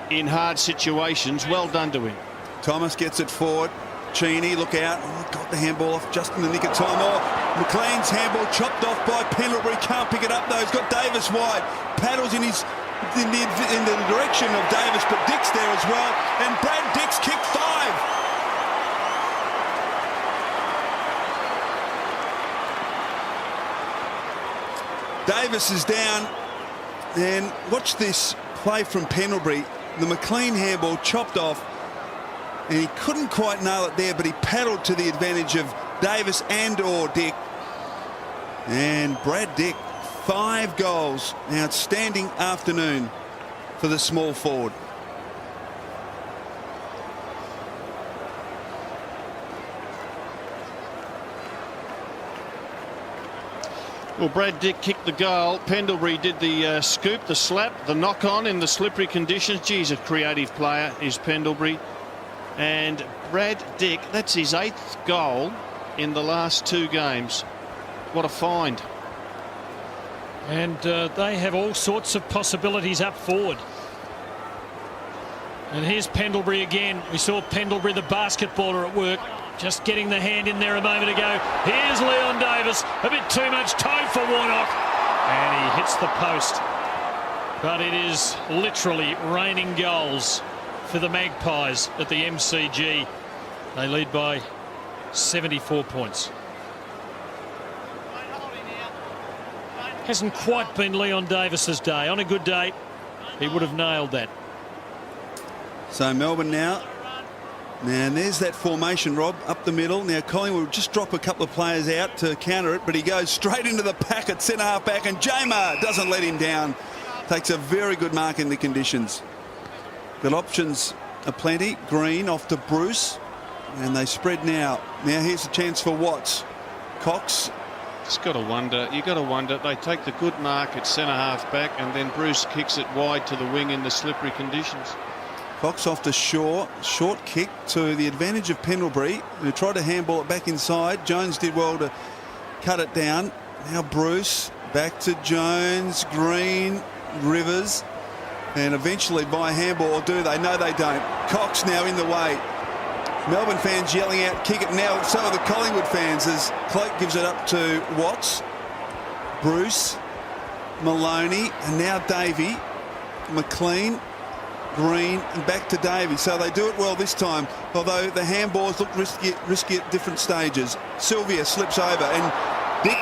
in hard situations. Well done to him. Thomas gets it forward. Cheney, look out. Oh, got the handball off just in the nick of time. Oh, McLean's handball chopped off by Pendlebury. Can't pick it up though. He's got Davis wide. Paddles in his in the direction of Davis, but Dick's there as well. And Brad Dick's kicked 5. Davis is down, and watch this play from Pendlebury. The McLean handball chopped off, and he couldn't quite nail it there, but he paddled to the advantage of Davis and or Dick. And Brad Dick, 5 goals. An outstanding afternoon for the small forward. Well, Brad Dick kicked the goal. Pendlebury did the scoop, the slap, the knock-on in the slippery conditions. Geez, a creative player is Pendlebury. And Brad Dick, that's his 8th goal in the last 2 games. What a find. And they have all sorts of possibilities up forward. And here's Pendlebury again. We saw Pendlebury, the basketballer, at work, just getting the hand in there a moment ago. Here's Leon Davis. A bit too much toe for Warnock. And he hits the post. But it is literally raining goals for the Magpies at the MCG. They lead by 74 points. Hasn't quite been Leon Davis's day. On a good day, he would have nailed that. So Melbourne now. And there's that formation, Rob, up the middle. Now Collingwood will just drop a couple of players out to counter it, but he goes straight into the pack at centre half back, and Jamar doesn't let him down. Takes a very good mark in the conditions. Got options aplenty. Green off to Bruce, and they spread now. Now here's a chance for Watts. Cox. Just got to wonder. You got to wonder. They take the good mark at centre half back, and then Bruce kicks it wide to the wing in the slippery conditions. Cox off to Shaw. Short kick to the advantage of Pendlebury, who tried to handball it back inside. Jones did well to cut it down. Now Bruce back to Jones, Green, Rivers, and eventually by handball, or do they? No, they don't. Cox now in the way. Melbourne fans yelling out, kick it now. So are the Collingwood fans as Cloak gives it up to Watts, Bruce, Maloney, and now Davey, McLean, Green, and back to Davey. So they do it well this time, although the handballs look risky at different stages. Sylvia slips over, and Dick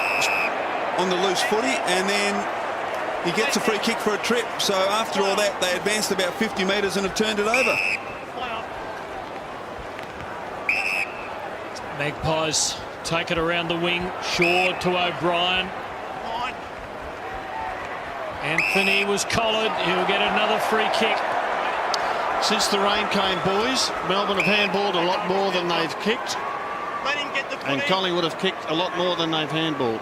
on the loose footy, and then he gets a free kick for a trip. So after all that, they advanced about 50 metres and have turned it over. Magpies take it around the wing. Shaw to O'Brien. Anthony was collared. He'll get another free kick. Since the rain came, boys, Melbourne have handballed a lot more than they've kicked. And Collingwood have kicked a lot more than they've handballed.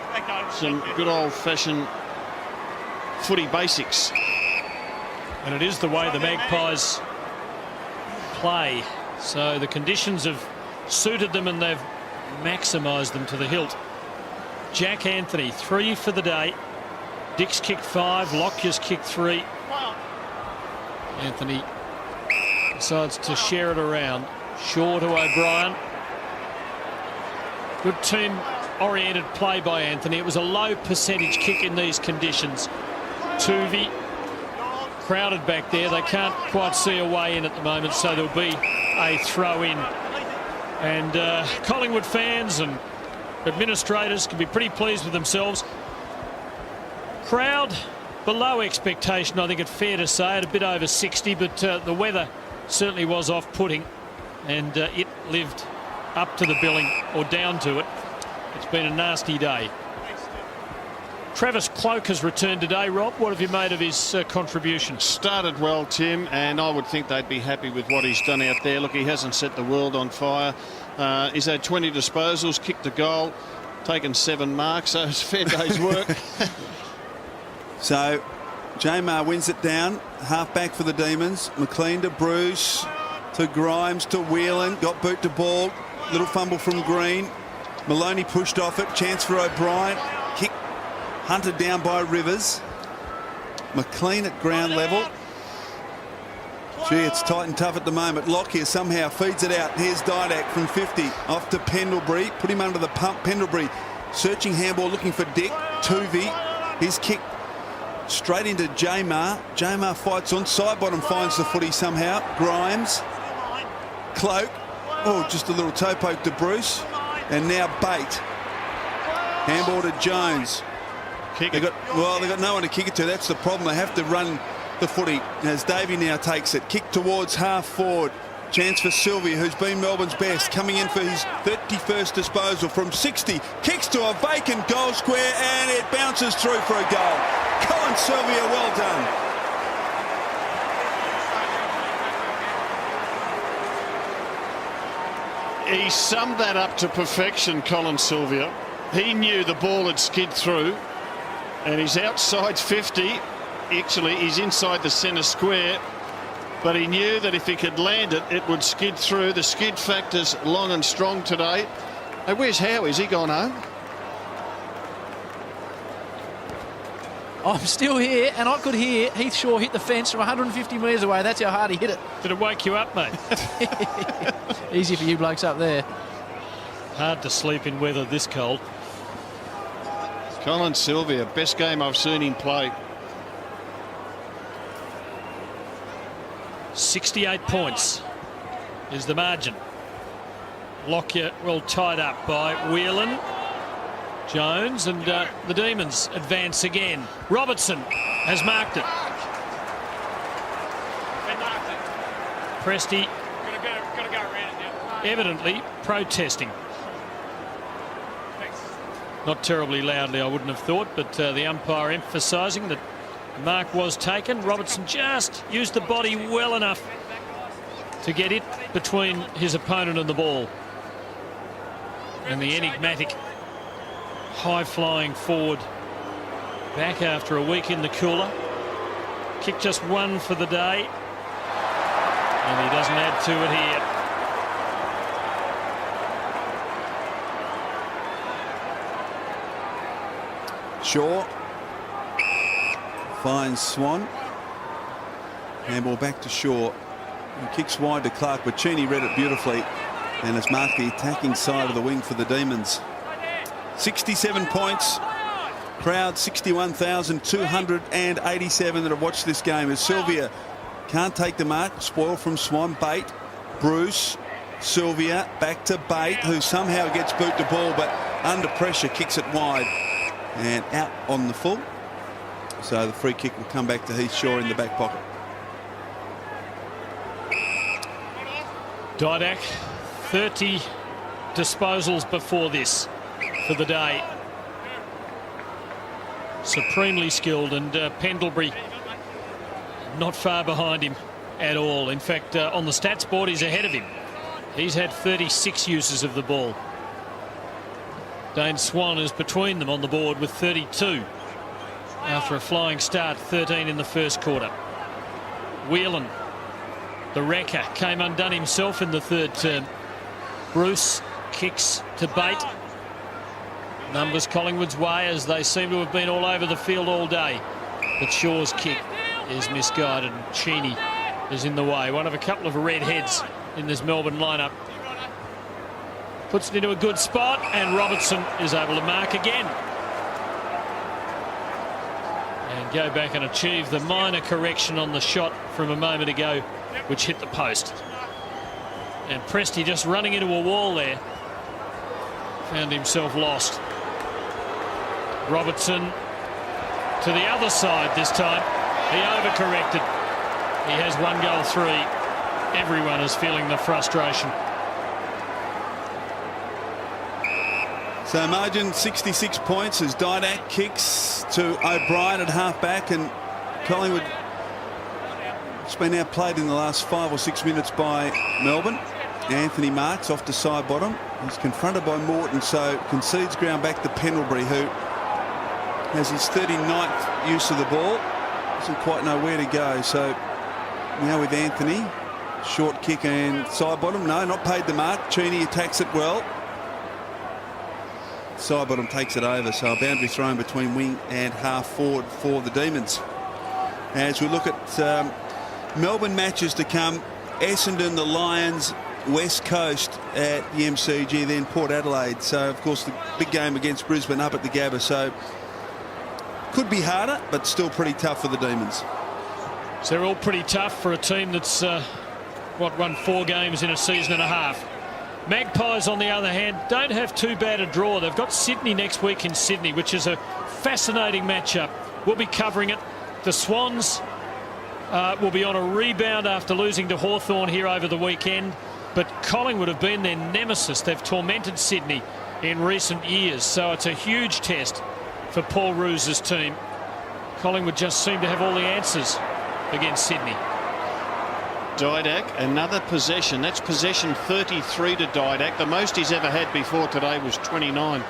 Some good old-fashioned footy basics. And it is the way the Magpies play. So the conditions have suited them, and they've maximised them to the hilt. Jack Anthony, 3 for the day. Dick's kicked 5, Lockyer's kicked 3. Anthony decides to share it around. Shaw to O'Brien. Good team-oriented play by Anthony. It was a low percentage kick in these conditions. Tuvey crowded back there. They can't quite see a way in at the moment, so there'll be a throw in. And Collingwood fans and administrators can be pretty pleased with themselves. Crowd below expectation, I think it's fair to say, at a bit over 60, but the weather certainly was off-putting, and it lived up to the billing or down to it. It's been a nasty day. Travis Cloak has returned today. Rob, what have you made of his contribution? Started well, Tim, and I would think they'd be happy with what he's done out there. Look, he hasn't set the world on fire. He's had 20 disposals, kicked a goal, taken 7 marks, so it's a fair day's work. So Jamar wins it down. Half back for the Demons. McLean to Bruce, to Grimes, to Whelan. Got boot to ball. Little fumble from Green. Maloney pushed off it. Chance for O'Brien. Kick hunted down by Rivers. McLean at ground level. Gee, it's tight and tough at the moment. Lockyer somehow feeds it out. Here's Didak from 50. Off to Pendlebury. Put him under the pump. Pendlebury searching handball, looking for Dick. Tuvey. His kick straight into Jamar. Jamar fights on. Side bottom finds the footy somehow. Grimes. Cloak. Oh, just a little toe poke to Bruce. And now Bate. Handball to Jones. They got no one to kick it to. That's the problem. They have to run the footy as Davey now takes it. Kick towards half forward. Chance for Sylvia, who's been Melbourne's best, coming in for his 31st disposal from 60. Kicks to a vacant goal square and it bounces through for a goal. Colin Sylvia, well done. He summed that up to perfection, Colin Sylvia. He knew the ball had skid through, and he's outside 50. Actually, he's inside the centre square, but he knew that if he could land it, it would skid through. The skid factor's long and strong today. Hey, where's Howie? Has he gone home? I'm still here, and I could hear Heath Shaw hit the fence from 150 metres away. That's how hard he hit it. Did it wake you up, mate? Easy for you blokes up there. Hard to sleep in weather this cold. Colin Sylvia, best game I've seen him play. 68 points is the margin. Lockyer well tied up by Whelan. Jones, and the Demons advance again. Robertson has marked it. Presti evidently protesting. Not terribly loudly, I wouldn't have thought, but the umpire emphasising that the mark was taken. Robertson just used the body well enough to get it between his opponent and the ball. And the enigmatic high-flying forward back after a week in the cooler. Kick just 1 for the day. And he doesn't add to it here. Shaw finds Swan. Handball back to Shaw. He kicks wide to Clark, but Cheney read it beautifully and has marked the attacking side of the wing for the Demons. 67 points. Crowd 61,287 that have watched this game as Sylvia can't take the mark. Spoil from Swan. Bate. Bruce. Sylvia back to Bate, who somehow gets boot to ball, but under pressure kicks it wide and out on the full. So the free kick will come back to Heath Shaw in the back pocket. Didak, 30 disposals before this for the day. Supremely skilled, and Pendlebury not far behind him at all. In fact, on the stats board, he's ahead of him. He's had 36 uses of the ball. Dane Swan is between them on the board with 32 after a flying start, 13 in the first quarter. Whelan, the wrecker, came undone himself in the third term. Bruce kicks to Bate. Numbers Collingwood's way, as they seem to have been all over the field all day. But Shaw's kick is misguided and Cheney is in the way. One of a couple of red heads in this Melbourne lineup. Puts it into a good spot, and Robertson is able to mark again. And go back and achieve the minor correction on the shot from a moment ago, which hit the post. And Presti just running into a wall there. Found himself lost. Robertson to the other side this time. He overcorrected. He has 1 goal 3. Everyone is feeling the frustration. So margin 66 points as Didak kicks to O'Brien at half-back, and Collingwood, it's been outplayed in the last 5 or 6 minutes by Melbourne. Anthony Marks off to side bottom. He's confronted by Morton, so concedes ground back to Pendlebury, who has his 39th use of the ball. Doesn't quite know where to go. So now with Anthony, short kick and side bottom. No, not paid the mark. Cheney attacks it well. Side bottom takes it over, so a boundary thrown between wing and half forward for the Demons. As we look at Melbourne matches to come, Essendon, the Lions, West Coast at the MCG, then Port Adelaide. So of course the big game against Brisbane up at the Gabba, so could be harder but still pretty tough for the Demons. So they're all pretty tough for a team that's won 4 games in a season and a half. Magpies, on the other hand, don't have too bad a draw. They've got Sydney next week in Sydney, which is a fascinating matchup. We'll be covering it. The Swans will be on a rebound after losing to Hawthorn here over the weekend. But Collingwood have been their nemesis. They've tormented Sydney in recent years. So it's a huge test for Paul Roos's team. Collingwood just seem to have all the answers against Sydney. Didak, another possession. That's possession 33 to Didak. The most he's ever had before today was 29.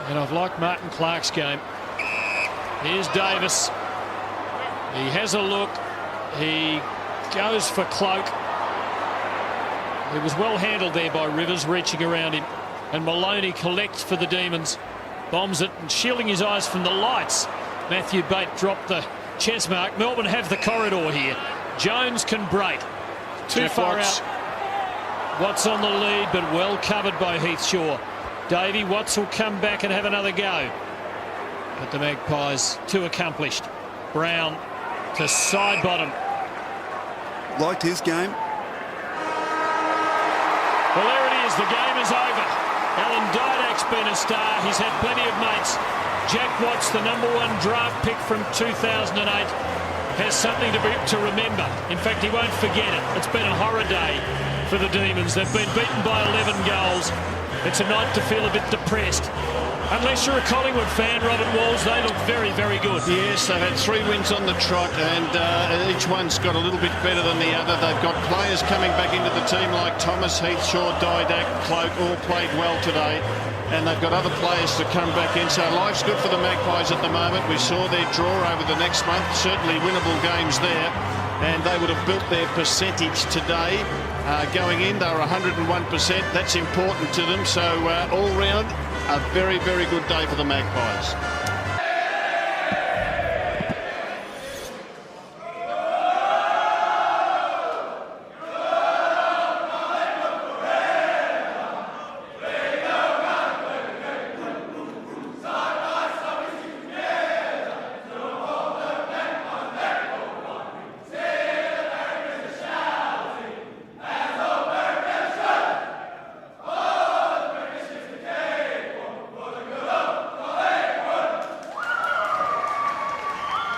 And I've liked Martin Clark's game. Here's Davis. He has a look. He goes for Cloak. It was well handled there by Rivers, reaching around him. And Maloney collects for the Demons. Bombs it and shielding his eyes from the lights. Matthew Bate dropped the chest mark. Melbourne have the corridor here. Jones can break. Too far out. Watts on the lead, but well covered by Heath Shaw. Davey Watts will come back and have another go. But the Magpies too accomplished. Brown to side bottom. Liked his game. Well, there it is. The game is over. Alan Didak's been a star. He's had plenty of mates. Jack Watts, the #1 draft pick from 2008. Has something to remember. In fact, he won't forget it. It's been a horror day for the Demons. They've been beaten by 11 goals. It's a night to feel a bit depressed. Unless you're a Collingwood fan, Robert Walls, they look very, very good. Yes, they've had 3 wins on the trot, and each one's got a little bit better than the other. They've got players coming back into the team like Thomas, Heath Shaw, Didak, Cloak, all played well today. And they've got other players to come back in. So life's good for the Magpies at the moment. We saw their draw over the next month. Certainly winnable games there. And they would have built their percentage today. Going in, they were 101%. That's important to them. So all round, a very, very good day for the Magpies.